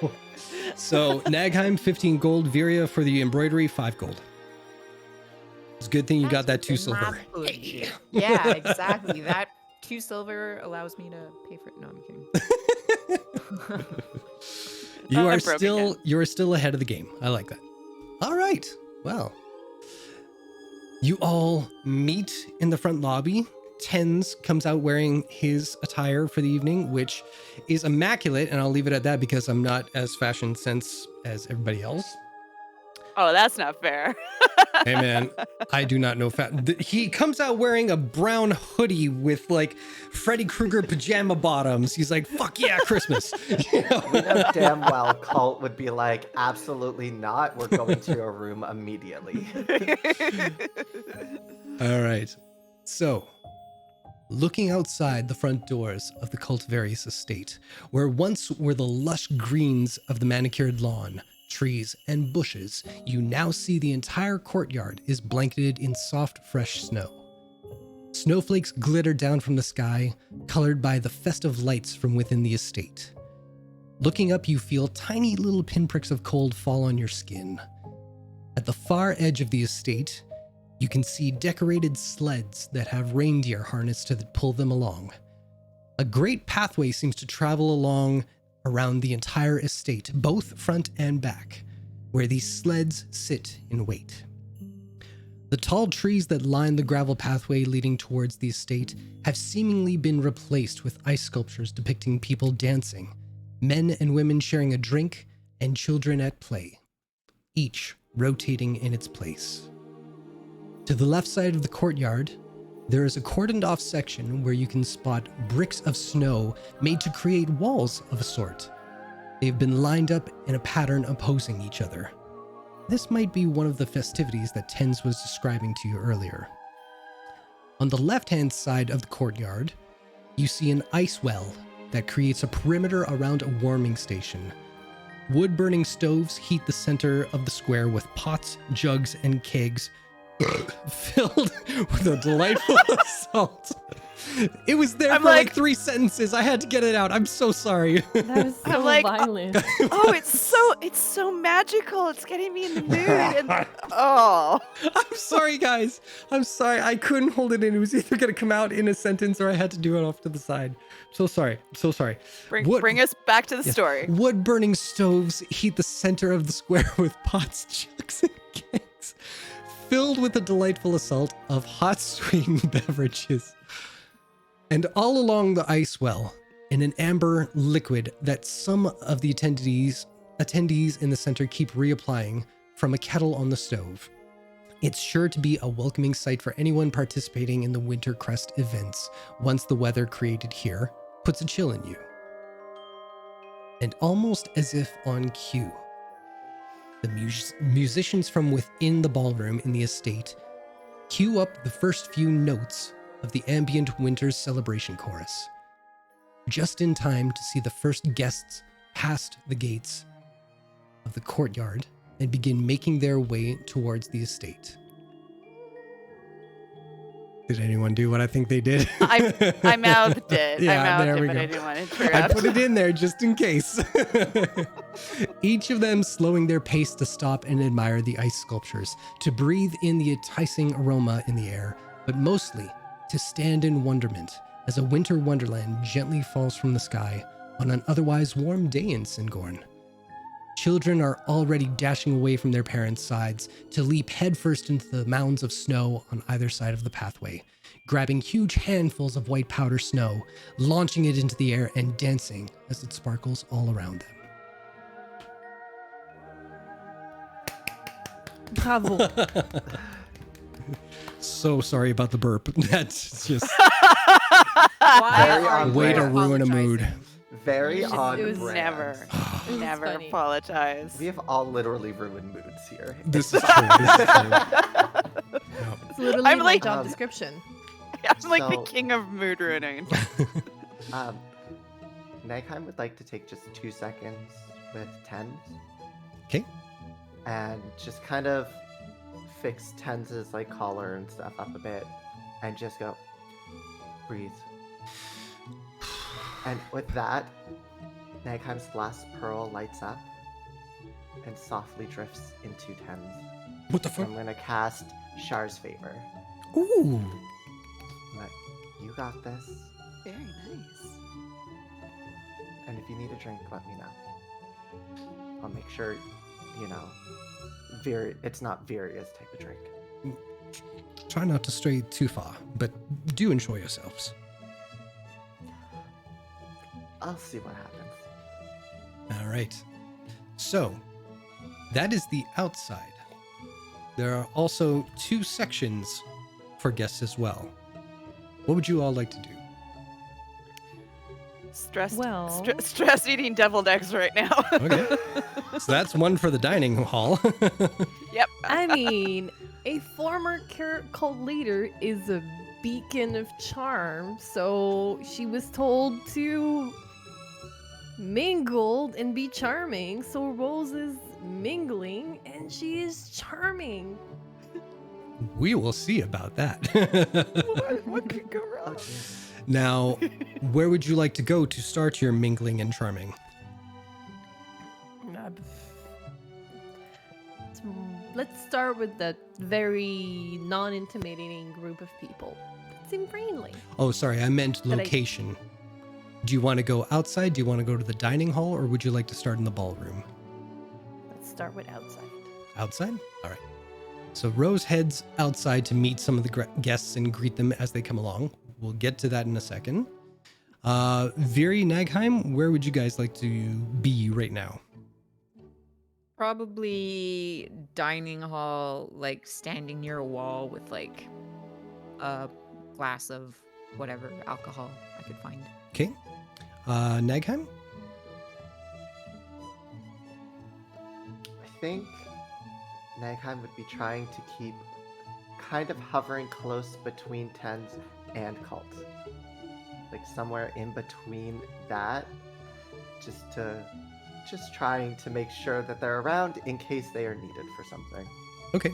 So Nagheim, 15 gold. Viria for the embroidery, 5 gold. It's a good thing you got that 2 silver. Yeah, exactly. That 2 silver allows me to pay for it. No, I'm kidding. You are still ahead of the game. I like that. All right. Well, you all meet in the front lobby. Tens comes out wearing his attire for the evening, which is immaculate, and I'll leave it at that because I'm not as fashion sense as everybody else. Oh, that's not fair. Hey man, I do not know he comes out wearing a brown hoodie with like Freddy Krueger pajama bottoms. He's like, fuck yeah, Christmas. You know? We know damn well Cult would be like, absolutely not. We're going to your room immediately. All right. So, looking outside the front doors of the Cultivarius estate, where once were the lush greens of the manicured lawn, trees, and bushes, you now see the entire courtyard is blanketed in soft, fresh snow. Snowflakes glitter down from the sky, colored by the festive lights from within the estate. Looking up, you feel tiny little pinpricks of cold fall on your skin. At the far edge of the estate, you can see decorated sleds that have reindeer harnessed to pull them along. A great pathway seems to travel along around the entire estate, both front and back, where these sleds sit and wait. The tall trees that line the gravel pathway leading towards the estate have seemingly been replaced with ice sculptures depicting people dancing, men and women sharing a drink, and children at play, each rotating in its place. To the left side of the courtyard, there is a cordoned off section where you can spot bricks of snow made to create walls of a sort. They've been lined up in a pattern opposing each other. This might be one of the festivities that Tens was describing to you earlier. On the left-hand side of the courtyard, you see an ice well that creates a perimeter around a warming station. Wood-burning stoves heat the center of the square with pots, jugs, and kegs filled with a delightful assault. It was there I'm for like like- 3 sentences. I had to get it out. I'm so sorry. That is so I'm like, violent. Oh, it's so magical. It's getting me in the mood. And, oh, I'm sorry, guys. I'm sorry. I couldn't hold it in. It was either going to come out in a sentence or I had to do it off to the side. So sorry. So sorry. bring us back to the Yes. story. Wood-burning stoves heat the center of the square with pots, jugs, and kegs filled with a delightful assault of hot sweetened beverages. And all along the ice well, in an amber liquid that some of the attendees in the center keep reapplying from a kettle on the stove. It's sure to be a welcoming sight for anyone participating in the Winter Crest events once the weather created here puts a chill in you. And almost as if on cue, the musicians from within the ballroom in the estate cue up the first few notes of the ambient winter's celebration chorus, just in time to see the first guests past the gates of the courtyard and begin making their way towards the estate. Did anyone do what I think they did? I mouthed it. Yeah, I mouthed there it, we but go. I didn't want to I interrupt. put it in there just in case. Each of them slowing their pace to stop and admire the ice sculptures, to breathe in the enticing aroma in the air, but mostly to stand in wonderment as a winter wonderland gently falls from the sky on an otherwise warm day in Singorn. Children are already dashing away from their parents' sides to leap headfirst into the mounds of snow on either side of the pathway, grabbing huge handfuls of white powder snow, launching it into the air and dancing as it sparkles all around them. Bravo. So sorry about the burp. That's just Why Very are on you way to brand. ruin a mood. apologizing? Very It on was brand. Never funny. apologize. We have all literally ruined moods here. This is true. This is true. No. It's literally I'm my like- job description. I'm like the So- king of mood ruining. Nagheim would like to take just 2 seconds with Tens. Okay. And just kind of fix Tens's like collar and stuff up a bit, and just go, breathe. And with that, Nagheim's last pearl lights up and softly drifts into Tens. What the fuck? I'm gonna cast Shar's favor. Ooh. I'm like, you got this. Very nice. And if you need a drink, let me know. I'll make sure, you know, it's not Viria's type of drink. Try not to stray too far, but do enjoy yourselves. I'll see what happens. All right. So, that is the outside. There are also 2 sections for guests as well. What would you all like to do? Stress eating deviled eggs right now. Okay. So that's one for the dining hall. Yep. I mean, a former cult leader is a beacon of charm, so she was told to mingle and be charming. So Rose is mingling, and she is charming. We will see about that. What could go Oh, wrong? dear. Now, where would you like to go to start your mingling and charming? Let's start with that very non-intimidating group of people. Seem friendly. Oh, sorry, I meant But I- location. Do you want to go outside? Do you want to go to the dining hall, or would you like to start in the ballroom? Let's start with outside. Outside? All right. So Rose heads outside to meet some of the guests and greet them as they come along. We'll get to that in a second. Viri, Nagheim, where would you guys like to be right now? Probably dining hall, like standing near a wall with like a glass of whatever alcohol I could find. Okay. Nagheim? think Nagheim would be trying to keep kind of hovering close between Tens and Cult. Like somewhere in between that, just trying to make sure that they're around in case they are needed for something. Okay.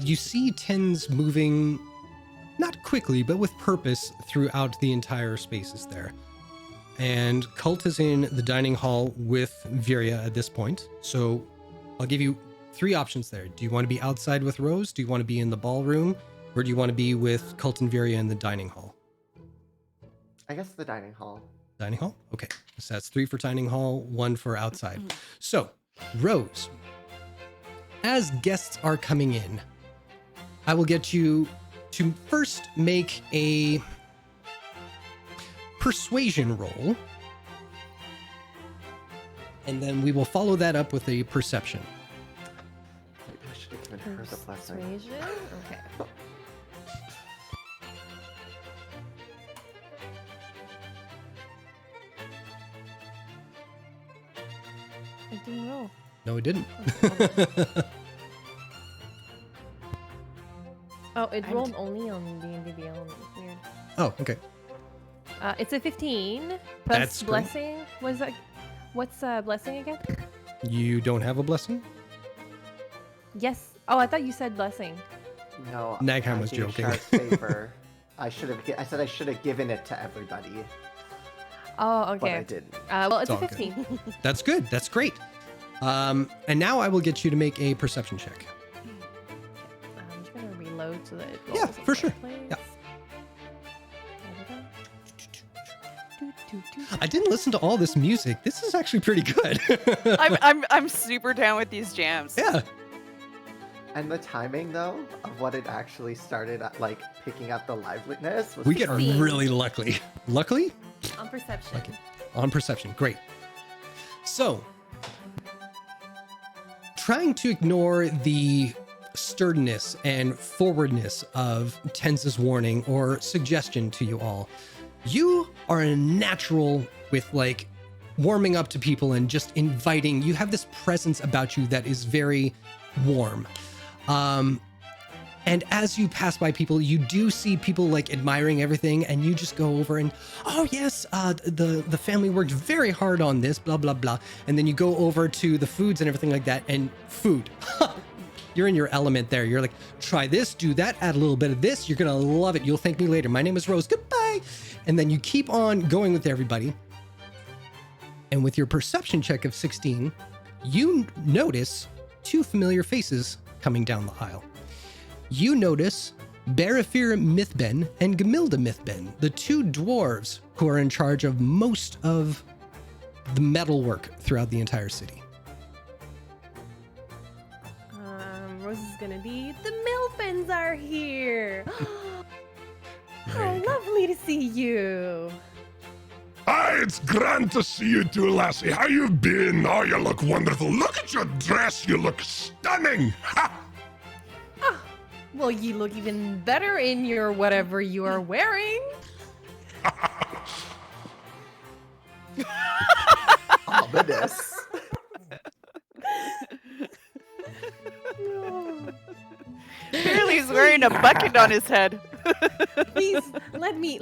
You see Tens moving, not quickly, but with purpose throughout the entire spaces there. And Cult is in the dining hall with Viria at this point. So I'll give you 3 options there. Do you want to be outside with Rose? Do you want to be in the ballroom? Or do you want to be with Cult and Viria in the dining hall? I guess the dining hall. Dining hall? Okay. So that's 3 for dining hall, 1 for outside. So, Rose, as guests are coming in, I will get you to first make a persuasion roll. And then we will follow that up with a perception. Maybe I should have given her the blessing. Persuasion? Okay. It didn't roll. No, it didn't. Oh, it rolled only on D&D Beyond. Weird. Oh, okay. It's a 15 plus That's great. blessing. Was that? What's blessing again? You don't have a blessing? Yes. Oh, I thought you said blessing. No, Nagheim I was do joking. Char's favor. I said I should have given it to everybody, Oh, but I okay. didn't. Well, it's a all good. 15. That's good. That's great. And now I will get you to make a perception check. I'm just gonna reload so that it rolls Yeah, in for the sure. right place. Yeah. Da-da-da. I didn't listen to all this music. This is actually pretty good. I'm super down with these jams. Yeah. And the timing, though, of what it actually started, like picking up the liveliness was We get perfect. really lucky. Luckily? On perception. Okay. On perception. Great. So, trying to ignore the sturdiness and forwardness of Tenz's warning or suggestion to you all, you are a natural with like warming up to people and just inviting. You have this presence about you that is very warm. And as you pass by people, you do see people like admiring everything, and you just go over and, oh yes, the family worked very hard on this, blah blah blah. And then you go over to the foods and everything like that, and food. You're in your element there. You're like, try this, do that, add a little bit of this. You're gonna love it. You'll thank me later. My name is Rose. Goodbye. And then you keep on going with everybody. And with your perception check of 16, you notice 2 familiar faces coming down the aisle. You notice Barafir Mythben and Gamilda Mythben, the 2 dwarves who are in charge of most of the metalwork throughout the entire city. Rose is gonna be. The Milfins are here. How lovely to see you. Hi, it's grand to see you too, lassie. How you been? Oh, you look wonderful. Look at your dress. You look stunning. Ha! Well, you look even better in your whatever you are wearing. Ominous. Clearly he's wearing a bucket on his head. Please let me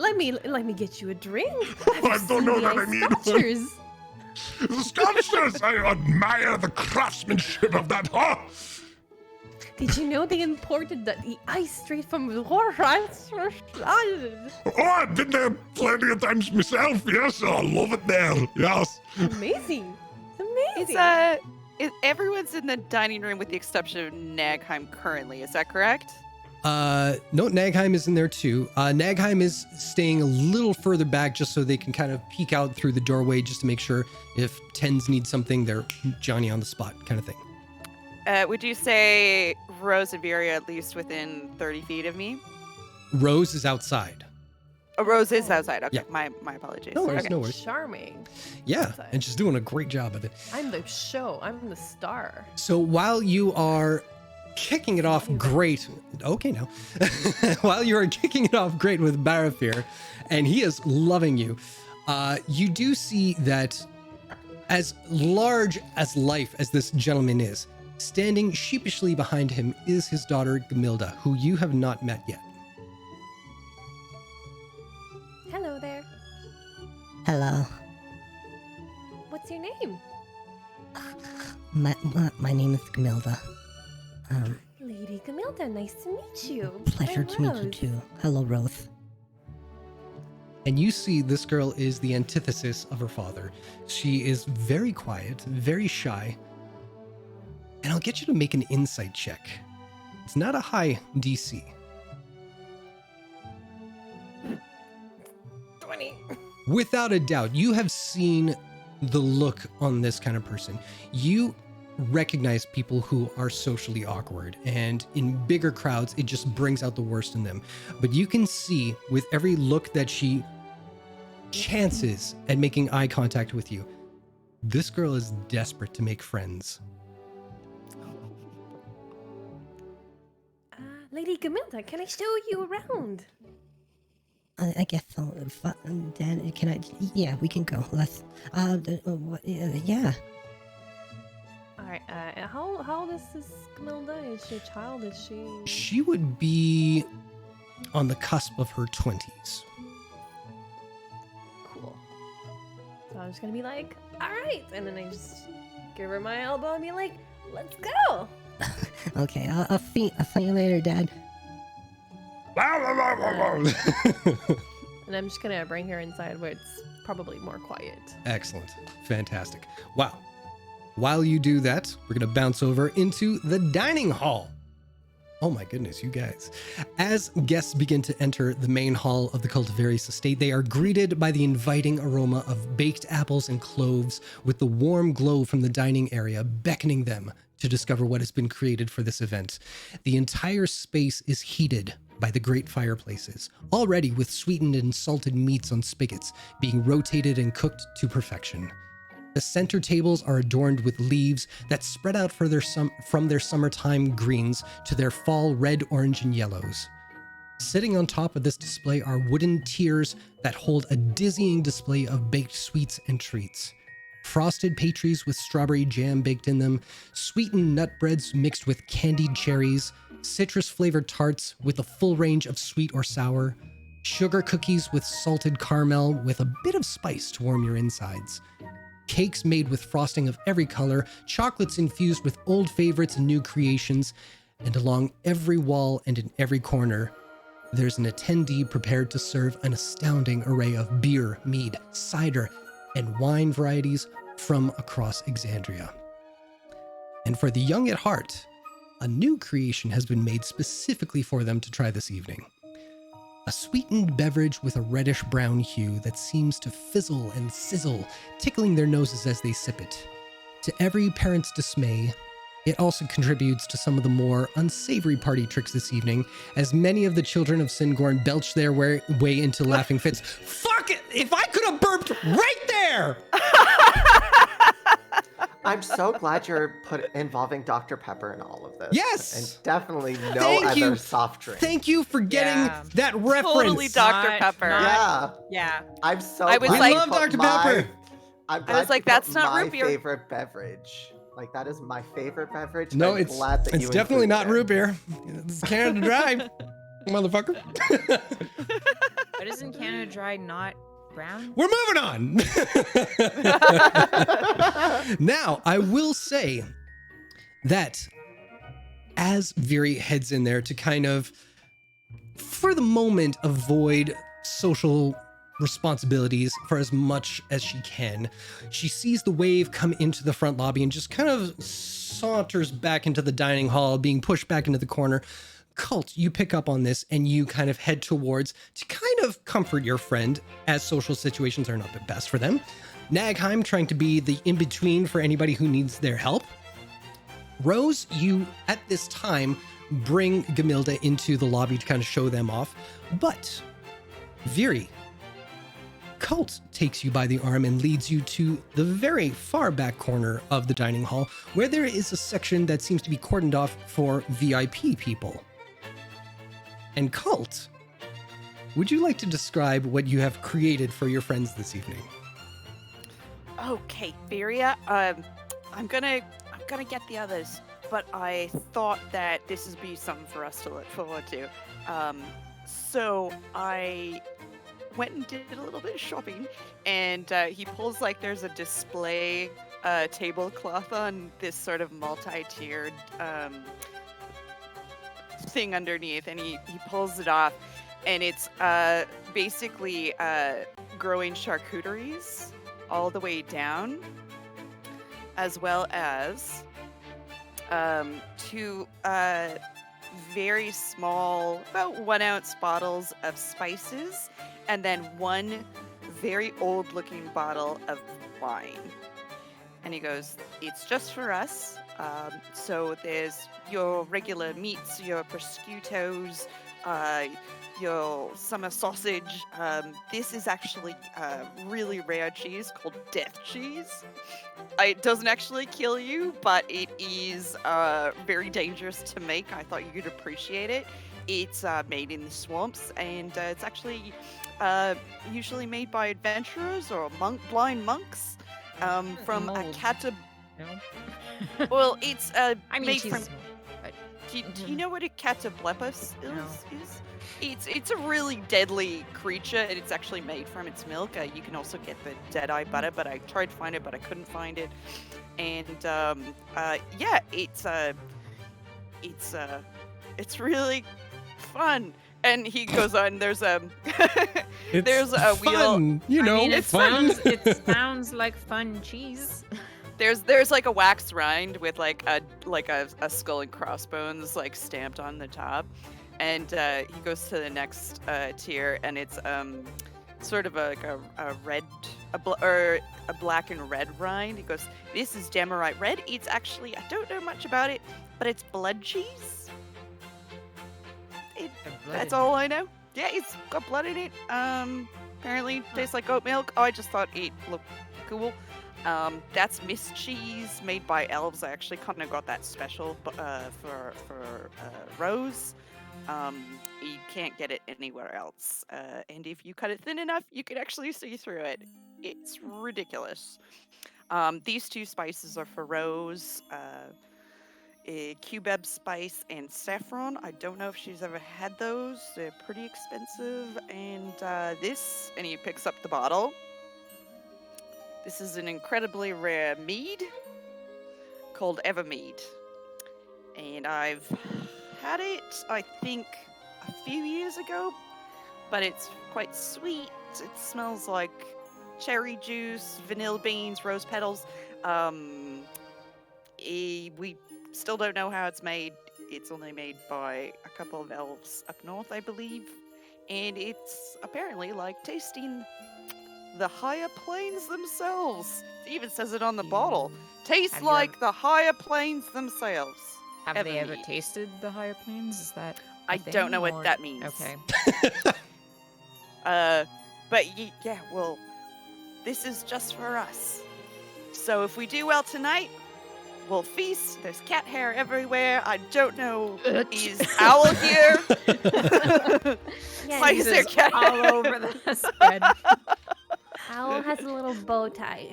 get you a drink. I don't know that I need one. Sculptures. The sculptures! I admire the craftsmanship of that. Oh, Did you know they imported the ice straight from Horrors? oh, I've been there plenty of times myself. Yes, I love it there. Yes. Amazing. It's It's amazing. everyone's in the dining room with the exception of Nagheim currently. Is that correct? No, Nagheim is in there too. Nagheim is staying a little further back just so they can kind of peek out through the doorway just to make sure if Tens need something, they're Johnny on the spot kind of thing. Would you say Rose and Viria at least within 30 feet of me? Rose is outside. Oh, Rose is outside. Okay, Yeah. my apologies. No worries, Okay. no worries. Charming. Yeah, Outside. and she's doing a great job of it. I'm the show. I'm the star. So while you are kicking it off great, okay now, while you are kicking it off great with Barafir, and he is loving you, you do see that as large as life as this gentleman is, Standing sheepishly behind him is his daughter, Gamilda, who you have not met yet. Hello there. Hello. What's your name? My name is Gamilda. Lady Gamilda, nice to meet you. Pleasure I'm to meet you Rose. too. Hello, Roth. And you see this girl is the antithesis of her father. She is very quiet, very shy. And I'll get you to make an insight check. It's not a high DC. 20. Without a doubt, you have seen the look on this kind of person. You recognize people who are socially awkward, and in bigger crowds, it just brings out the worst in them. But you can see with every look that she chances at making eye contact with you, this girl is desperate to make friends. Lady Gamilda, can I show you around? I guess so. Dad, can I? Yeah, we can go. Let's. Yeah. Alright, how old is this Gamilda? Is she a child? Is she... She would be on the cusp of her 20s. Cool. So I'm just gonna be like, alright! And then I just give her my elbow and be like, let's go! Okay, I'll see you later, Dad. And I'm just gonna bring her inside where it's probably more quiet. Excellent. Fantastic. Wow. While you do that, we're going to bounce over into the dining hall. Oh my goodness, you guys. As guests begin to enter the main hall of the Cultivarius estate, they are greeted by the inviting aroma of baked apples and cloves, with the warm glow from the dining area beckoning them to discover what has been created for this event. The entire space is heated by the great fireplaces, already with sweetened and salted meats on spigots, being rotated and cooked to perfection. The center tables are adorned with leaves that spread out from their summertime greens to their fall red, orange, and yellows. Sitting on top of this display are wooden tiers that hold a dizzying display of baked sweets and treats. Frosted patries with strawberry jam baked in them, sweetened nut breads mixed with candied cherries, citrus-flavored tarts with a full range of sweet or sour, sugar cookies with salted caramel with a bit of spice to warm your insides, cakes made with frosting of every color, chocolates infused with old favorites and new creations, and along every wall and in every corner, there's an attendee prepared to serve an astounding array of beer, mead, cider, and wine varieties from across Exandria. And for the young at heart, a new creation has been made specifically for them to try this evening. A sweetened beverage with a reddish-brown hue that seems to fizzle and sizzle, tickling their noses as they sip it. To every parent's dismay, it also contributes to some of the more unsavory party tricks this evening, as many of the children of Singorn belch their way into laughing fits. Fuck it! If I could have burped right there! I'm so glad you're involving Dr. Pepper in all of this. Yes! And definitely no Thank other you. soft drink. Thank you for getting Yeah. that reference. Totally Dr. Not- Pepper. Yeah. Yeah. I'm so I was glad like- you I love put Dr. Pepper. I'm I glad was like, you put that's not my root beer. favorite beverage. Like, that is my favorite beverage. No, I'm glad that it's you definitely include not it. root beer. It's Canada Dry, motherfucker. But isn't Canada Dry not brown? We're moving on. Now, I will say that as Viri heads in there to kind of, for the moment, avoid social responsibilities for as much as she can, she sees the wave come into the front lobby and just kind of saunters back into the dining hall, being pushed back into the corner. Cult, you pick up on this and you kind of head towards to kind of comfort your friend, as social situations are not the best for them. Nagheim trying to be the in-between for anybody who needs their help. Rose, you at this time bring Gamilda into the lobby to kind of show them off, but Viri, Cult takes you by the arm and leads you to the very far back corner of the dining hall, where there is a section that seems to be cordoned off for VIP people. And Cult, would you like to describe what you have created for your friends this evening? Okay, Viria. I'm gonna get the others. but I thought that this would be something for us to look forward to. So I went and did a little bit of shopping, and he pulls like there's a display tablecloth on this sort of multi-tiered thing underneath, and he pulls it off, and it's basically growing charcuteries all the way down, as well as two very small, about 1 ounce bottles of spices, and then one very old looking bottle of wine. And he goes, it's just for us. So there's your regular meats, your prosciuttos, your summer sausage. This is actually really rare cheese called death cheese. It doesn't actually kill you, but it is very dangerous to make. I thought you'd appreciate it. It's made in the swamps, and it's actually usually made by adventurers or blind monks from a Mold. cata. No? Well, it's I mean, made cheese from. is mold, but Do you know what a cataplepus is? It's a really deadly creature, and it's actually made from its milk. You can also get the Deadeye butter, but I tried to find it, but I couldn't find it. And yeah, it's really fun. And he goes on. There's a there's a wheel. Fun, you know, I mean, it fun. sounds like fun cheese. There's like a wax rind with like a skull and crossbones like stamped on the top, and he goes to the next tier, and it's sort of a red or a black and red rind. He goes, this is Demerite Red. It's actually, I don't know much about it, but it's blood cheese. That's all I know. Yeah, it's got blood in it. Apparently tastes like oat milk. Oh, I just thought it looked cool. That's Miss Cheese, made by elves. I actually kind of got that special for Rose. You can't get it anywhere else. And if you cut it thin enough, you can actually see through it. It's ridiculous. These two spices are for Rose. Cubeb spice and saffron. I don't know if she's ever had those. They're pretty expensive. And this, and he picks up the bottle. This is an incredibly rare mead called Evermead. And I've had it, I think, a few years ago, but it's quite sweet. It smells like cherry juice, vanilla beans, rose petals. We still don't know how it's made. It's only made by a couple of elves up north, I believe. And it's apparently like tasting the higher plains themselves. It even says it on the bottle. Tastes Have you like the higher plains themselves. Have they ever Evermead. tasted the higher plains? Is that a I don't know thing, what or- that means. Okay. But yeah, well, this is just for us. So if we do well tonight, we'll feast. There's cat hair everywhere. I don't know. Is Owl here? Yeah, Why is there Jesus, cat all hair? over the spread. Owl has a little bow tie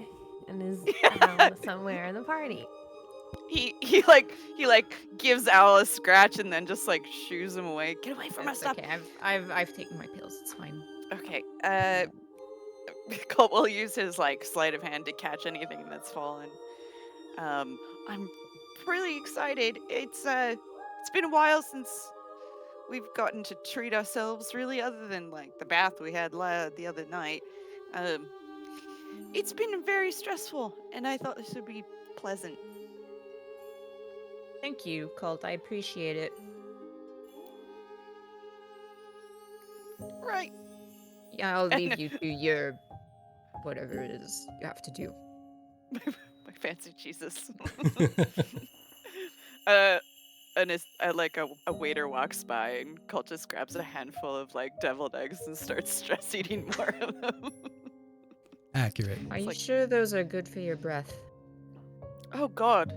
and is around somewhere in the party. He like gives Owl a scratch and then just like shoos him away. Get away from my It's stuff. okay. I've taken my pills. It's fine. Okay. Colt will use his like sleight of hand to catch anything that's fallen. I'm really excited. It's been a while since we've gotten to treat ourselves, really, other than like the bath we had the other night. It's been very stressful, and I thought this would be pleasant. Thank you, Colt. I appreciate it. Right. Yeah, I'll leave you to your whatever it is you have to do. My fancy Jesus. And it's like a waiter walks by, and Colt just grabs a handful of like deviled eggs and starts stress eating more of them. Accurate. Are you like- sure those are good for your breath? Oh God.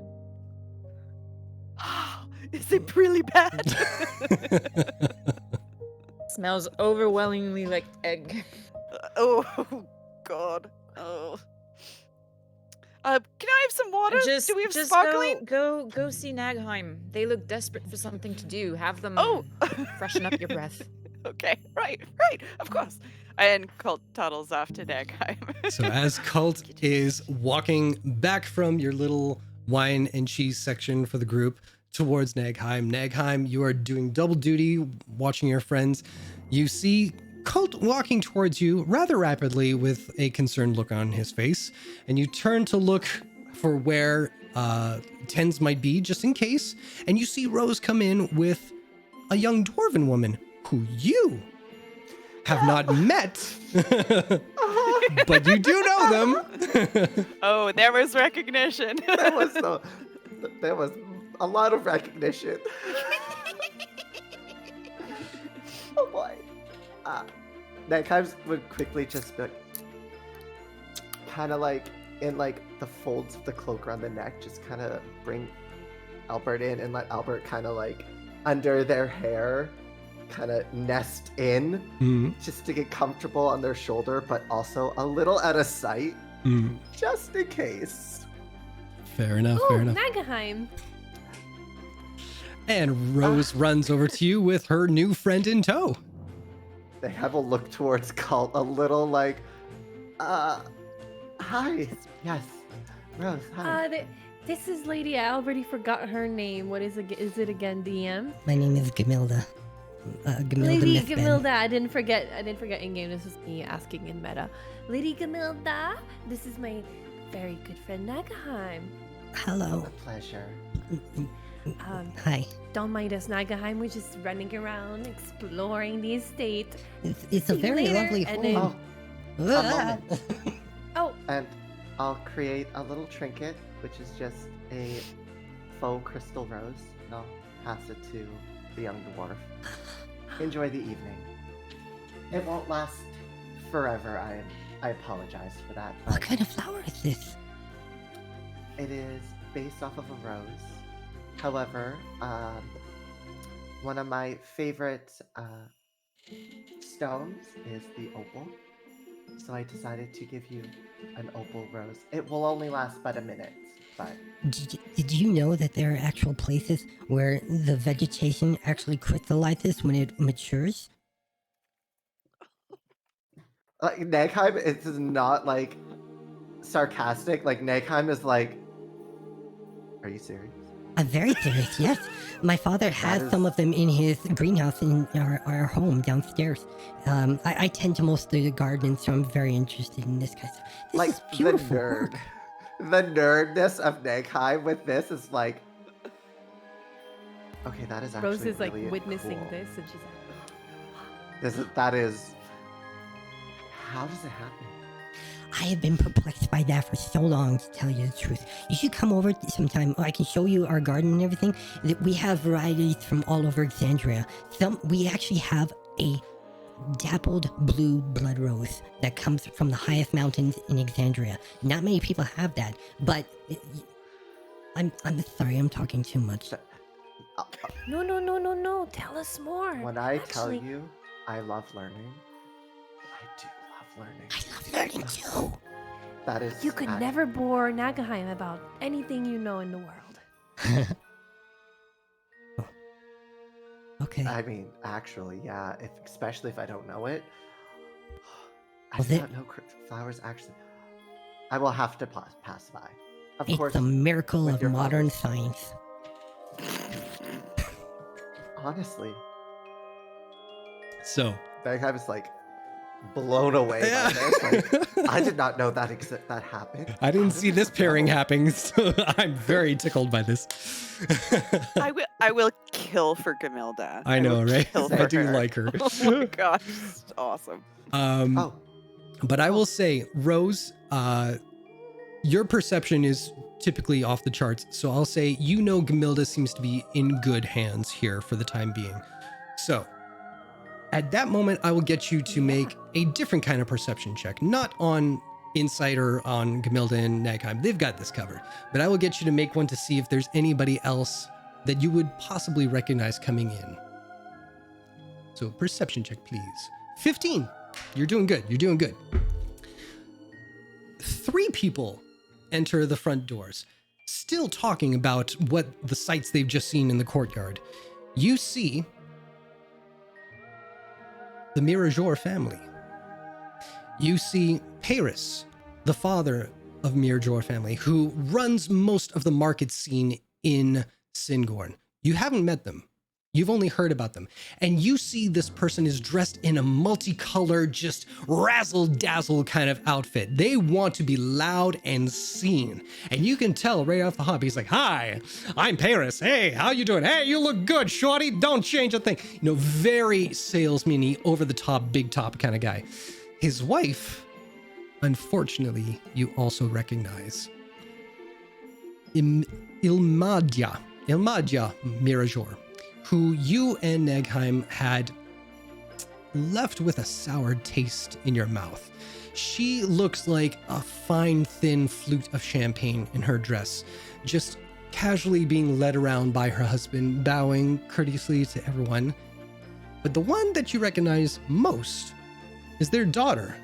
Is it really bad? Smells overwhelmingly like egg. Oh God. Oh. Can I have some water? Do we have just sparkling? go see Nagheim. They look desperate for something to do. Have them Oh. freshen up your breath. Okay, right, of course. And Colt toddles off to Nagheim. So as Cult is walking back from your little wine and cheese section for the group towards Nagheim, you are doing double duty, watching your friends. You see Cult walking towards you rather rapidly with a concerned look on his face, and you turn to look for where Tens might be, just in case, and you see Rose come in with a young dwarven woman who you have not met, but you do know them. Oh, there was recognition. There was a lot of recognition. Oh boy. Nagheim would quickly just be kind of like in like the folds of the cloak around the neck, just kind of bring Albert in and let Albert kind of like under their hair kind of nest in just to get comfortable on their shoulder, but also a little out of sight just in case. Fair enough. Nagheim. And Rose runs over to you with her new friend in tow. They have a look towards Cult, a little like, hi. Yes. Rose, hi. This is Lady. I already forgot her name. What is it? Is it again, DM? My name is Gamilda. Gamilda Lady Mythben. Gamilda. I didn't forget in game. This was me asking in meta. Lady Gamilda. This is my very good friend Nagheim. Hello. A pleasure. Hi. Don't mind us, Nagheim. We're just running around, exploring the estate. It's a See you very later, lovely and home. A moment. Oh, And I'll create a little trinket, which is just a faux crystal rose, and I'll pass it to the young dwarf. Enjoy the evening. It won't last forever. I apologize for that. What But kind of flower is this? it is based off of a rose. However, one of my favorite stones is the opal. So I decided to give you an opal rose. It will only last but a minute, but Did you know that there are actual places where the vegetation actually crystallizes when it matures? Nagheim is not like sarcastic. Like Nagheim is like, are you serious? I'm very serious, yes. My father has is- some of them in his greenhouse in our home downstairs. I tend to mostly the gardens, so I'm very interested in this kind of stuff. This Like is beautiful the nerd. work. The nerdness of Nagheim with this is like, okay, that is actually Rose is like really witnessing cool. this, and she's like, That is. How does it happen? I have been perplexed by that for so long, to tell you the truth. You should come over sometime. I can show you our garden and everything. We have varieties from all over Exandria. We actually have a dappled blue blood rose that comes from the highest mountains in Exandria. Not many people have that, but I'm sorry, I'm talking too much. no. Tell us more. When I tell Actually, you I love learning, I do love learning. I love learning too. That is. you could never bore Nagheim about anything you know in the world. Okay. I mean, actually, yeah. Especially if I don't know it. I Was do it- not know flowers actually. I will have to pass by. Of It's course. a miracle with of your modern father. science. Honestly, So, Nagheim is like blown away by this. Like, I did not know that that happened. I didn't How see did this that pairing go? happening, so I'm very tickled by this. I will kill for Gamilda. I know, will right? kill I for do her. like her. Oh my gosh, it's awesome. Oh, But I will say, Rose, your perception is typically off the charts. So I'll say, you know, Gamilda seems to be in good hands here for the time being. So at that moment, I will get you to make a different kind of perception check, not on insight or on Gamilda and Nagheim. They've got this covered. But I will get you to make one to see if there's anybody else that you would possibly recognize coming in. So perception check, please. 15. You're doing good. You're doing good. 3 people enter the front doors, still talking about what the sights they've just seen in the courtyard, you see the Mirajor family. You see Paris, the father of Mirajor family, who runs most of the market scene in Singorn. You haven't met them. You've only heard about them. And you see this person is dressed in a multicolored, just razzle-dazzle kind of outfit. They want to be loud and seen. And you can tell right off the hop, he's like, "Hi, I'm Paris. Hey, how you doing? Hey, you look good, shorty. Don't change a thing." You know, very salesman-y, over-the-top, big-top kind of guy. His wife, unfortunately, you also recognize. Ilmadia Mirajor, who you and Negheim had left with a sour taste in your mouth. She looks like a fine, thin flute of champagne in her dress, just casually being led around by her husband, bowing courteously to everyone. But the one that you recognize most is their daughter,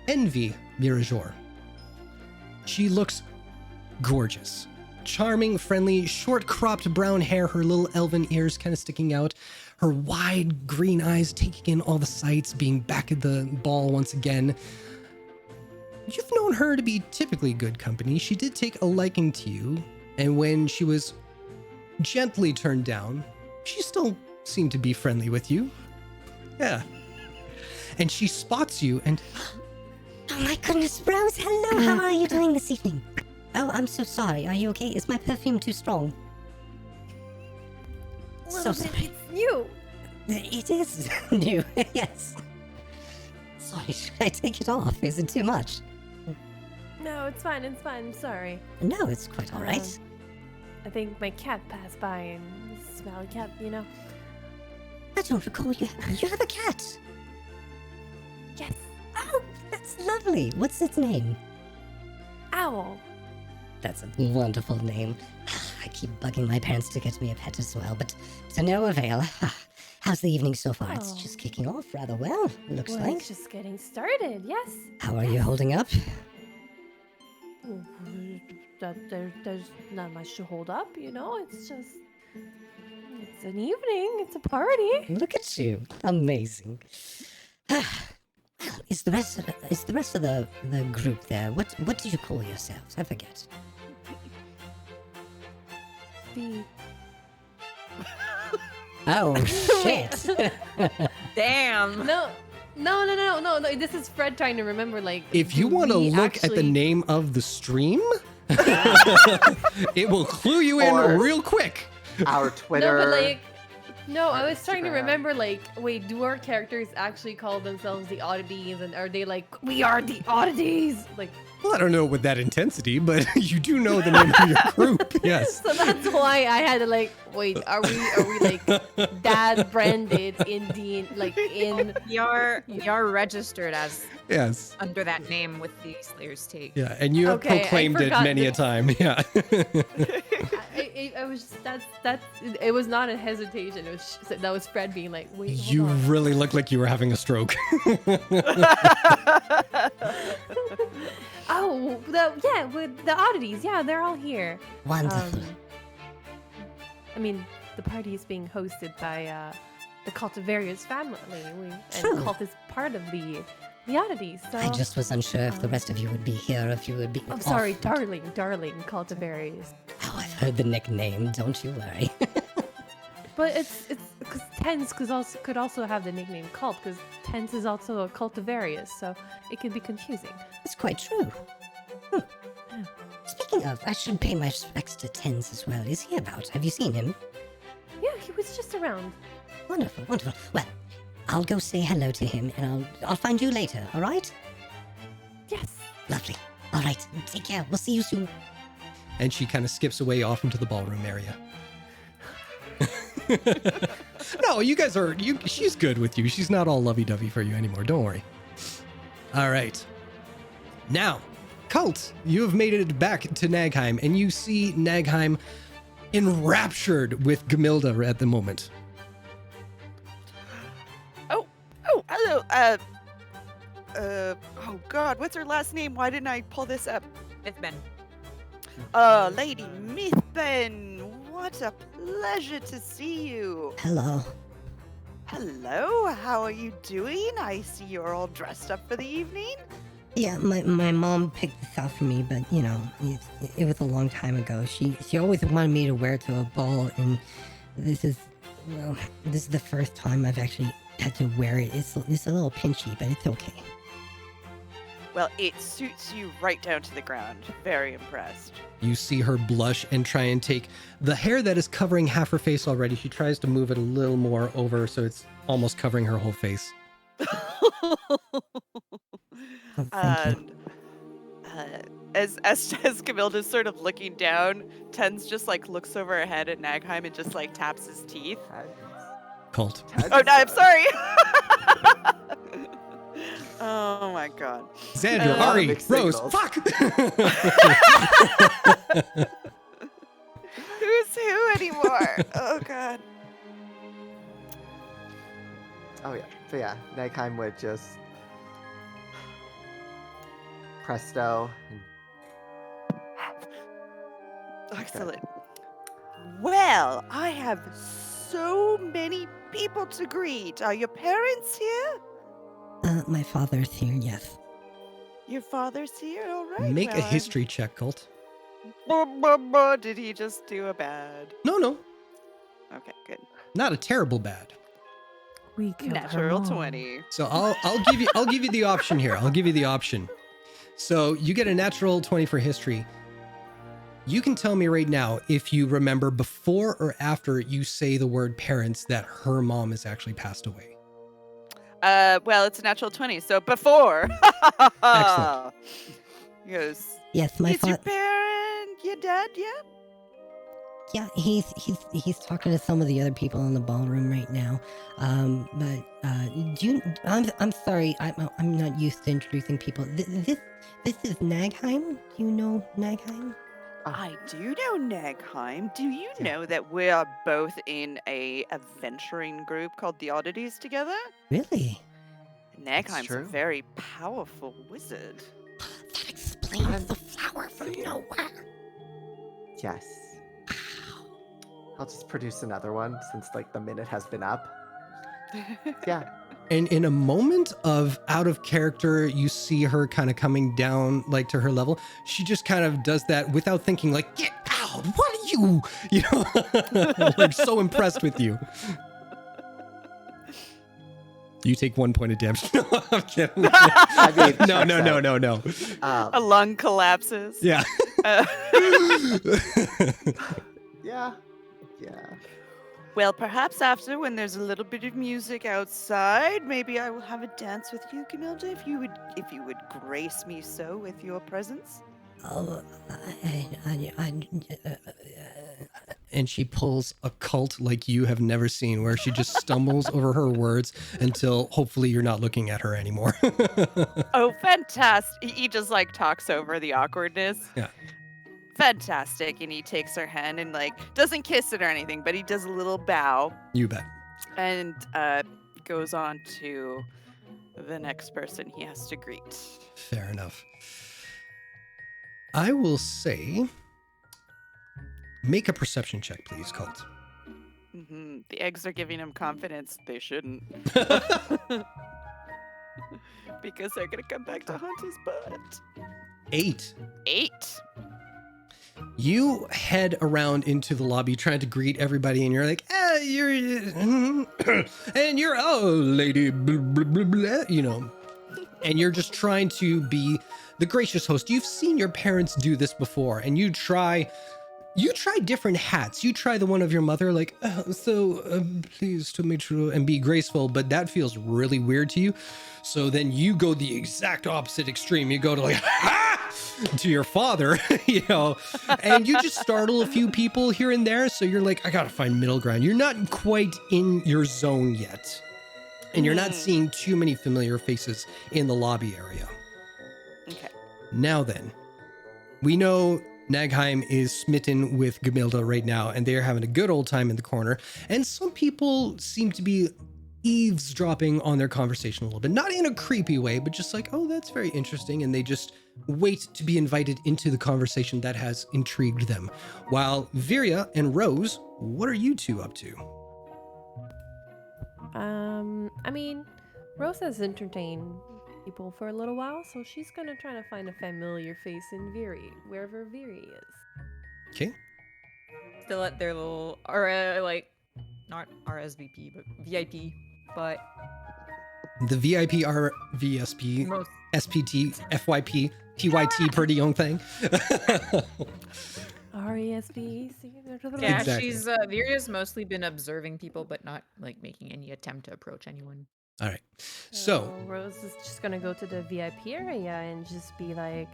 Envy Mirajor. She looks gorgeous. Charming, friendly, short-cropped brown hair, her little elven ears kind of sticking out, her wide green eyes taking in all the sights, being back at the ball once again. You've known her to be typically good company. She did take a liking to you, and when she was gently turned down, she still seemed to be friendly with you. Yeah. And she spots you and... Oh my goodness, Rose, hello, how are you doing this evening? Oh, I'm so sorry, are you okay? Is my perfume too strong? So sorry. It's new. It is new, yes. Sorry, should I take it off? Is it too much? No, it's fine. I'm sorry. No, it's quite alright. I think my cat passed by and smelled a cat, you know? I don't recall you have a cat. Yes. Oh, that's lovely. What's its name? Owl. That's a wonderful name. I keep bugging my parents to get me a pet as well, but to no avail. How's the evening so far? It's just kicking off rather well, looks like. It's just getting started, yes. How are you holding up? There's not much to hold up, you know? It's an evening. It's a party. Look at you. Amazing. Is the rest of the group there? What do you call yourselves? I forget. The Oh shit! Damn. No. This is Fred trying to remember, like... If you want to we look at the actually- name of the stream, it will clue you in Or- real quick. Our Twitter. No, but like... No, I Our was trying to Instagram. remember, like, wait, do our characters actually call themselves the Oddities? And are they like, we are the Oddities? Like... Well, I don't know with that intensity, but you do know the name of your group, yes. So that's why I had to like, wait, are we like dad branded in You're registered as Yes. under that name with the Slayer's Take. Yeah, and you have Okay, I proclaimed it forgot many a that- time, yeah. I was it was not a hesitation. It was that was Fred being like, wait, hold You on. really look like you were having a stroke. Oh, with the Oddities, yeah, they're all here. Wonderful. I mean, the party is being hosted by the Cultivarius family, True. and Cult is part of the Oddities. So I just was unsure if the rest of you would be here, if you would be. I'm off. sorry, darling Cultivarius. Oh, I've heard the nickname. Don't you worry. But it's because Tens could also have the nickname Cult, because Tens is also a Cultivarius, so it could be confusing. It's quite true. Speaking of, I should pay my respects to Tens as well. Is he about? Have you seen him? Yeah, he was just around. Wonderful, wonderful. Well, I'll go say hello to him, and I'll find you later. All right? Yes. Lovely. All right. Take care. We'll see you soon. And she kind of skips away off into the ballroom area. No, you guys are... she's good with you. She's not all lovey-dovey for you anymore. Don't worry. All right. Now, Cult, you have made it back to Nagheim, and you see Nagheim enraptured with Gamilda at the moment. Oh, hello. Oh God, what's her last name? Why didn't I pull this up? Mythman. Lady Mithben, what a pleasure to see you. Hello. Hello, how are you doing? I see you're all dressed up for the evening. Yeah, my mom picked this out for me, but you know, it was a long time ago. She always wanted me to wear it to a ball, and this is the first time I've actually had to wear it. It's a little pinchy, but it's okay. Well, it suits you right down to the ground. Very impressed. You see her blush and try and take the hair that is covering half her face already. She tries to move it a little more over so it's almost covering her whole face. Oh, thank you. As Camilda's sort of looking down, Tens just like looks over her head at Nagheim and just like taps his teeth. Cult. Oh no, I'm sorry. Oh my god. Xander, Uh, Ari, mixed Rose, signals. fuck! Who's who anymore? Oh god. Oh yeah. So yeah, Nagheim would just presto and Excellent. Well, I have so many people to greet. Are your parents here? My father's here, yes. Your father's here? All right. Make a well, I'm- history check, Cult. Did he just do a bad? No, Okay, good. not a terrible bad. We killed her Natural mom. 20. So I'll give you the option here. I'll give you the option. So you get a natural 20 for history. You can tell me right now if you remember before or after you say the word parents that her mom has actually passed away. Well, it's a natural 20, so before. Excellent. He goes, Yes, my is your father. parent your dad yet? Yeah, he's talking to some of the other people in the ballroom right now. Do you? I'm sorry, I'm not used to introducing people. This is Nagheim. Do you know Nagheim? I do know Nagheim. Do you Yeah. know that we are both in a adventuring group called the Oddities together? Really? Nagheim's a true. very powerful wizard. That explains the flower from nowhere. yes. I'll just produce another one since like the minute has been up. Yeah. And in a moment of out of character, you see her kind of coming down like to her level. She just kind of does that without thinking, like, get out, what are you? You know, like so impressed with you. You take 1 point of damage. No, I'm kidding. I mean, No. A lung collapses. Yeah. Uh, Yeah. Yeah. well, perhaps after, when there's a little bit of music outside, maybe I will have a dance with you, Camilda, if you would grace me so with your presence. Oh, And she pulls a cult like you have never seen, where she just stumbles over her words until hopefully you're not looking at her anymore. Oh, fantastic. He just like talks over the awkwardness. Yeah. Fantastic. And he takes her hand and like doesn't kiss it or anything, but he does a little bow You bet. and goes on to the next person he has to greet. Fair enough. I will say, make a perception check, please, Cult. The eggs are giving him confidence. They shouldn't. Because they're going to come back to haunt his butt. 8. 8. You head around into the lobby trying to greet everybody, and you're like, and you're, oh, lady, blah, blah, blah, blah, you know, and you're just trying to be the gracious host. You've seen your parents do this before, and you try different hats. You try the one of your mother, like, please to meet you and be graceful, but that feels really weird to you. So then you go the exact opposite extreme. You go to like, ha! To your father, you know, and you just startle a few people here and there. So you're like, I gotta find middle ground. You're not quite in your zone yet. And you're not seeing too many familiar faces in the lobby area. Okay. Now then, we know Nagheim is smitten with Gamilda right now, and they are having a good old time in the corner. And some people seem to be eavesdropping on their conversation a little bit. Not in a creepy way, but just like, oh, that's very interesting. And they just wait to be invited into the conversation that has intrigued them. While Viria and Rose, what are you two up to? I mean, Rose has entertained people for a little while, so she's gonna try to find a familiar face in Viri, wherever Viri is. Okay. Still at their little, not RSVP, but VIP, but The VIP are VSP, most SPT, FYP, PYT per diem thing. RESB. yeah, Exactly. she's Viria's mostly been observing people, but not like making any attempt to approach anyone. All right. So, Rose is just gonna go to the VIP area and just be like,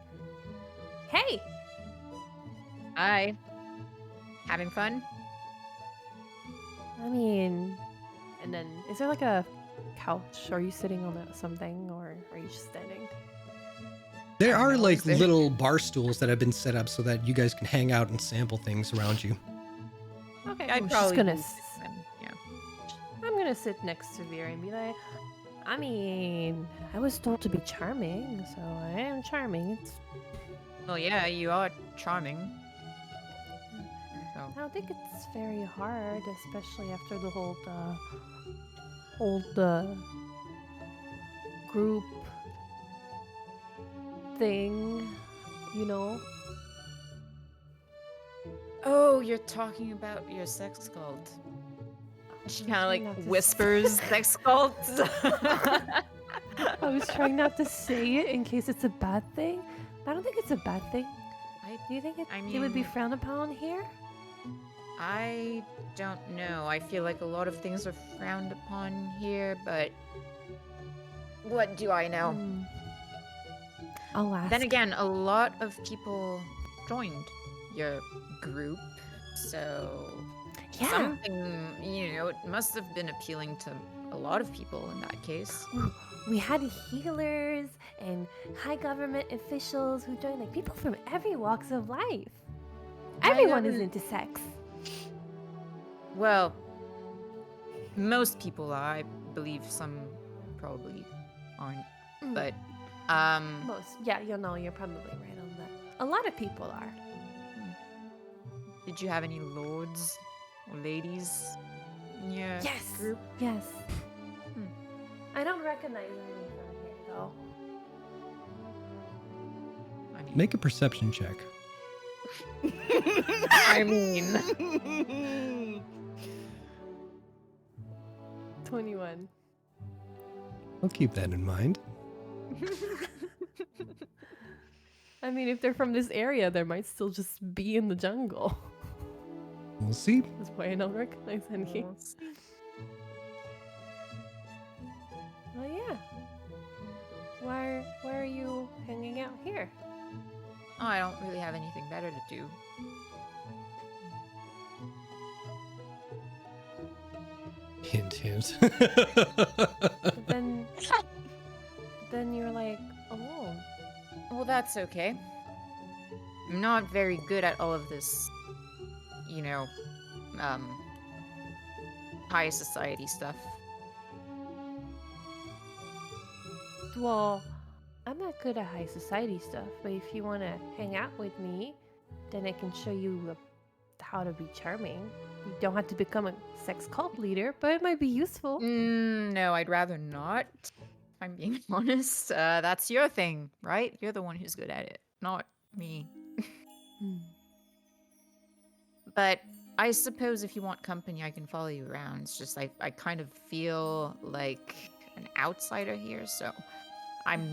"Hey, Hi. Having fun? I mean," and then is there like a couch? Are you sitting on something, or are you just standing? there I are don't know, like is there- little bar stools that have been set up so that you guys can hang out and sample things around you. Okay, I'd I'm probably just gonna. be then, yeah. I'm gonna sit next to Vera and be like, I mean, I was told to be charming, so I am charming. Well, yeah, you are charming. So, I don't think it's very hard, especially after the whole group thing, you know. oh, you're talking about your sex cult. She kind of trying like not to whispers sex cult. I was trying not to say it in case it's a bad thing. But I don't think it's a bad thing. Do you think it would be mean- frowned upon here? I don't know. I feel like a lot of things are frowned upon here, but what do I know? Hmm. I'll ask. Then again, a lot of people joined your group, so yeah. something, it must have been appealing to a lot of people in that case. We had healers and high government officials who joined, like people from every walks of life. I Everyone is haven't- into sex. Well, most people are. I believe some probably aren't, but Most, yeah, you're probably right on that. A lot of people are. did you have any lords or ladies in your Yes. group? Yes. Hmm. I don't recognize any from here though. I mean, Make a perception check. I mean, 21. I'll keep that in mind. I mean, if they're from this area, they might still just be in the jungle. We'll see. That's why I don't recognize any. Well, yeah. Why are you hanging out here? oh, I don't really have anything better to do. Hint, hint. But then you're like alone. Well, that's okay. I'm not very good at all of this, high society stuff. Well, I'm not good at high society stuff, but if you want to hang out with me, then I can show you how to be charming. You don't have to become a sex cult leader, but it might be useful. No, I'd rather not. If I'm being honest. That's your thing, right? You're the one who's good at it, not me. Hmm. But I suppose if you want company, I can follow you around. It's just I kind of feel like an outsider here, so I'm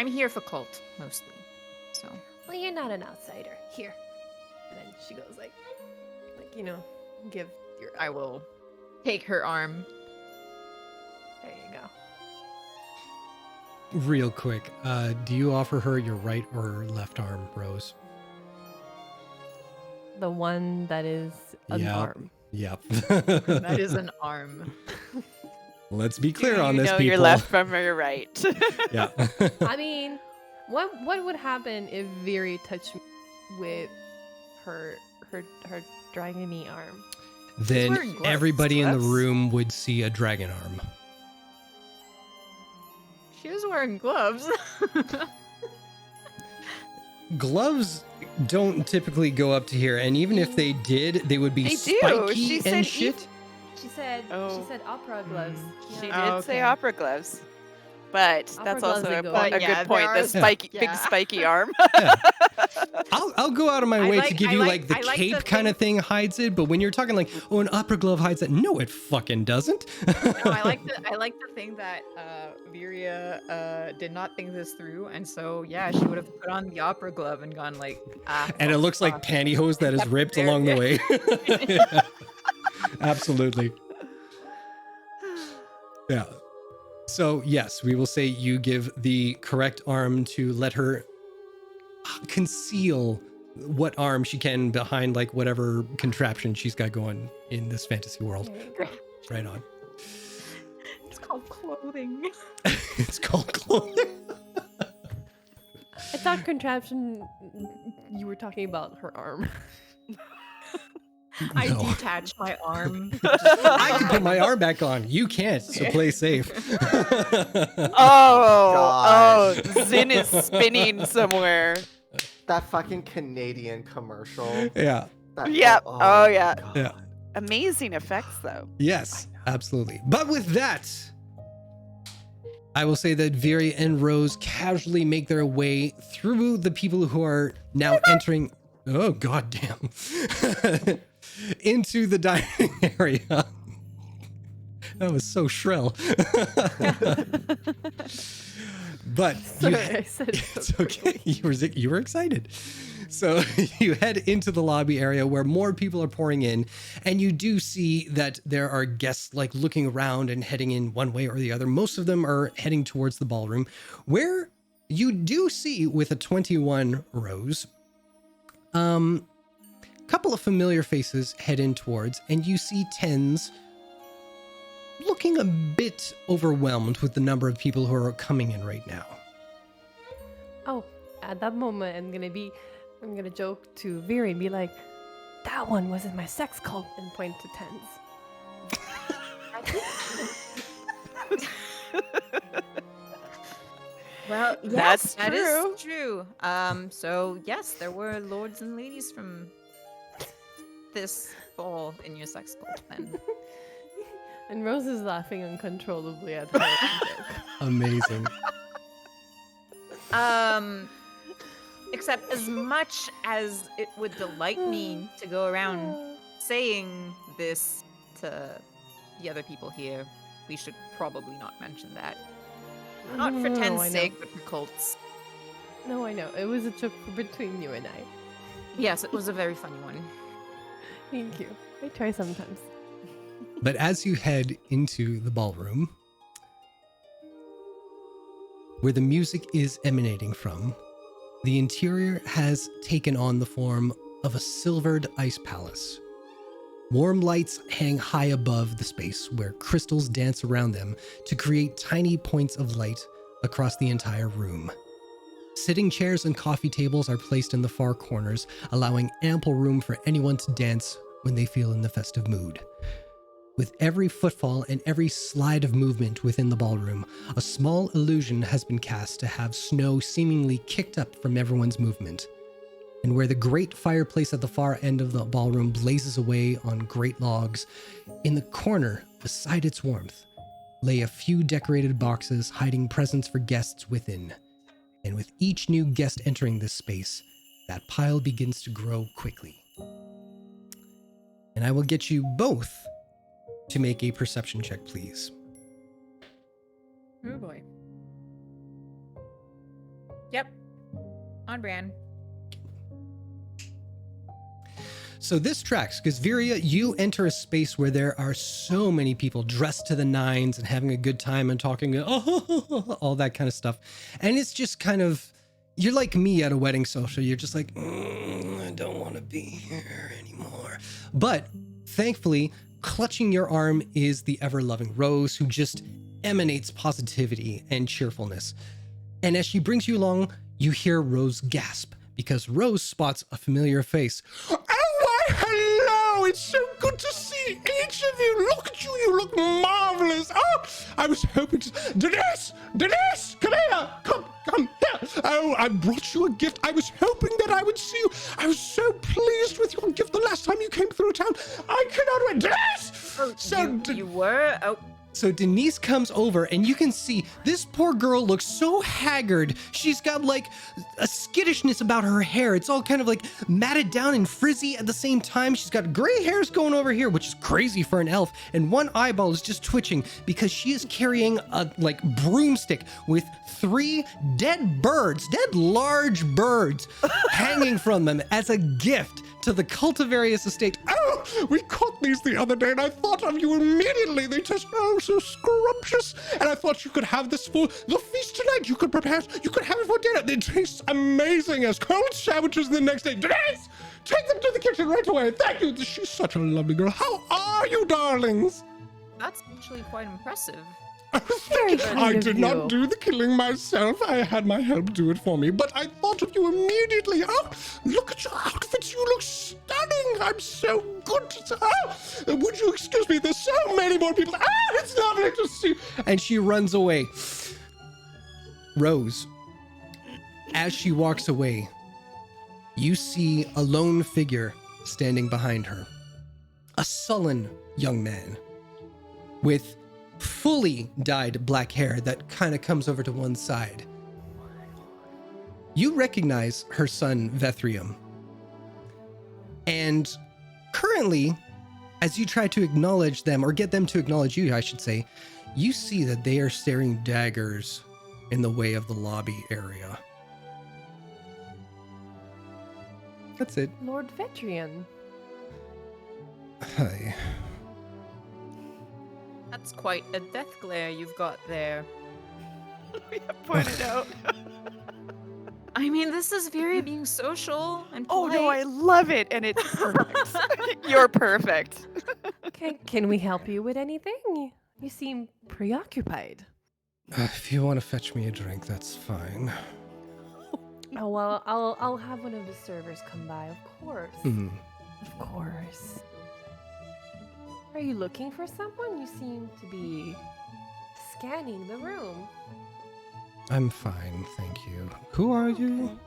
here for cult mostly. So Well, you're not an outsider. Here. And then she goes like give your. I will take her arm. There you go. Real quick, do you offer her your right or left arm, Rose? The one that is an Yep. arm. Yep. That is an arm. Let's be Do clear on you this, know people. your left from your right? Yeah. I mean, what would happen if Viri touched me with her dragony arm? then wearing gloves. everybody in the Gloves? room would see a dragon arm. She was wearing gloves. Gloves don't typically go up to here, and even if they did, they would be They do. spiky She and said shit. She said Oh. opera gloves. She Yeah. did Oh, say okay. opera gloves. But Opera that's gloves also that a, go po- up. a Yeah, good point. there The are- spiky, yeah. big spiky arm. I'll go out of my I way to like- give I you like- like the I like cape the kind of thing hides it, but when you're talking like, oh, an opera glove hides it, no, it fucking doesn't. No, I like to think that Viria did not think this through, and so yeah, she would have put on the opera glove and gone like, And it looks like pantyhose that is Kept ripped there, along the yeah. way. Yeah. Absolutely. Yeah. So, yes, we will say you give the correct arm to let her conceal what arm she can behind like whatever contraption she's got going in this fantasy world. There you go. Right on. it's called clothing. It's called clothing. I thought contraption. You were talking about her arm. I No. detached my arm. I can put my arm back on. You can't, so play safe. Oh, God. Zin is spinning somewhere. That fucking Canadian commercial. Yeah. That, Yep. Oh, yeah. God. Yeah. Amazing effects, though. Yes, absolutely. But with that, I will say that Viri and Rose casually make their way through the people who are now entering. Oh, goddamn. Into the dining area. That was so shrill. But Sorry, I said it's okay. You were excited. So you head into the lobby area where more people are pouring in, and you do see that there are guests like looking around and heading in one way or the other. Most of them are heading towards the ballroom, where you do see with a 21 Rose, couple of familiar faces head in towards, and you see Tens looking a bit overwhelmed with the number of people who are coming in right now. Oh, at that moment, I'm gonna joke to Viri and be like, "That one was in my sex cult," and point to Tens. Well, That's yes, that true. is true. So yes, there were lords and ladies from this ball in your sex cult then. And Rose is laughing uncontrollably at her own joke. Amazing. Except as much as it would delight me to go around saying this to the other people here, we should probably not mention that. Not for No, Ten's I know. sake, but for cults. No, I know. It was a joke between you and I. Yes, it was a very funny one. Thank you. I try sometimes. But as you head into the ballroom, where the music is emanating from, the interior has taken on the form of a silvered ice palace. Warm lights hang high above the space where crystals dance around them to create tiny points of light across the entire room. Sitting chairs and coffee tables are placed in the far corners, allowing ample room for anyone to dance when they feel in the festive mood. With every footfall and every slide of movement within the ballroom, a small illusion has been cast to have snow seemingly kicked up from everyone's movement. And where the great fireplace at the far end of the ballroom blazes away on great logs, in the corner, beside its warmth, lay a few decorated boxes hiding presents for guests within. And with each new guest entering this space, that pile begins to grow quickly. And I will get you both to make a perception check, please. Oh boy. Yep. On brand. So this tracks, because Viria, you enter a space where there are so many people dressed to the nines and having a good time and talking, all that kind of stuff. And it's just kind of, you're like me at a wedding social. You're just like, I don't want to be here anymore. But thankfully, clutching your arm is the ever-loving Rose, who just emanates positivity and cheerfulness. And as she brings you along, you hear Rose gasp, because Rose spots a familiar face. Oh, why, hello Oh, it's so good to see each of you. Look at you. You look marvelous. Oh, I was hoping to... Denise, come here. Come here. Oh, I brought you a gift. I was hoping that I would see you. I was so pleased with your gift the last time you came through town. I cannot wait. Denise! Oh, So, you were? Oh, So Denise comes over and you can see this poor girl looks so haggard. She's got like a skittishness about her hair. It's all kind of like matted down and frizzy at the same time. She's got gray hairs going over here, which is crazy for an elf. And one eyeball is just twitching because she is carrying a like broomstick with 3 dead large birds hanging from them as a gift to the Cultivarius estate. Oh, we caught these the other day and I thought of you immediately. They taste so scrumptious. And I thought you could have this for the feast tonight. You could prepare, you could have it for dinner. It tastes amazing as cold sandwiches the next day. Denise, take them to the kitchen right away. Thank you. She's such a lovely girl. How are you, darlings? that's actually quite impressive. Very kind I of did you. not do the killing myself. I had my help do it for me, but I thought of you immediately. Oh, look at your outfits. You look stunning. I'm so good to... Oh, would you excuse me? There's so many more people. Oh, it's lovely to see you. And she runs away. Rose, as she walks away, you see a lone figure standing behind her. A sullen young man with fully dyed black hair that kind of comes over to one side. You recognize her son, Vethrium. And currently, as you try to acknowledge them, or get them to acknowledge you, I should say, you see that they are staring daggers in the way of the lobby area. That's it. Lord Vetrian. Hi. That's quite a death glare you've got there. Pointed out. I mean, this is very being social and Oh polite. no, I love it, and it's perfect. You're perfect. Can we help you with anything? You seem preoccupied. If you want to fetch me a drink, that's fine. Oh well, I'll have one of the servers come by, of course. Hmm. Of course. Are you looking for someone? You seem to be scanning the room. I'm fine, thank you. Who are you?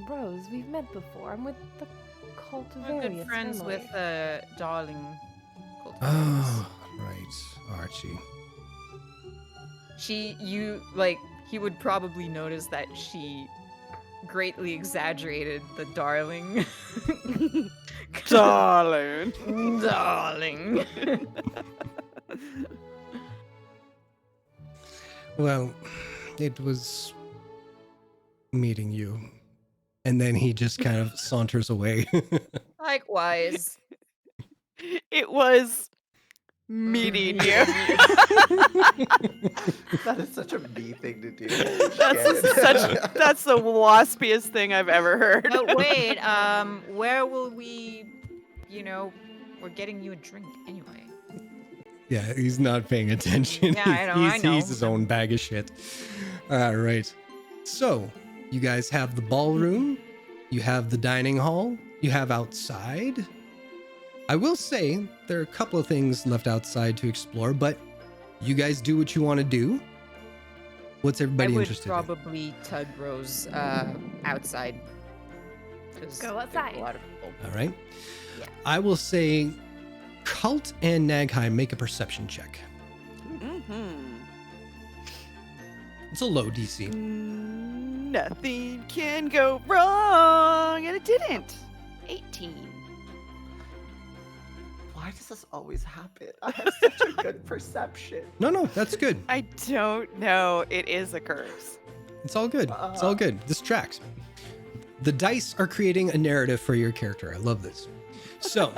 Rose, we've met before. I'm with the Cultivarius We're good friends family. with Darling. Oh, right, Archie. He would probably notice that she greatly exaggerated the darling. Darling. Darling. Well, it was meeting you. And then he just kind of saunters away. Likewise. It was meeting you. That is such a me thing to do. That's the waspiest thing I've ever heard. No, wait. Where will we? We're getting you a drink anyway. Yeah, he's not paying attention. Yeah, I know, I know. He's his own bag of shit. All right. So, you guys have the ballroom. You have the dining hall. You have outside. I will say there are a couple of things left outside to explore, but you guys do what you want to do. What's everybody interested I would probably tug Rose outside. 'Cause Go there's outside. A lot of people. in? All right. Yeah. I will say Cult and Nagheim make a perception check. Mm-hmm. It's a low DC. Nothing can go wrong, and it didn't. 18. Why does this always happen? I have such a good perception. No, that's good. I don't know. It is a curse. It's all good. It's all good. This tracks. The dice are creating a narrative for your character. I love this. So,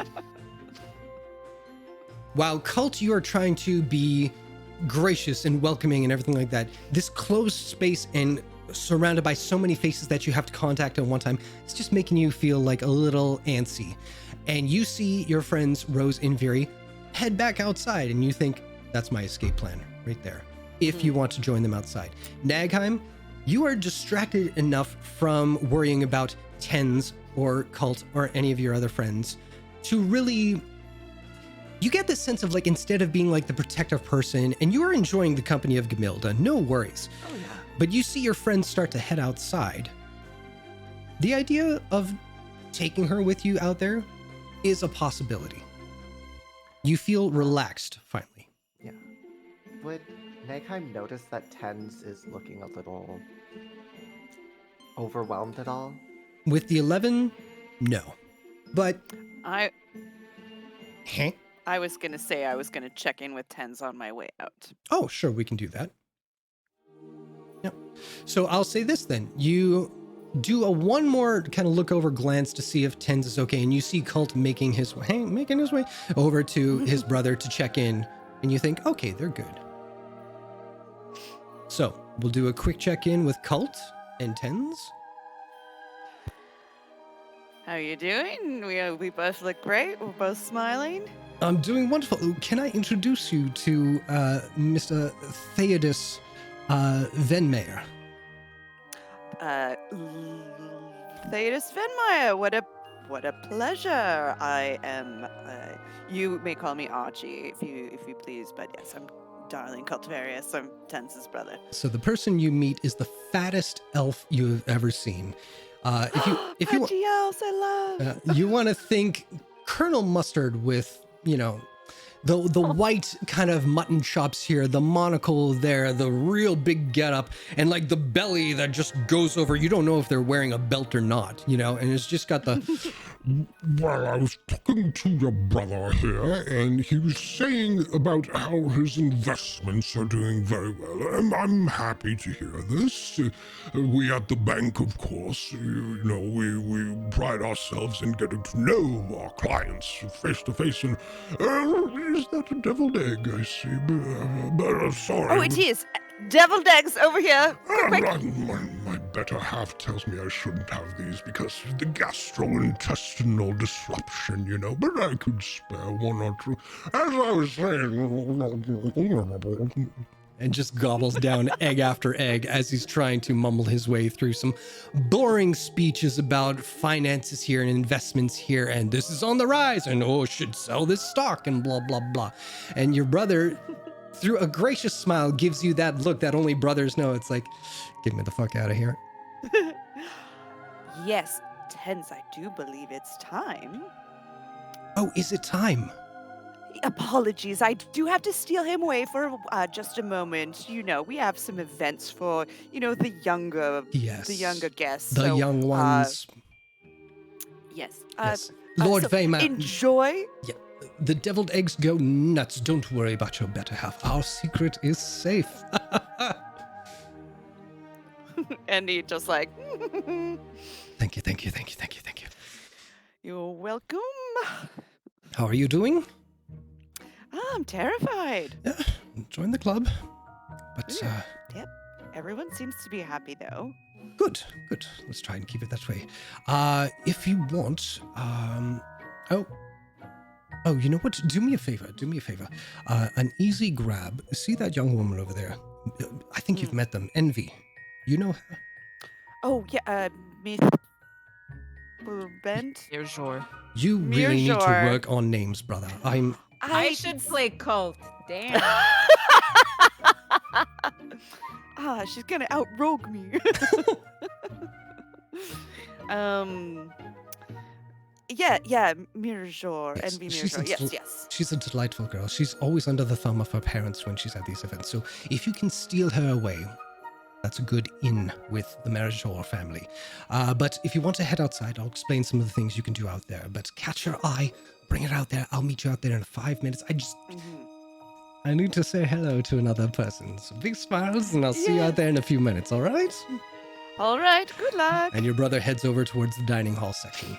while Cult, you are trying to be gracious and welcoming and everything like that, this closed space and surrounded by so many faces that you have to contact at one time, it's just making you feel like a little antsy. And you see your friends Rose and Viri head back outside, and you think, that's my escape plan right there, if you want to join them outside. Nagheim, you are distracted enough from worrying about Tens or Cult or any of your other friends to really, you get this sense of like, instead of being like the protective person, and you are enjoying the company of Gamilda, no worries. Oh yeah. But you see your friends start to head outside. The idea of taking her with you out there is a possibility. You feel relaxed finally. Yeah. Would Nagheim notice that Tens is looking a little overwhelmed at all? With the 11, no. But, I huh? was gonna say I was gonna check in with Tens on my way out. Oh, sure, we can do that. Yep. So I'll say this then. You do a one more kind of look over glance to see if Tens is okay, and you see Cult making his way over to his brother to check in, and you think, okay, they're good. So we'll do a quick check-in with Cult and Tens. How you doing? We both look great. We're both smiling. I'm doing wonderful. Can I introduce you to Mr. Theodus Venmayer? Theodus Venmeyer, what a pleasure. I am. You may call me Archie if you please, but yes, I'm darling Cultivarius. I'm Tens's brother. So the person you meet is the fattest elf you've ever seen. If you Pudgy elves, I love. you want to think Colonel Mustard with, you know, the white kind of mutton chops here, the monocle there, the real big getup, and like the belly that just goes over. You don't know if they're wearing a belt or not, you know, and it's just got the. Well, I was talking to your brother here, and he was saying about how his investments are doing very well. I'm happy to hear this. We at the bank, of course, you know, we pride ourselves in getting to know our clients face to face. And is that a deviled egg I see? Sorry. Oh, it is. Deviled eggs over here. Quick. My better half tells me I shouldn't have these because of the gastrointestinal disruption, you know, but I could spare one or two. As I was saying... And just gobbles down egg after egg as he's trying to mumble his way through some boring speeches about finances here and investments here, and this is on the rise, and oh, should sell this stock, and blah, blah, blah. And your brother, through a gracious smile, gives you that look that only brothers know. It's like, get me the fuck out of here. Yes, Tens, I do believe it's time. Oh, is it time? Apologies, I do have to steal him away for just a moment. You know, we have some events for, you know, the younger guests. The young ones. Yes. Yes. Lord so Vayman. Enjoy. Yeah. The deviled eggs go nuts. Don't worry about your better half. Our secret is safe. And he just like... Thank you. You're welcome. How are you doing? I'm terrified. Yeah, join the club. But, Yep. Everyone seems to be happy, though. Good. Let's try and keep it that way. If you want, oh, you know what? Do me a favor. An easy grab. See that young woman over there? I think you've met them. Envy. You know her? Oh, yeah, Miss Bent? You're sure. You really need to Sure. work on names, brother. I should play Cult. Damn. She's gonna outrogue me. Yeah, Mirjor, Yes, Envy she's Mirjor. Yes. She's a delightful girl. She's always under the thumb of her parents when she's at these events. So if you can steal her away, that's a good in with the Marajor family. But if you want to head outside, I'll explain some of the things you can do out there. But catch her eye, bring her out there. I'll meet you out there in 5 minutes. I need to say hello to another person. So big smiles, and I'll see you out there in a few minutes, all right? All right, good luck. And your brother heads over towards the dining hall section.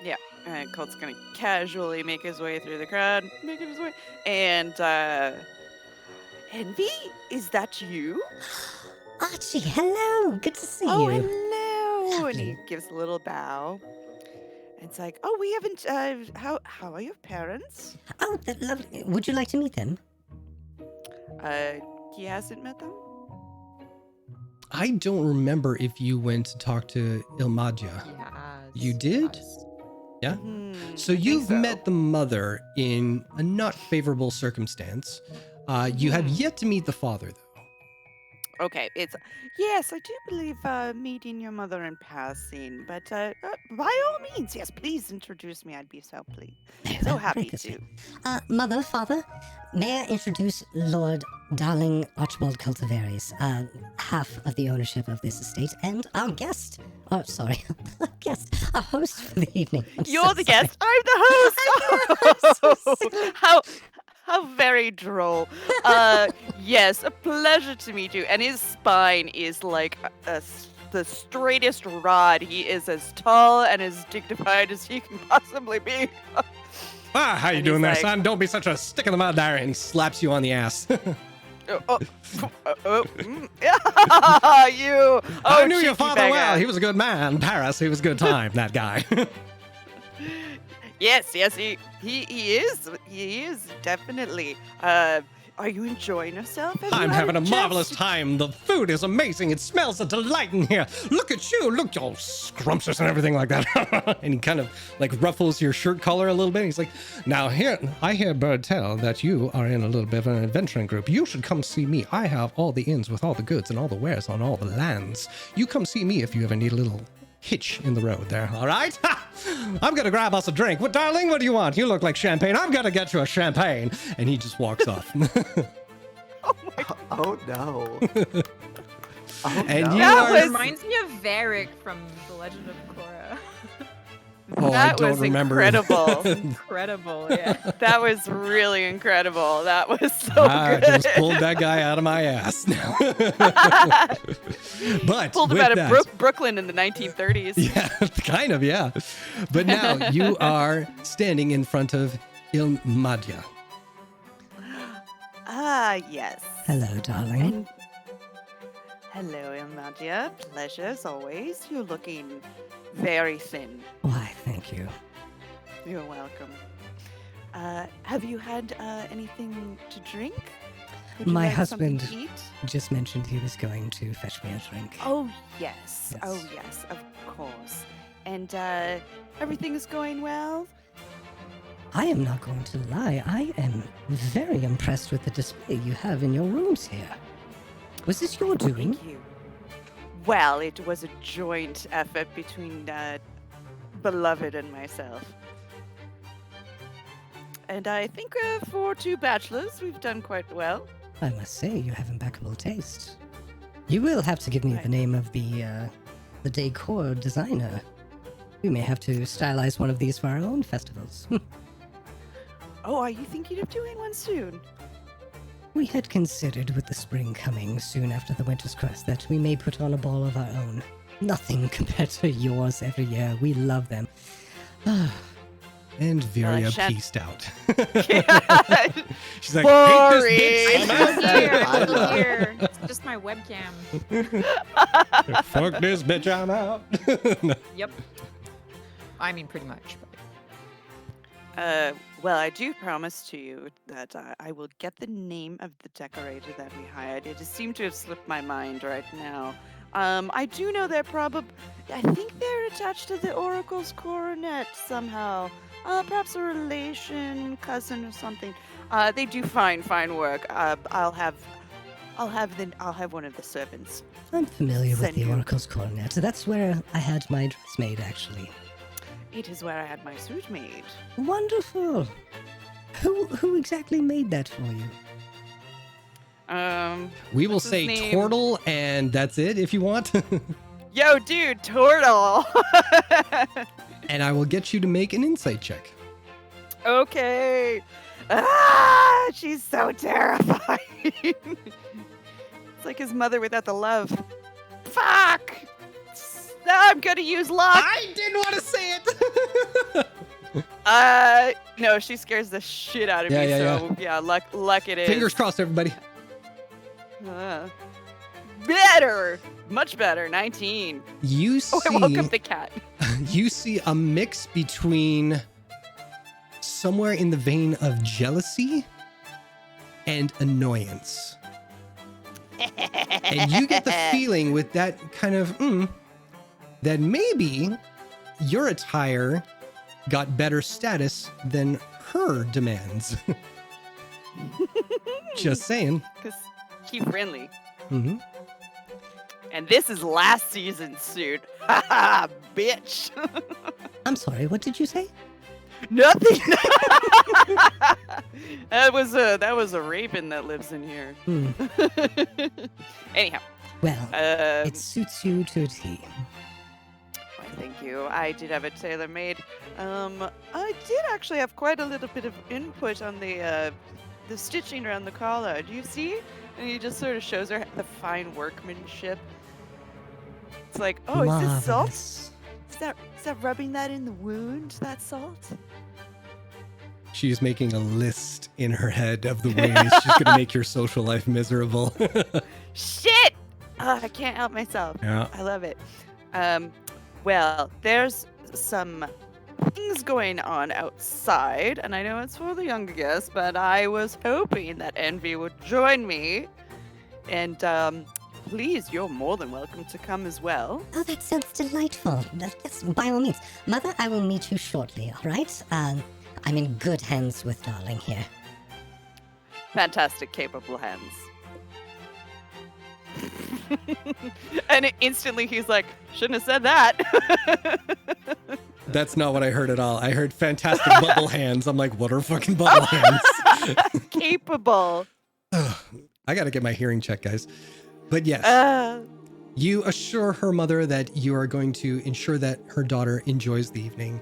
Yeah, and Colt's gonna casually make his way through the crowd, and Envy, is that you? Archie, hello. Good to see Oh, you. hello. And he gives a little bow. And it's like, oh, we haven't. How are your parents? Oh, that's lovely. Would you like to meet them? He hasn't met them. I don't remember if you went to talk to Ilmadia. Yes. You did? us. Yeah. Mhm, So I think you've so. met the mother in a not favorable circumstance. You have yet to meet the father, though. Okay, yes, I do believe meeting your mother in passing, but by all means, yes, please introduce me. I'd be so pleased, so happy to. Mother, father, may I introduce Lord Darling Archibald Cultivaries, half of the ownership of this estate, and our guest. Oh, sorry, our host for the evening. You're the guest. I'm the host. How very droll. Yes, a pleasure to meet you. And his spine is like the straightest rod. He is as tall and as dignified as he can possibly be. How you And doing he's there, like- son? Don't be such a stick in the mud there. And he slaps you on the ass. You. I knew your cheeky father beggar. well. He was a good man. Paris, he was a good time, that guy. Yes, he is. He is definitely. Are you enjoying yourself? Have you I'm had having a chance marvelous to- time. The food is amazing. It smells a delight in here. Look at you. Look, you're all scrumptious and everything like that. And he kind of like ruffles your shirt collar a little bit. He's like, now here, I hear Bird tell that you are in a little bit of an adventuring group. You should come see me. I have all the inns with all the goods and all the wares on all the lands. You come see me if you ever need a little hitch in the road there, all right? I'm gonna grab us a drink. What, darling, what do you want? You look like champagne. I'm gonna get you a champagne. And he just walks off. Oh no. Oh, And no. you That are... was- Reminds me of Varric from The Legend of Korra. Oh, I That don't was remember. incredible. Incredible, yeah. That was really incredible. That was so I good. just pulled that guy out of my ass now. But Pulled him with out of that, Brooklyn in the 1930s. yeah, kind of, yeah. But now you are standing in front of Ilmadia. Yes. Hello, darling. And hello, Ilmadia. Pleasure as always. You're looking very thin. Why, thank you. You're welcome. Have you had anything to drink? Would you My like something husband- to eat? Just mentioned he was going to fetch me a drink. Oh yes. Yes. Oh yes, of course. And everything is going well? I am not going to lie. I am very impressed with the display you have in your rooms here. Was this your doing? Thank you. Well, it was a joint effort between Beloved and myself. And I think for two bachelors, we've done quite well. I must say, you have impeccable taste. You will have to give me Right. the name of the decor designer. We may have to stylize one of these for our own festivals. Oh, are you thinking of doing one soon? We had considered, with the spring coming soon after the winter's crest, that we may put on a ball of our own. Nothing compared to yours every year. We love them. And Viria Chef- pieced out. Yeah. She's like, hate this I'm bitch. still here. I'm still here. It's just my webcam. Fuck this bitch, I'm out. Yep. I mean, pretty much. But... Well, I do promise to you that I will get the name of the decorator that we hired. It just seemed to have slipped my mind right now. I do know they're probably... I think they're attached to the Oracle's coronet somehow. Perhaps a relation, cousin, or something. They do fine work. I'll have one of the servants. I'm familiar with Send the you. Oracle's coronet. That's where I had my dress made, actually. It is where I had my suit made. Wonderful. Who exactly made that for you? We will What's his say name? Tortle, and that's it if you want. Yo, dude, Turtle. And I will get you to make an insight check. Okay. She's so terrifying. It's like his mother without the love. Fuck. Now I'm gonna use luck. I didn't want to say it. No, she scares the shit out of Yeah, me. yeah, So yeah, luck it is. Fingers crossed, everybody. Better, much better. 19. You Oh, I woke see, up the cat. you see a mix between somewhere in the vein of jealousy and annoyance. And you get the feeling with that kind of, that maybe your attire got better status than her demands. Just saying. Because keep friendly. Mm-hmm. And this is last season's suit. Haha, bitch. I'm sorry, what did you say? Nothing. that was a raven that lives in here. Hmm. Anyhow, Well, um, it suits you to a T. why, thank you. I did have it tailor made. I did actually have quite a little bit of input on the stitching around the collar. Do you see? And he just sort of shows her the fine workmanship. It's like, oh, is this salt? Marvelous. Is that rubbing that in the wound? That salt? She's making a list in her head of the ways she's going to make your social life miserable. Shit! I can't help myself. Yeah. I love it. Well, there's some things going on outside, and I know it's for the younger guests, but I was hoping that Envy would join me. And please, you're more than welcome to come as well. Oh, that sounds delightful. Yes, by all means. Mother, I will meet you shortly, all right? I'm in good hands with Darling here. Fantastic, capable hands. And instantly he's like, shouldn't have said that. That's not what I heard at all. I heard fantastic bubble hands. I'm like, what are fucking bubble hands? Capable. I got to get my hearing checked, guys. But yes, you assure her mother that you are going to ensure that her daughter enjoys the evening.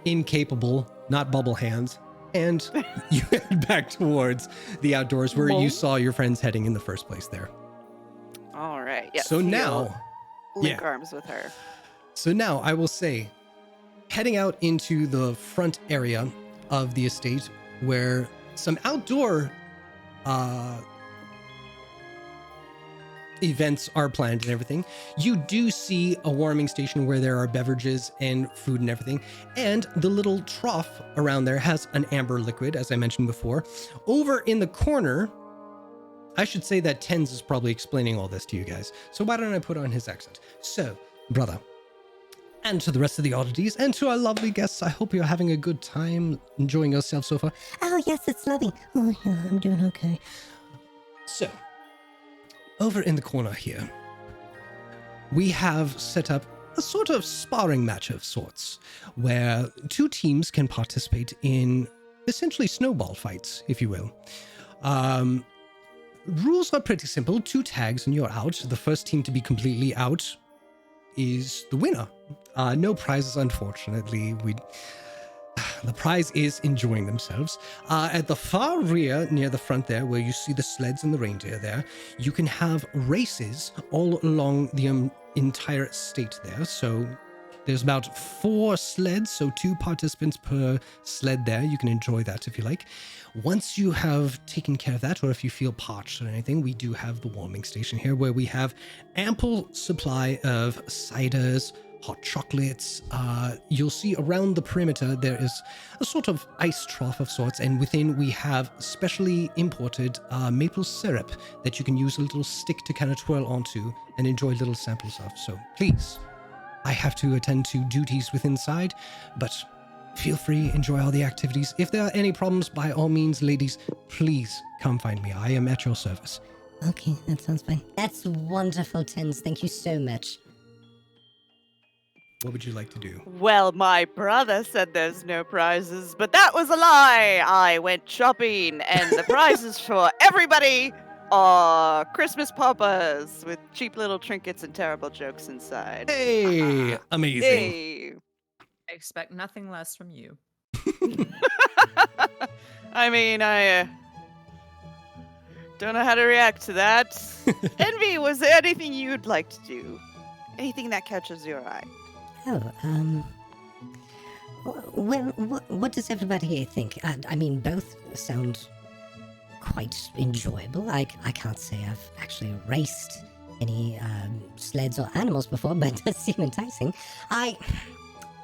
Incapable, not bubble hands. And you head back towards the outdoors where you saw your friends heading in the first place there. All right. Yes, So he'll now, link arms with her. So now I will say, heading out into the front area of the estate where some outdoor events are planned and everything, you do see a warming station where there are beverages and food and everything. And the little trough around there has an amber liquid, as I mentioned before. Over in the corner, I should say that Tens is probably explaining all this to you guys. So why don't I put on his accent? So, brother, and to the rest of the oddities, and to our lovely guests, I hope you're having a good time, enjoying yourself so far. Oh, yes, it's lovely. Oh, yeah, I'm doing okay. So, over in the corner here, we have set up a sort of sparring match of sorts, where two teams can participate in essentially snowball fights, if you will. Rules are pretty simple. 2 tags and you're out. The first team to be completely out is the winner. No prizes, unfortunately. The prize is enjoying themselves. At the far rear, near the front there, where you see the sleds and the reindeer there, you can have races all along the entire estate there. So there's about 4 sleds, so 2 participants per sled there. You can enjoy that if you like. Once you have taken care of that, or if you feel parched or anything, we do have the warming station here where we have ample supply of ciders, hot chocolates. You'll see around the perimeter there is a sort of ice trough of sorts, and within we have specially imported maple syrup that you can use a little stick to kind of twirl onto and enjoy little samples of. So please, I have to attend to duties within inside, but feel free, enjoy all the activities. If there are any problems, by all means, ladies, please come find me. I am at your service. Okay, that sounds fine. That's wonderful, Tens. Thank you so much. What would you like to do? Well, my brother said there's no prizes, but that was a lie. I went shopping, and the prizes for everybody are Christmas poppers with cheap little trinkets and terrible jokes inside. Hey, amazing. Hey. I expect nothing less from you. I mean, I don't know how to react to that. Envy, was there anything you'd like to do? Anything that catches your eye? Oh, well, what does everybody here think? I mean, both sound quite enjoyable. I can't say I've actually raced any sleds or animals before, but it does seem enticing.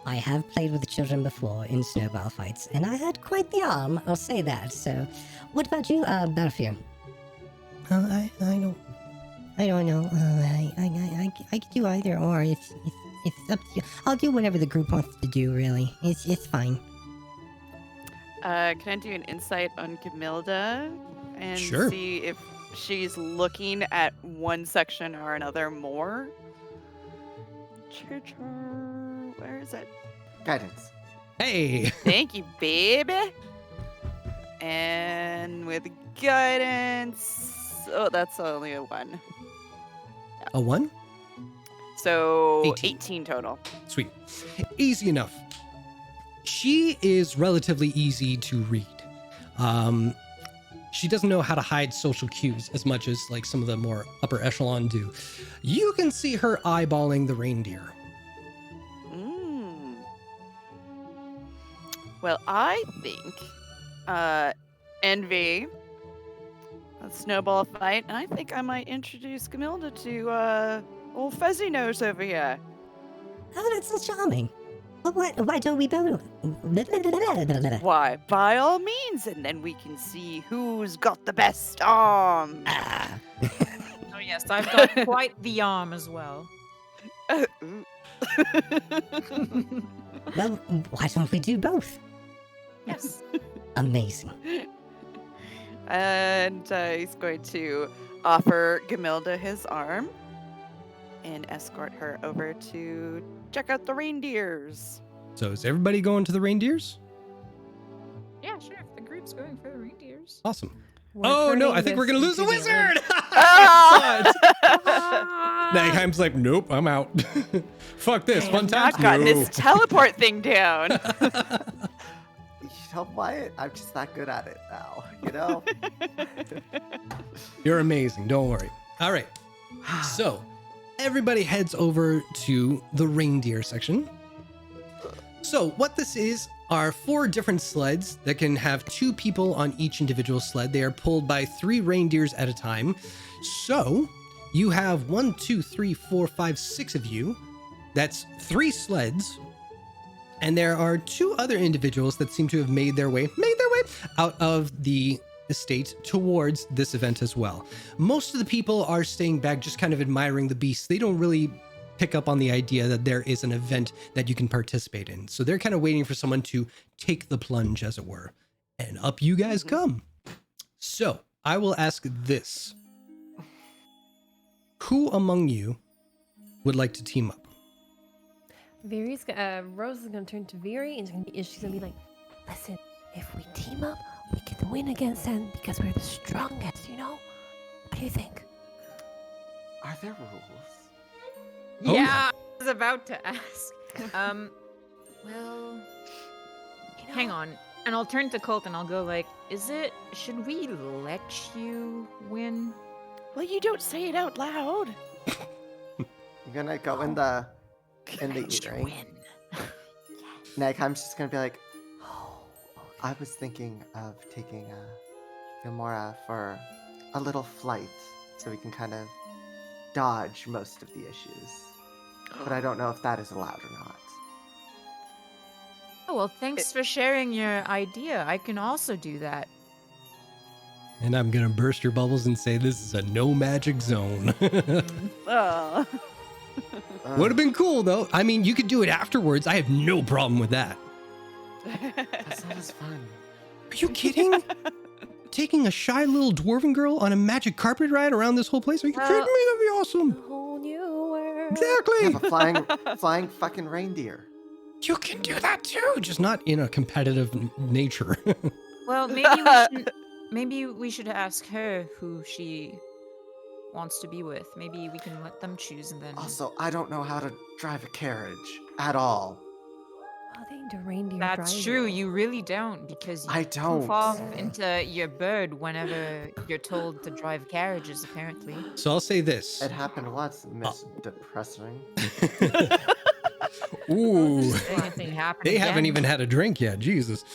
I have played with the children before in snowball fights, and I had quite the arm, I'll say that. So, what about you, Belfier? I don't know. I could do either or if It's up to you. I'll do whatever the group wants to do, really. It's fine. Can I do an insight on Camilda and Sure. see if she's looking at one section or another more? Where is it? Guidance. Hey! Thank you, baby. And with guidance, oh, that's only a 1. A 1? So 18. 18 total. Sweet. Easy enough. She is relatively easy to read. She doesn't know how to hide social cues as much as like some of the more upper echelon do. You can see her eyeballing the reindeer. Well, I think Envy, a snowball fight, and I think I might introduce Camilda to old Fuzzy Nose over here. Oh, that's so charming. But why don't we both? Why, by all means, and then we can see who's got the best arm. Oh yes, I've got quite the arm as well. Ooh. Well, why don't we do both? Yes. Amazing. And he's going to offer Gamilda his arm and escort her over to check out the reindeers. So is everybody going to the reindeers? Yeah, sure. If the group's going for the reindeers. Awesome. We're Oh no, turning I think we're this gonna lose a into the wizard! Ah! Nagheim's like, nope, I'm out. Fuck this, fun times. I've gotten No. this teleport thing down. You know what? I'm just not good at it now, you know? You're amazing, don't worry. All right, so everybody heads over to the reindeer section. So what this is are 4 different sleds that can have 2 people on each individual sled. They are pulled by 3 reindeers at a time. So you have 1, 2, 3, 4, 5, 6 of you. That's 3 sleds. And there are 2 other individuals that seem to have made their way out of the estate towards this event as well. Most of the people are staying back, just kind of admiring the beasts. They don't really pick up on the idea that there is an event that you can participate in. So they're kind of waiting for someone to take the plunge, as it were. And up you guys come. So I will ask this. Who among you would like to team up? Rose is gonna turn to Viri and she's gonna be like, listen, if we team up, we can win against them because we're the strongest, you know? What do you think? Are there rules? Oh, Yeah, I was about to ask. Well, You know? hang on. And I'll turn to Colt and I'll go like, should we let you win? Well, you don't say it out loud. You're gonna go in the eatery. Nagheim's just gonna be like, Oh, I was thinking of taking Gamora for a little flight so we can kind of dodge most of the issues. But I don't know if that is allowed or not. Oh, well, thanks for sharing your idea. I can also do that. And I'm going to burst your bubbles and say this is a no magic zone. Oh. Would have been cool, though. I mean, you could do it afterwards. I have no problem with that. That sounds fun. Are you kidding? Taking a shy little dwarven girl on a magic carpet ride around this whole place? Are you kidding me? That'd be awesome. whole new world. Exactly. Have a flying fucking reindeer. You can do that too, just not in a competitive nature. Well, maybe we should ask her who she wants to be with. Maybe we can let them choose and then. Also, I don't know how to drive a carriage at all. I think the reindeer That's drive true. it. You really don't because you I don't. poof off into your bird whenever you're told to drive carriages. Apparently. So I'll say this. It happened once, Miss Depressing. Ooh. Anything happen They haven't again. even had a drink yet. Jesus.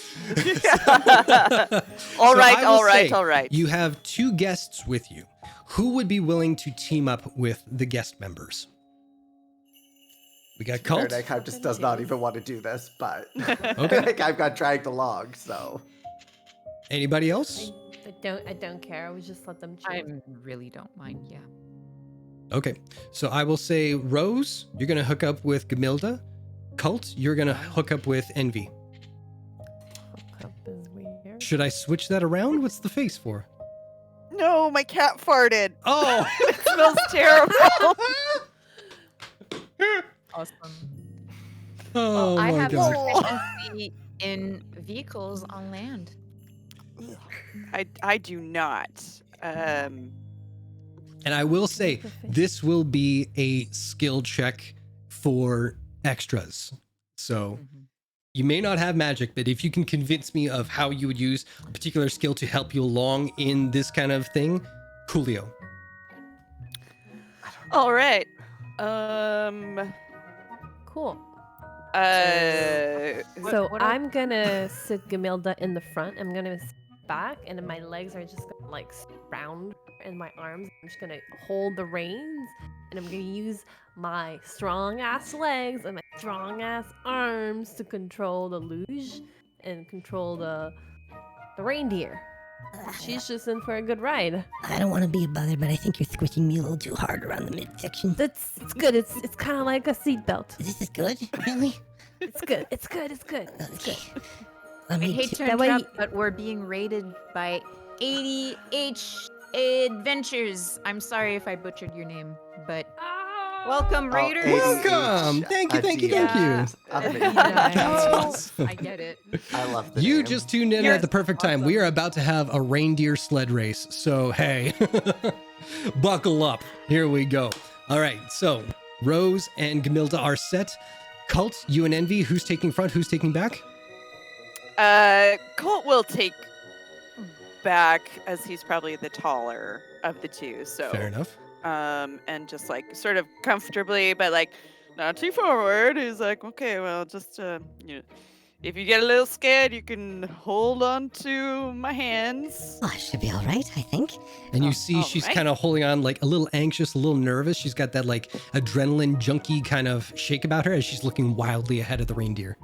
All So right, I will say, all right. You have 2 guests with you. Who would be willing to team up with the guest members? We got Cult. Nagheim just does not even want to do this, but Okay. Nagheim got dragged along, so. Anybody else? I don't care. I would just let them choose. I really don't mind. Yeah. Okay, so I will say Rose, you're gonna hook up with Gamilda. Cult, you're gonna hook up with Envy. Hook up is weird. Should I switch that around? What's the face for? No, my cat farted. Oh! It smells terrible. Awesome. Oh Well, I my have god. proficiency in vehicles on land. I do not. And I will say, this will be a skill check for extras. So you may not have magic, but if you can convince me of how you would use a particular skill to help you along in this kind of thing, coolio. All right. Cool. So So I'm gonna sit Gamilda in the front. I'm gonna sit back, and then my legs are just gonna like surround her, and my arms. I'm just gonna hold the reins, and I'm gonna use my strong ass legs and my strong ass arms to control the luge and control the reindeer. She's just in for a good ride. I don't want to be a bother, but I think you're squishing me a little too hard around the midsection. It's good. It's kind of like a seatbelt. This is good, really? It's good. It's good. It's good. It's good. I I mean, hate to That way interrupt, but we're being raided by ADH Adventures. I'm sorry if I butchered your name, but welcome, Oh, raiders. Welcome. Thank you, thank you, thank you. That's awesome. I get it. I love the You name. just tuned in You're at the perfect time. We are about to have a reindeer sled race. So, hey, buckle up. Here we go. All right. So, Rose and Gamilda are set. Cult, you and Envy, who's taking front? Who's taking back? Colt will take back as he's probably the taller of the two. So Fair enough. and just like sort of comfortably, but like not too forward. He's like, okay, well, just you know, if you get a little scared, you can hold on to my hands. oh, I should be all right, I think. And you Oh, see all she's right. kind of holding on, like a little anxious, a little nervous. She's got that like adrenaline junkie kind of shake about her as she's looking wildly ahead of the reindeer.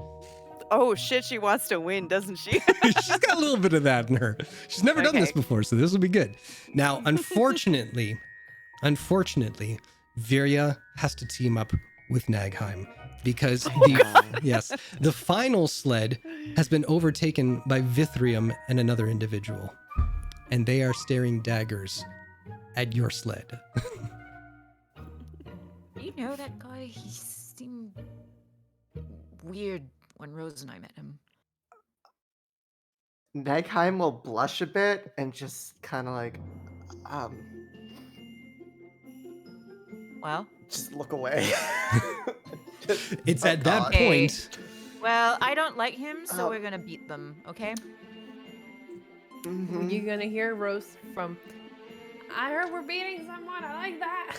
Oh shit, she wants to win, doesn't she? She's got a little bit of that in her. She's never done this Okay. before, so this will be good. Now, unfortunately, Virya has to team up with Nagheim because the final sled has been overtaken by Vithrium and another individual, and they are staring daggers at your sled. You know that guy? He seemed weird when Rose and I met him. Nagheim will blush a bit and just kind of like, Well, just look away. It's Oh, at that God. point. well, I don't like him, so Oh. we're gonna beat them, okay? Mhm. You're gonna hear Rose from. I heard we're beating someone. I like that.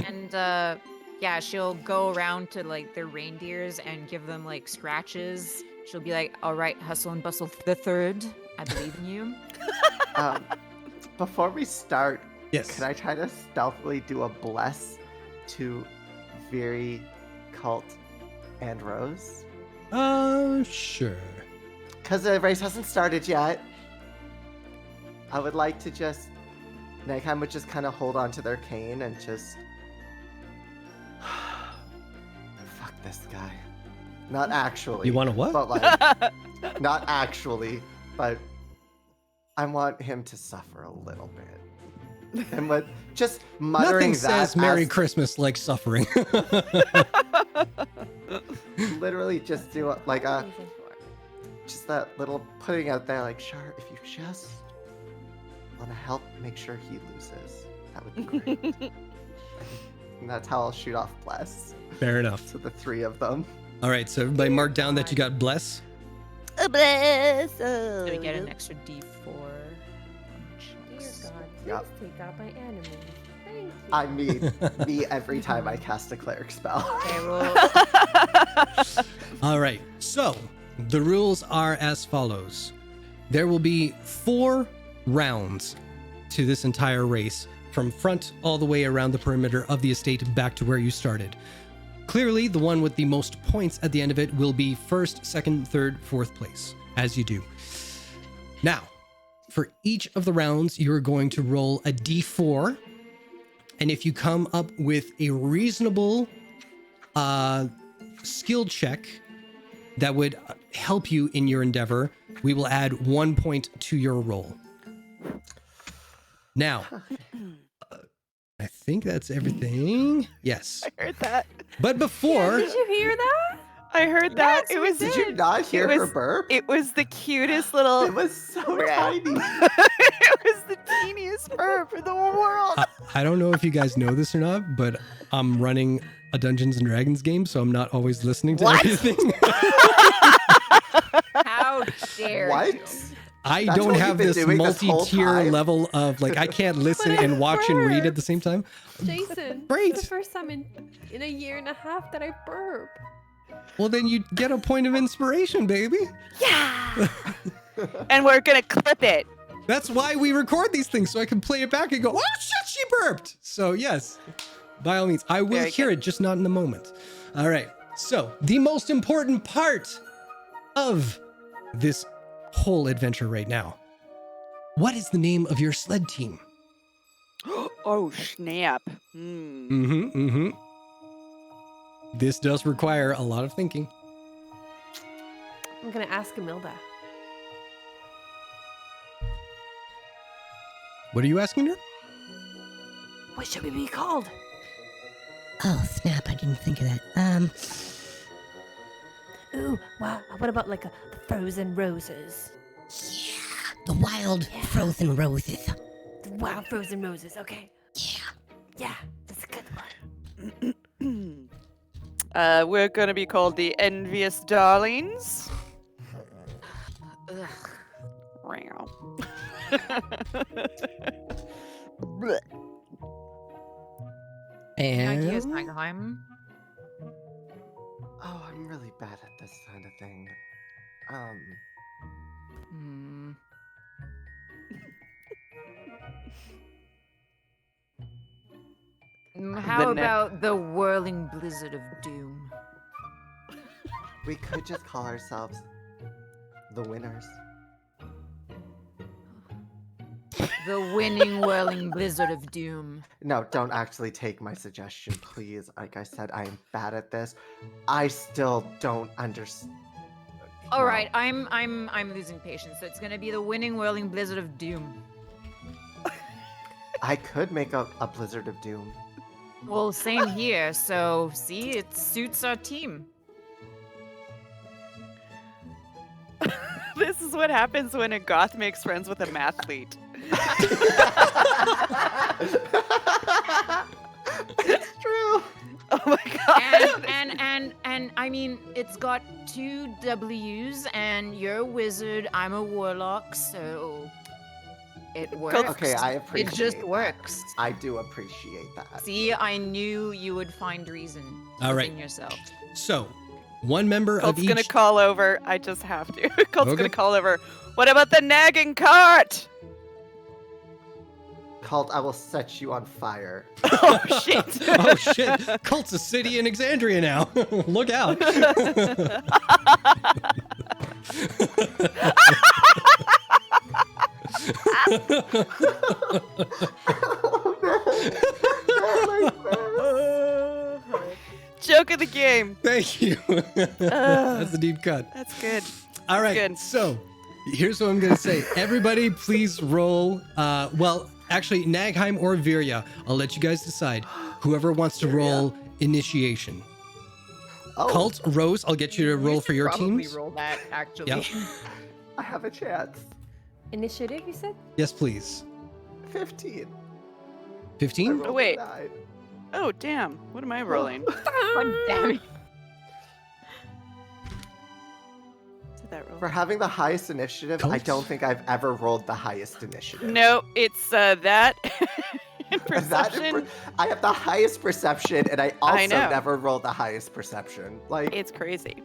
And yeah, she'll go around to like the reindeers and give them like scratches. She'll be like, "All right, hustle and bustle the third. I believe in you." Before we start, Yes. can I try to stealthily do a bless to Viri, Cult, and Rose? Sure. Because the race hasn't started yet. I would like to just... Nagheim would just kind of hold on to their cane and just... Fuck this guy. Not actually. You want to what? But like, not actually, but I want him to suffer a little bit. And with just muttering Nothing that says Merry as- Christmas like suffering. literally just do it like a... Amazing for. Just that little putting out there, like, sure, if you just want to help make sure he loses, that would be great. And that's how I'll shoot off bless Fair enough. to the three of them. All right, so everybody mark down that you got bless. A bless. So we get an extra D4. Dear God, please Yep. take out my enemies. Thank you. I mean, me every time I cast a cleric spell. Okay, well, All right, so the rules are as follows. There will be 4 rounds to this entire race, from front all the way around the perimeter of the estate back to where you started. Clearly, the one with the most points at the end of it will be first, second, third, fourth place, as you do. Now, for each of the rounds, you're going to roll a d4, And if you come up with a reasonable skill check that would help you in your endeavor, we will add 1 point to your roll. Now, I think that's everything. Yes. I heard that. But before, Did you hear that? I heard that. Yes, It we was. Did you not hear It her was- burp? It was the cutest little. It was so tiny. It was the teeniest burp in the world. I don't know if you guys know this or not, but I'm running a Dungeons and Dragons game, so I'm not always listening to What? everything. How dare What? you? I That's don't what have you've been this doing this whole multi-tier time? level of like I can't listen But I and watch and read at the burped. same time. Jason, Great. it's the first time in a year and a half that I burp. Well, then you get a point of inspiration, baby. Yeah. And we're gonna clip it. That's why we record these things, so I can play it back and go, oh shit, she burped. So yes, by all means, I will Very hear it, just not in the moment. All right. So the most important part of this whole adventure right now. What is the name of your sled team? Oh snap! This does require a lot of thinking. I'm gonna ask Emilda. What are you asking her? What should we be called? Oh, snap, I didn't think of that. Ooh, wow. What about like the frozen roses? Yeah, the wild frozen roses. The wild frozen roses. Okay. Yeah. Yeah, that's a good one. We're gonna be called the Envious Darlings. Wow. Any ideas, And Nagheim? Oh, I'm really bad at this kind of thing. Hmm. How The ne- about the whirling blizzard of doom? We could just call ourselves the winners. The winning whirling blizzard of doom. No, don't actually take my suggestion, please. Like I said, I am bad at this. I still don't understand. All right, I'm losing patience. So it's gonna be the winning whirling blizzard of doom. I could make a Blizzard of Doom. Well, same here. So see, it suits our team. This is what happens when a goth makes friends with a mathlete. It's true. Oh my god. And I mean, it's got 2 W's, and you're a wizard. I'm a warlock, so it works. Okay, I appreciate It just that. works. I do appreciate that. See, I knew you would find reason All right. within yourself. so one member Colt's of each. gonna call over. I just have to. Colt's Okay. gonna call over. What about the nagging cart? Cult, I will set you on fire. Oh shit. Oh shit! Cult's a city in Exandria now. Look out! Joke of the game. Thank you. That's a deep cut. That's good. All right. good. So here's what I'm gonna say. Everybody, please roll. Well, actually, Nagheim or Virya, I'll let you guys decide. Whoever wants to roll initiation. Oh, Cult, Rose, I'll get you to roll You for should your probably teams. roll that, actually. Yep. I have a chance. Initiative, you said? Yes, please. 15. I 15. rolled a wait. 9. Oh damn. What am I rolling? God damn it. Did that roll? For having the highest initiative, I Cult? don't think I've ever rolled the highest initiative. No, it's that and That perception. I have the highest perception, and I also know. never rolled the highest perception. Like, It's crazy.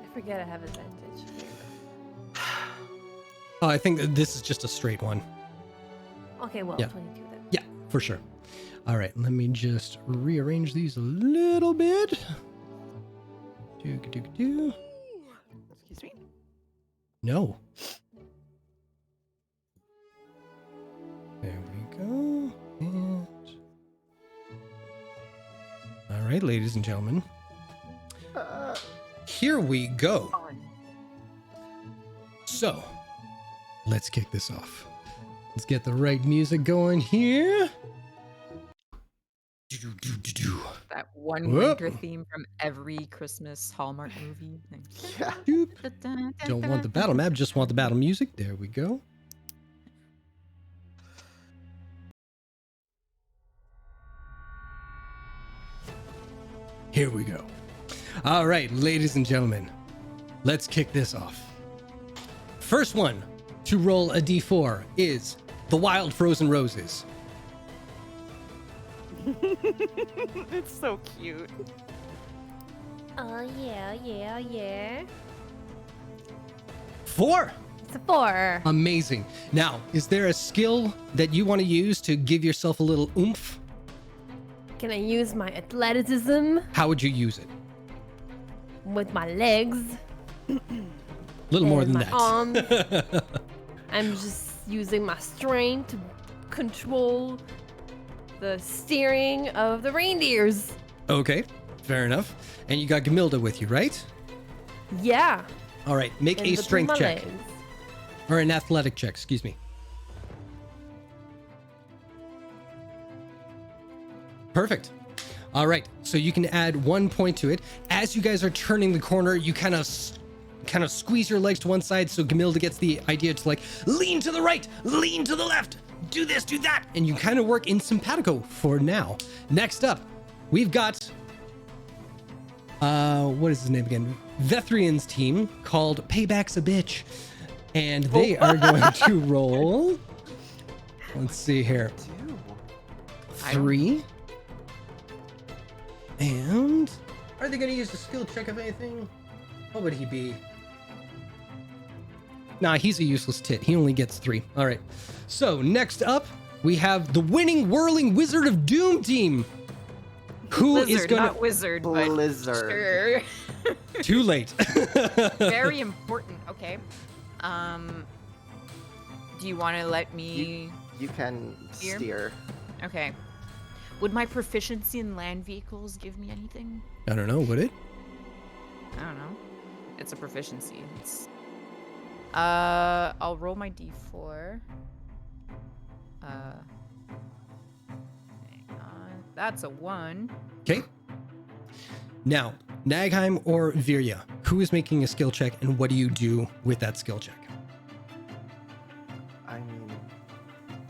I forget I have advantage. Oh, I think that this is just a straight one. Okay, well, Yeah. 22 then. Yeah, for sure. All right, let me just rearrange these a little bit. Do. Excuse me. No. There we go. And All right, ladies and gentlemen. Here we go. So, let's kick this off. Let's get the right music going here. That one Whoop. winter theme from every Christmas Hallmark movie. Yeah. Don't want the battle map, just want the battle music. There we go. Here we go. All right, ladies and gentlemen, let's kick this off. First one to roll a d4 is the Wild Frozen Roses. It's so cute. Oh, yeah. 4. It's a 4. Amazing. Now, is there a skill that you want to use to give yourself a little oomph? Can I use my athleticism How would you use it? with my legs? A little more and than my that. arms? I'm just using my strength to control the steering of the reindeers. Okay, fair enough. And you got Gamilda with you, right? Yeah. All right, make and a between strength my check. legs. Or an athletic check, excuse me. Perfect. All right, so you can add 1 point to it. As you guys are turning the corner, you kind of squeeze your legs to one side, so Gamilda gets the idea to like lean to the right, lean to the left, do this, do that, and you kind of work in simpatico for now. Next up, we've got what is his name again? Vethrian's team called Payback's a Bitch, and they are going to roll. Let's see here. 3. And are they going to use a skill check of anything? What would he be? Nah, he's a useless tit. He only gets 3. All right. So next up, we have the winning whirling Wizard of Doom team. Who is Blizzard, going not to... wizard, but Blizzard. sure. Too late. Very important. Okay. Do you want to let me? You can Steer? steer. Okay. Would my proficiency in land vehicles give me anything? I don't know, would it? I don't know. It's a proficiency. I'll roll my d4. That's a 1. Okay. Now, Nagheim or Virya, who is making a skill check and what do you do with that skill check? I mean,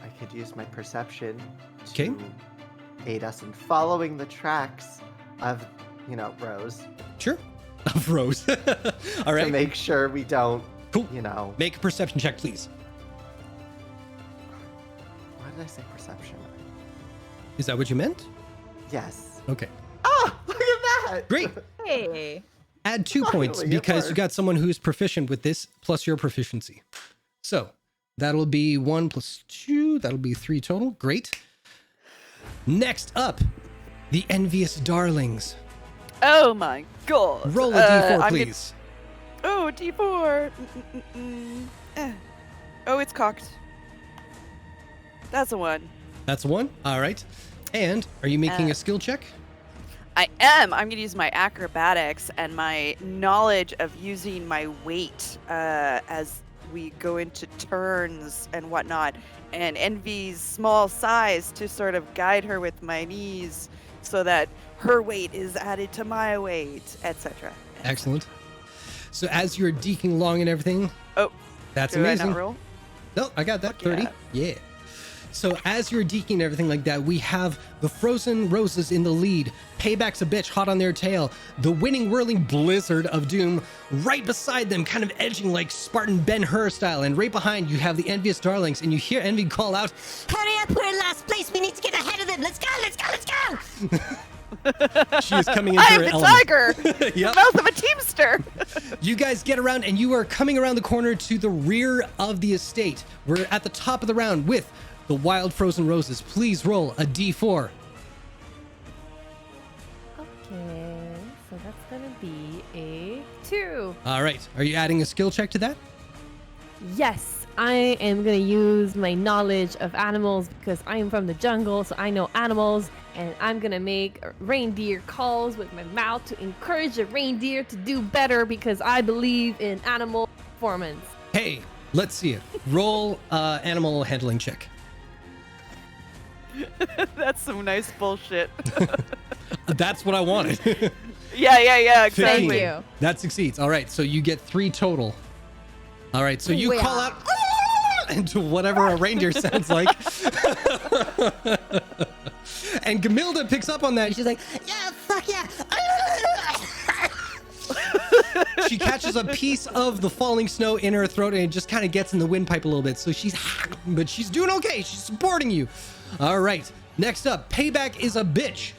I could use my perception Okay. to aid us in following the tracks of, Rose. Sure. Of Rose. All right. To make sure we don't, Cool. Make a perception check, please. Why did I say perception? Is that what you meant? Yes. Okay. Oh, look at that! Great. Hey. Add 2 points Finally, it because you worked. got someone who's proficient with this plus your proficiency. So that'll be 1 plus 2. That'll be 3 total. Great. Next up, the Envious Darlings. Oh my god. Roll a d4, I'm please. Oh, D4. Oh, it's cocked. That's a 1. That's 1. All right. And are you making a skill check? I am. I'm going to use my acrobatics and my knowledge of using my weight as we go into turns and whatnot, and Envy's small size to sort of guide her with my knees so that her weight is added to my weight, etc. Excellent. So as you're deking along and everything, Oh, that's do amazing. I not roll? No, I got that. Fuck 30. yeah. Yeah. So as you're deking and everything like that, we have the Frozen Roses in the lead. Payback's a Bitch hot on their tail. The winning whirling Blizzard of Doom right beside them, kind of edging like Spartan Ben-Hur style. And right behind you have the Envious Darlings, and you hear Envy call out, Hurry up, we're in last place. We need to get ahead of them. Let's go, let's go, let's go. she is coming into I am her the element. tiger! Yep. The mouth of a teamster! You guys get around and you are coming around the corner to the rear of the estate. We're at the top of the round with the Wild Frozen Roses. Please roll a d4. Okay, so that's gonna be a 2. All right. Are you adding a skill check to that? Yes, I am gonna use my knowledge of animals because I am from the jungle, so I know animals. and I'm gonna make reindeer calls with my mouth to encourage the reindeer to do better because I believe in animal performance. Hey, let's see it. Roll animal handling check. That's some nice bullshit. That's what I wanted. Yeah, exactly. Thank you. That succeeds. All right, so you get 3 total. All right, so you call out into whatever a reindeer sounds like. And Gamilda picks up on that. She's like, yeah, fuck yeah. She catches a piece of the falling snow in her throat and it just kind of gets in the windpipe a little bit. So but she's doing okay. She's supporting you. All right, next up, Payback is a bitch.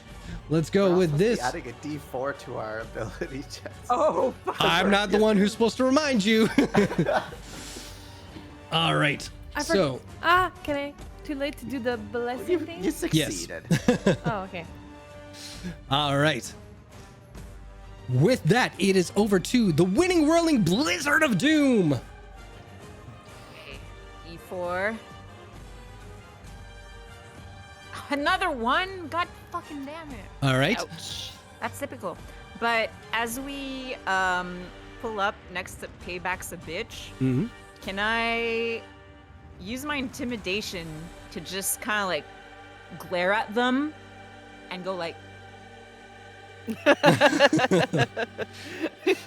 Let's go We're with also this. adding a D4 to our ability checks. Oh, I'm not the one who's supposed to remind you. All right. So, can I? Too late to do the blessing thing? You succeeded. Oh, okay. all right. With that, it is over to the winning whirling blizzard of doom. Okay, E4. Another one? God fucking damn it. All right. Ouch. That's typical. But as we pull up next to Payback's a bitch, Mhm. can I use my intimidation to just kind of like glare at them and go like,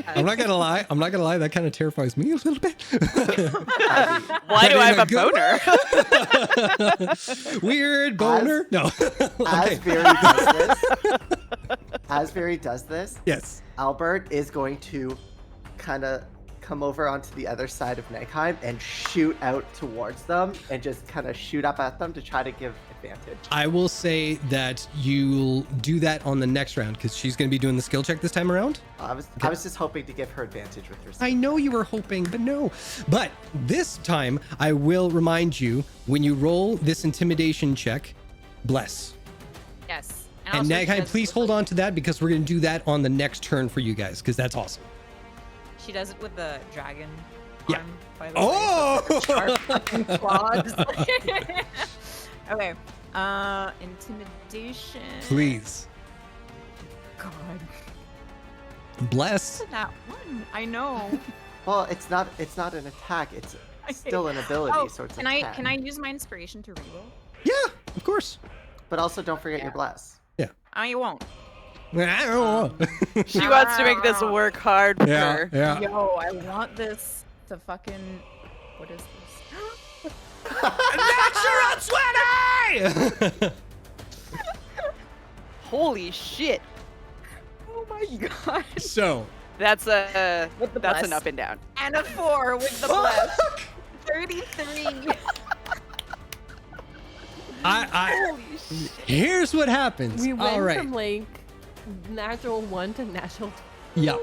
I'm not gonna lie. That kind of terrifies me a little bit. Why do I have a good boner? Weird boner. No. As Okay. Barry does this, Yes. Albert is going to kind of come over onto the other side of Nagheim and shoot out towards them and just kind of shoot up at them to try to give advantage. I will say that you'll do that on the next round because she's going to be doing the skill check this time around. I was just hoping to give her advantage with her. I know you were hoping, but no. But this time, I will remind you when you roll this intimidation check, bless. yes. And also she Nagheim, does please it hold with- on to that because we're going to do that on the next turn for you guys because that's awesome. She does it with the dragon Yeah. arm, by the Oh! way. So sharp fucking claws. Okay. Intimidation. Please. God. Bless. That one. I know. Well, it's not an attack. It's still an ability, Oh, so it's can a I use my inspiration to reroll? Yeah, of course. But also, don't forget your bless. Oh, you won't. I don't know. She wants to make this work hard for her. Yeah. Yo, I want this to fucking. What is this? Natural 20! Holy shit. Oh my god. So, That's With the that's bless. an up and down. And a 4 with the bless. 33. here's what happens. We went All right. from like natural 1 to natural 2. Yeah.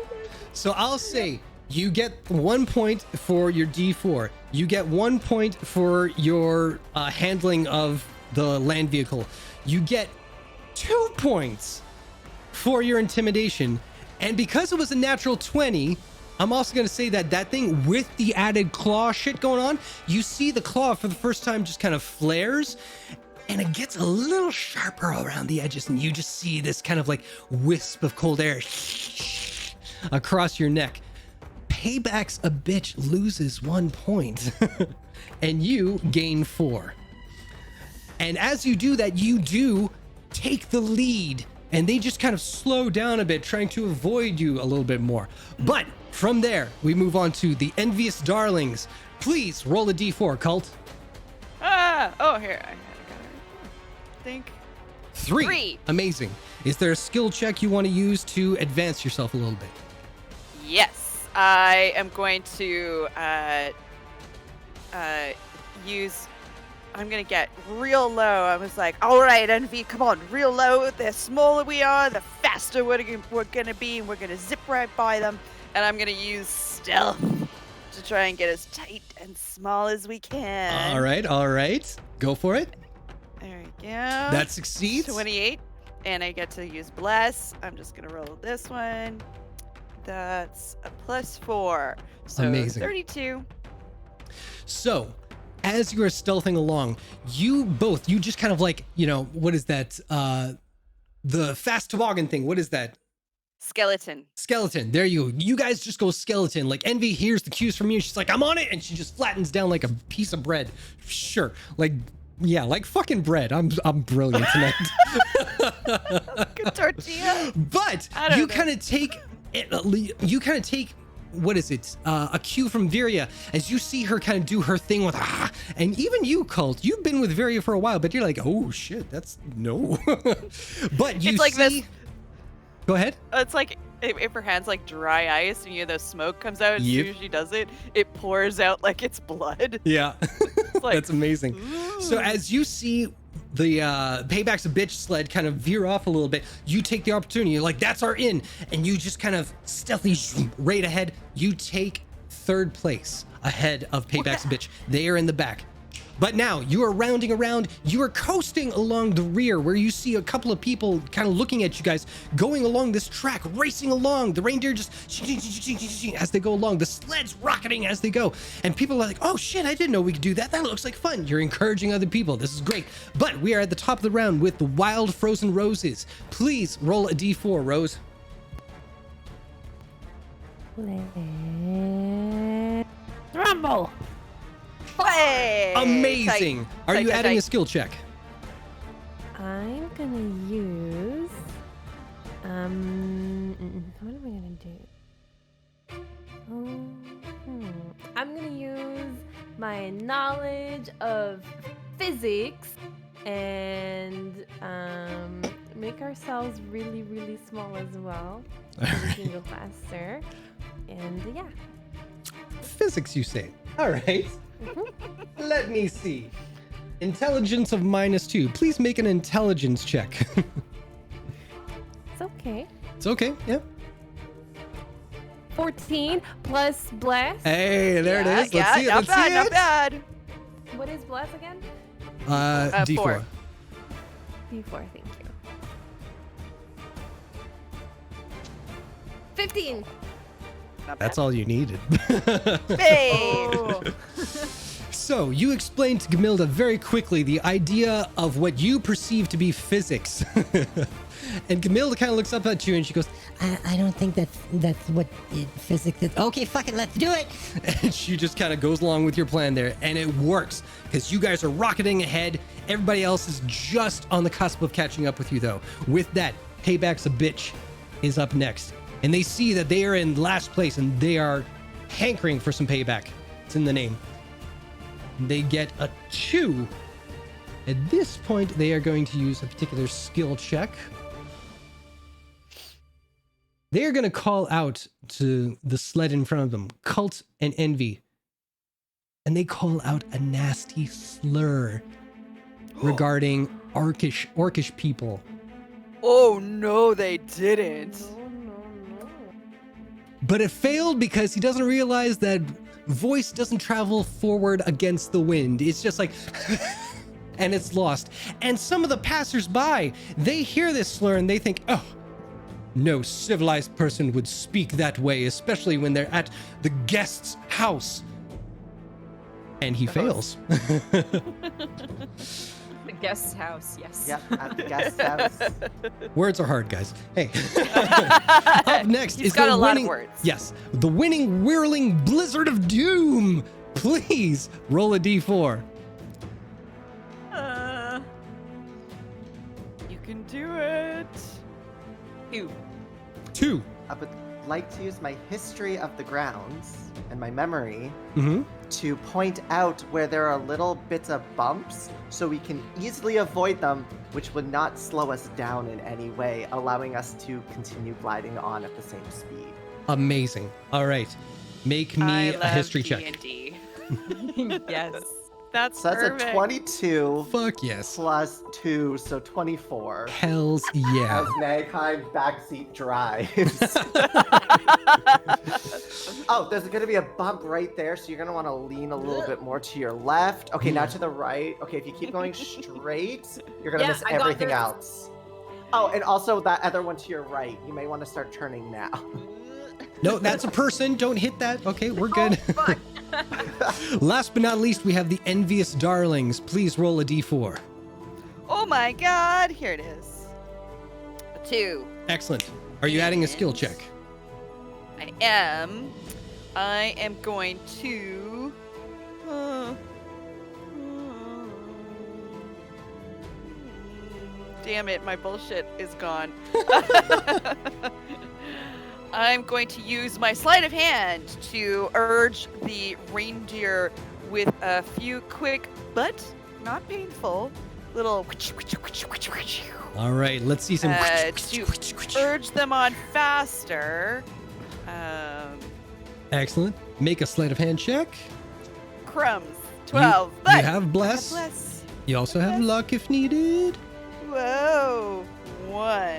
So I'll say you get 1 point for your D4. You get 1 point for your handling of the land vehicle. You get 2 points for your intimidation. And because it was a natural 20, I'm also going to say that that thing with the added claw shit going on, you see the claw for the first time just kind of flares and it gets a little sharper around the edges and you just see this kind of like wisp of cold air across your neck. Payback's a bitch loses 1 point and you gain 4. And as you do that, you do take the lead and they just kind of slow down a bit, trying to avoid you a little bit more. But from there, we move on to the envious darlings. Please roll a d4, Cult. Oh, here. I got it. I think. 3. 3. Amazing. Is there a skill check you want to use to advance yourself a little bit? Yes. I am going to use. I'm gonna get real low. I was like, all right, Envy, come on, real low. The smaller we are, the faster we're gonna be, and we're gonna zip right by them. And I'm gonna use stealth to try and get as tight and small as we can. All right. Go for it. There we go. That succeeds. 28, and I get to use bless. I'm just gonna roll this one. That's a +4, so Amazing. 32. So, as you are stealthing along, you just kind of like, what is that? the fast toboggan thing. What is that? Skeleton. Skeleton. There you go. You guys just go skeleton. Like Envy hears the cues from you. She's like, I'm on it. And she just flattens down like a piece of bread. Sure. Like, yeah, like fucking bread. I'm brilliant tonight. Good tortilla. But I don't you know. kind of take what is it? A cue from Viria as you see her kind of do her thing with and even you, Cult, you've been with Viria for a while, but you're like, oh shit, that's no. But you It's like see. this. Go ahead. It's like if her hand's like dry ice and the smoke comes out as Yep. soon as she does it, it pours out like it's blood. Yeah, It's like, that's amazing. So as you see the Payback's a Bitch sled kind of veer off a little bit, you take the opportunity. You're like, that's our in, and you just kind of stealthily right ahead. You take third place ahead of Payback's a Bitch. They are in the back. But now you are rounding around, you are coasting along the rear where you see a couple of people kind of looking at you guys going along this track, racing along. The reindeer just as they go along, the sleds rocketing as they go. And people are like, oh shit, I didn't know we could do that. That looks like fun. You're encouraging other people. This is great. But we are at the top of the round with the Wild Frozen Roses. Please roll a d4, Rose. Rumble. Hey, Amazing. tight, Are tight, you tight, adding a tight. skill check? I'm gonna use. What am I gonna do? I'm gonna use my knowledge of physics and make ourselves really, really small as well, so we can go faster. And yeah. Physics, you say? All right. Let me see. Intelligence of -2. Please make an intelligence check. It's okay. It's okay. Yeah. 14 plus bless. Hey, there it is. Let's Yeah, see it. not Let's bad, see not it. bad. What is bless again? D4. 4. D4, thank you. 15. Not That's bad. all you needed. Babe. Oh. So you explained to Gamilda very quickly the idea of what you perceive to be physics. And Gamilda kind of looks up at you and she goes, I don't think that's what physics is. Okay, fuck it, let's do it. and she just kind of goes along with your plan there, and it works because you guys are rocketing ahead. Everybody else is just on the cusp of catching up with you, though. With that, Payback's a Bitch is up next, and they see that they are in last place and they are hankering for some payback. It's in the name. They get a 2. At this point, they are going to use a particular skill check. They are going to call out to the sled in front of them, Cult and Envy. And they call out a nasty slur regarding orcish people. Oh no, they didn't. No. But it failed because he doesn't realize that voice doesn't travel forward against the wind. It's just like, and it's lost. And some of the passersby, they hear this slur and they think, oh, no civilized person would speak that way, especially when they're at the guest's house. And he fails. The guest's house, yes. Yep, at the guest house. Words are hard, guys. Hey. Up next He's is got the a lot of winning, words. Yes, the winning whirling blizzard of doom. Please roll a d4. You can do it. 2. 2. I would like to use my history of the grounds and my memory Mm-hmm. to point out where there are little bits of bumps so we can easily avoid them, which would not slow us down in any way, allowing us to continue gliding on at the same speed. Amazing. All right. Make me a history check. D&D. Yes. That's So that's perfect. a 22 Fuck yes. plus 2, so 24. Hells yeah. As Magheim backseat drives. Oh, there's going to be a bump right there, so you're going to want to lean a little bit more to your left. Okay, now to the right. Okay, if you keep going straight, you're going to Yeah, miss I got everything this. else. Oh, and also that other one to your right. You may want to start turning now. No, that's a person. Don't hit that. Okay, we're good. Oh, fuck. Last but not least, we have the envious darlings. Please roll a d4. Oh my god, here it is. 2. Excellent. Are you adding a skill check? I am. I am going to. Damn it, my bullshit is gone. I'm going to use my sleight of hand to urge the reindeer with a few quick but not painful little All right, let's see some. to urge them on faster. Excellent. Make a sleight of hand check. Crumbs. 12. You but have bless. bless. You also have luck if needed. Whoa. 1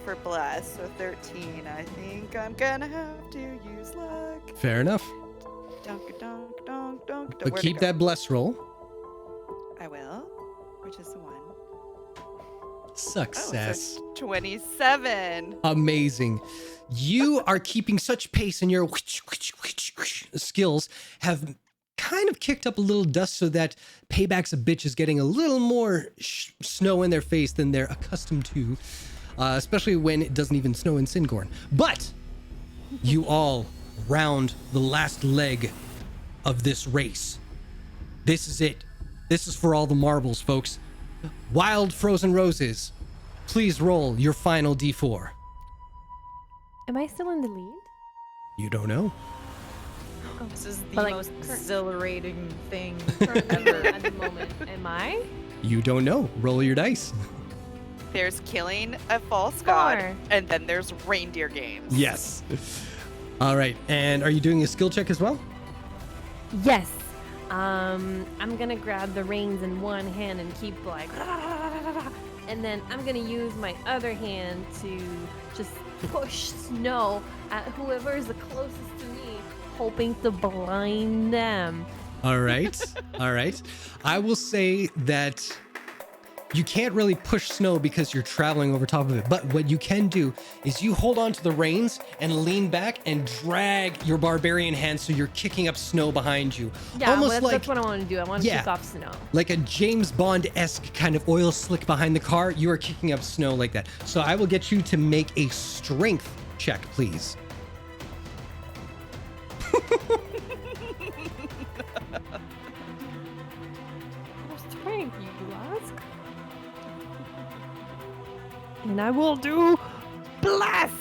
for bless, so 13. I think I'm gonna have to use luck. Fair enough. Dunk, dunk, dunk, dunk. But Where'd keep it go? that bless roll. I will. Which is the 1. Success. Oh, so 27. Amazing. You are keeping such pace, and your skills have kind of kicked up a little dust so that Payback's a bitch is getting a little more snow in their face than they're accustomed to, especially when it doesn't even snow in Singorn. But you all round the last leg of this race. This is it. This is for all the marbles, folks. Wild Frozen Roses, please roll your final d4. Am I still in the lead? You don't know. This is the But, like, most exhilarating thing Currently, ever. at the moment, am I? You don't know. Roll your dice. There's killing a false god, 4. and then there's reindeer games. Yes. All right. And are you doing a skill check as well? Yes. I'm gonna grab the reins in one hand and keep like, and then I'm gonna use my other hand to just push snow at whoever is the closest to me, hoping to blind them. All right. All right. I will say that you can't really push snow because you're traveling over top of it. But what you can do is you hold on to the reins and lean back and drag your barbarian hand so you're kicking up snow behind you. Yeah, Almost well, like that's what I want to do. I want to Yeah. kick off snow. like a James Bond-esque kind of oil slick behind the car. You are kicking up snow like that. So I will get you to make a strength check, please. Strength, you ask? And I will do bless.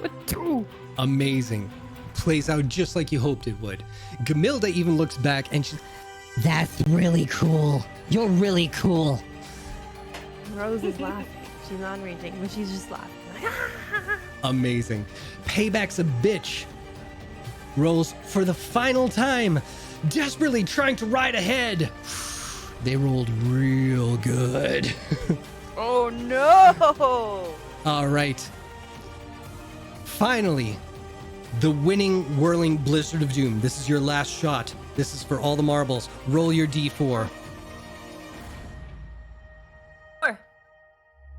With 2. Amazing. Plays out just like you hoped it would. Gamilda even looks back and she's, That's really cool. You're really cool. Rose is laughing. She's not raging, but she's just laughing. amazing. Payback's a bitch. Rolls for the final time, desperately trying to ride ahead. They rolled real good. Oh no! All right. Finally, the winning whirling blizzard of doom. This is your last shot. This is for all the marbles. Roll your d4. 4.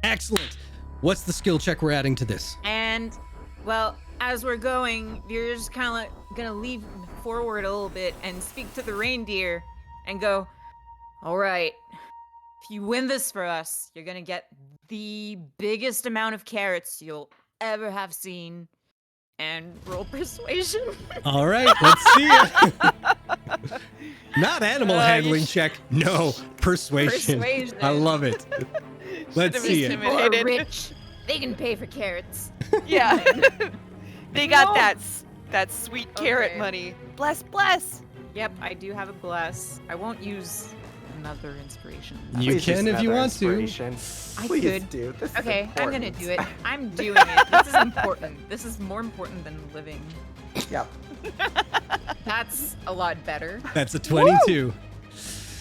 Excellent. What's the skill check we're adding to this? And, well, as we're going, you're just kind of like gonna lean forward a little bit and speak to the reindeer and go, all right, if you win this for us, you're gonna get the biggest amount of carrots you'll ever have seen. And roll persuasion. All right, let's see it. Not animal handling check. No, persuasion. Persuasion. I love it. Let's Should've see it. People are Intimidated. rich. They can pay for carrots. Yeah. They got No. that sweet carrot Okay. money. Bless, bless. Yep, I do have a bless. I won't use another inspiration. You Please can use if you another want to. inspiration. I Please could. do. This is Okay, I'm gonna important. do it. I'm doing it. This is important. This is more important than living. Yep. That's a lot better. That's a 22.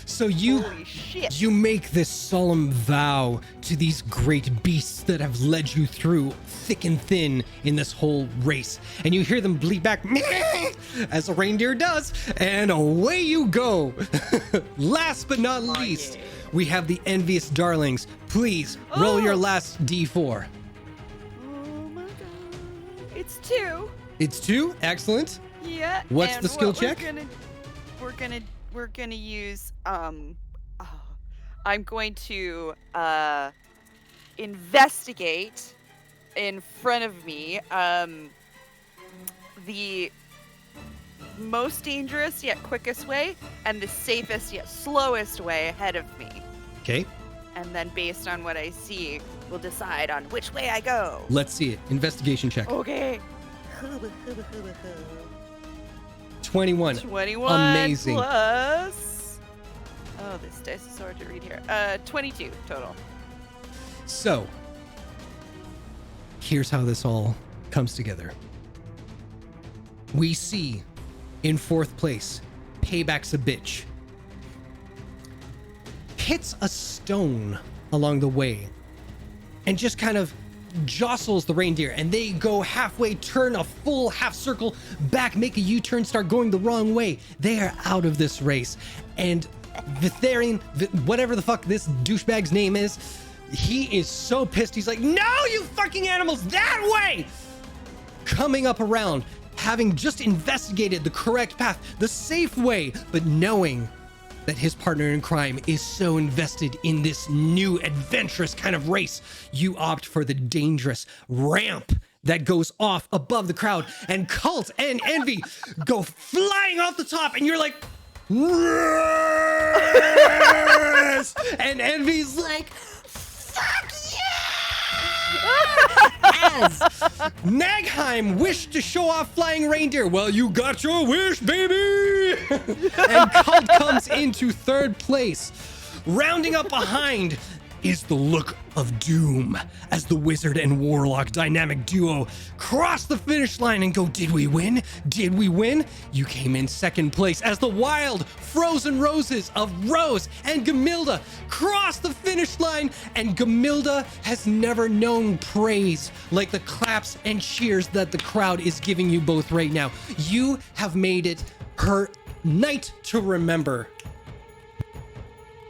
So Holy shit. you make this solemn vow to these great beasts that have led you through thick and thin in this whole race. And you hear them bleat back as a reindeer does, and away you go. Last but not least, yeah. we have the envious darlings. Please roll your Oh. last d4. Oh my god. It's 2. It's 2. Excellent. Yeah. What's and the skill what check? We're gonna use I'm going to investigate in front of me the most dangerous yet quickest way and the safest yet slowest way ahead of me. Okay, And then based on what I see, we'll decide on which way I go. let's see it. Investigation check. Okay. 21. 21 Amazing. plus... Oh, this dice is so hard to read here. 22 total. So, here's how this all comes together. We see in fourth place, Payback's a Bitch. Hits a stone along the way and just kind of jostles the reindeer, and they go halfway, turn a full half circle back, make a U-turn, start going the wrong way. They are out of this race. And Vitharion, whatever the fuck this douchebag's name is, he is so pissed. He's like, no, you fucking animals, that way! Coming up around, having just investigated the correct path, the safe way, but knowing that his partner in crime is so invested in this new adventurous kind of race, you opt for the dangerous ramp that goes off above the crowd, and Cult and Envy go flying off the top, and you're like, yes! And Envy's like, fuck yeah! As Nagheim wished to show off flying reindeer. Well, you got your wish, baby! And Cult comes into third place. Rounding up behind is the look of doom as the wizard and warlock dynamic duo cross the finish line and go, did we win? Did we win? You came in second place as the wild frozen roses of Rose and Gamilda cross the finish line, and Gamilda has never known praise like the claps and cheers that the crowd is giving you both right now. You have made it her night to remember.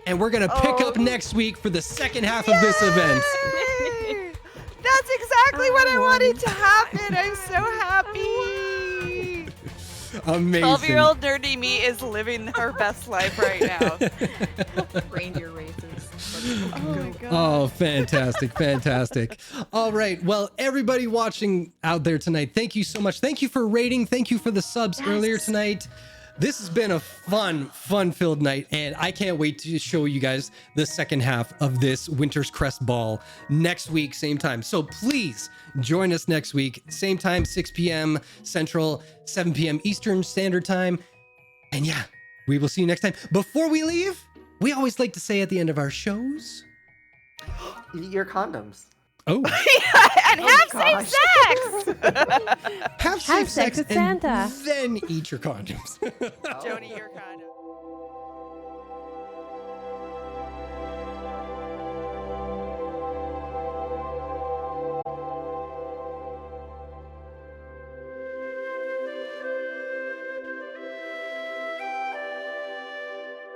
And we're gonna pick up next week for the second half of this event. Yay! That's exactly what I wanted to happen. I'm so happy. Amazing. 12-year-old nerdy me is living her best life right now. Reindeer races. Oh my god. Oh, fantastic, fantastic. All right, well, everybody watching out there tonight, thank you so much. Thank you for rating. Thank you for the subs earlier tonight. This has been a fun-filled night, and I can't wait to show you guys the second half of this Winter's Crest Ball next week, same time. So please join us next week, same time, 6 p.m. Central, 7 p.m. Eastern Standard Time. And yeah, we will see you next time. Before we leave, we always like to say at the end of our shows, Eat your condoms. oh, And have safe sex. have safe sex with and Santa. then eat your condoms. Joni, you're kind of.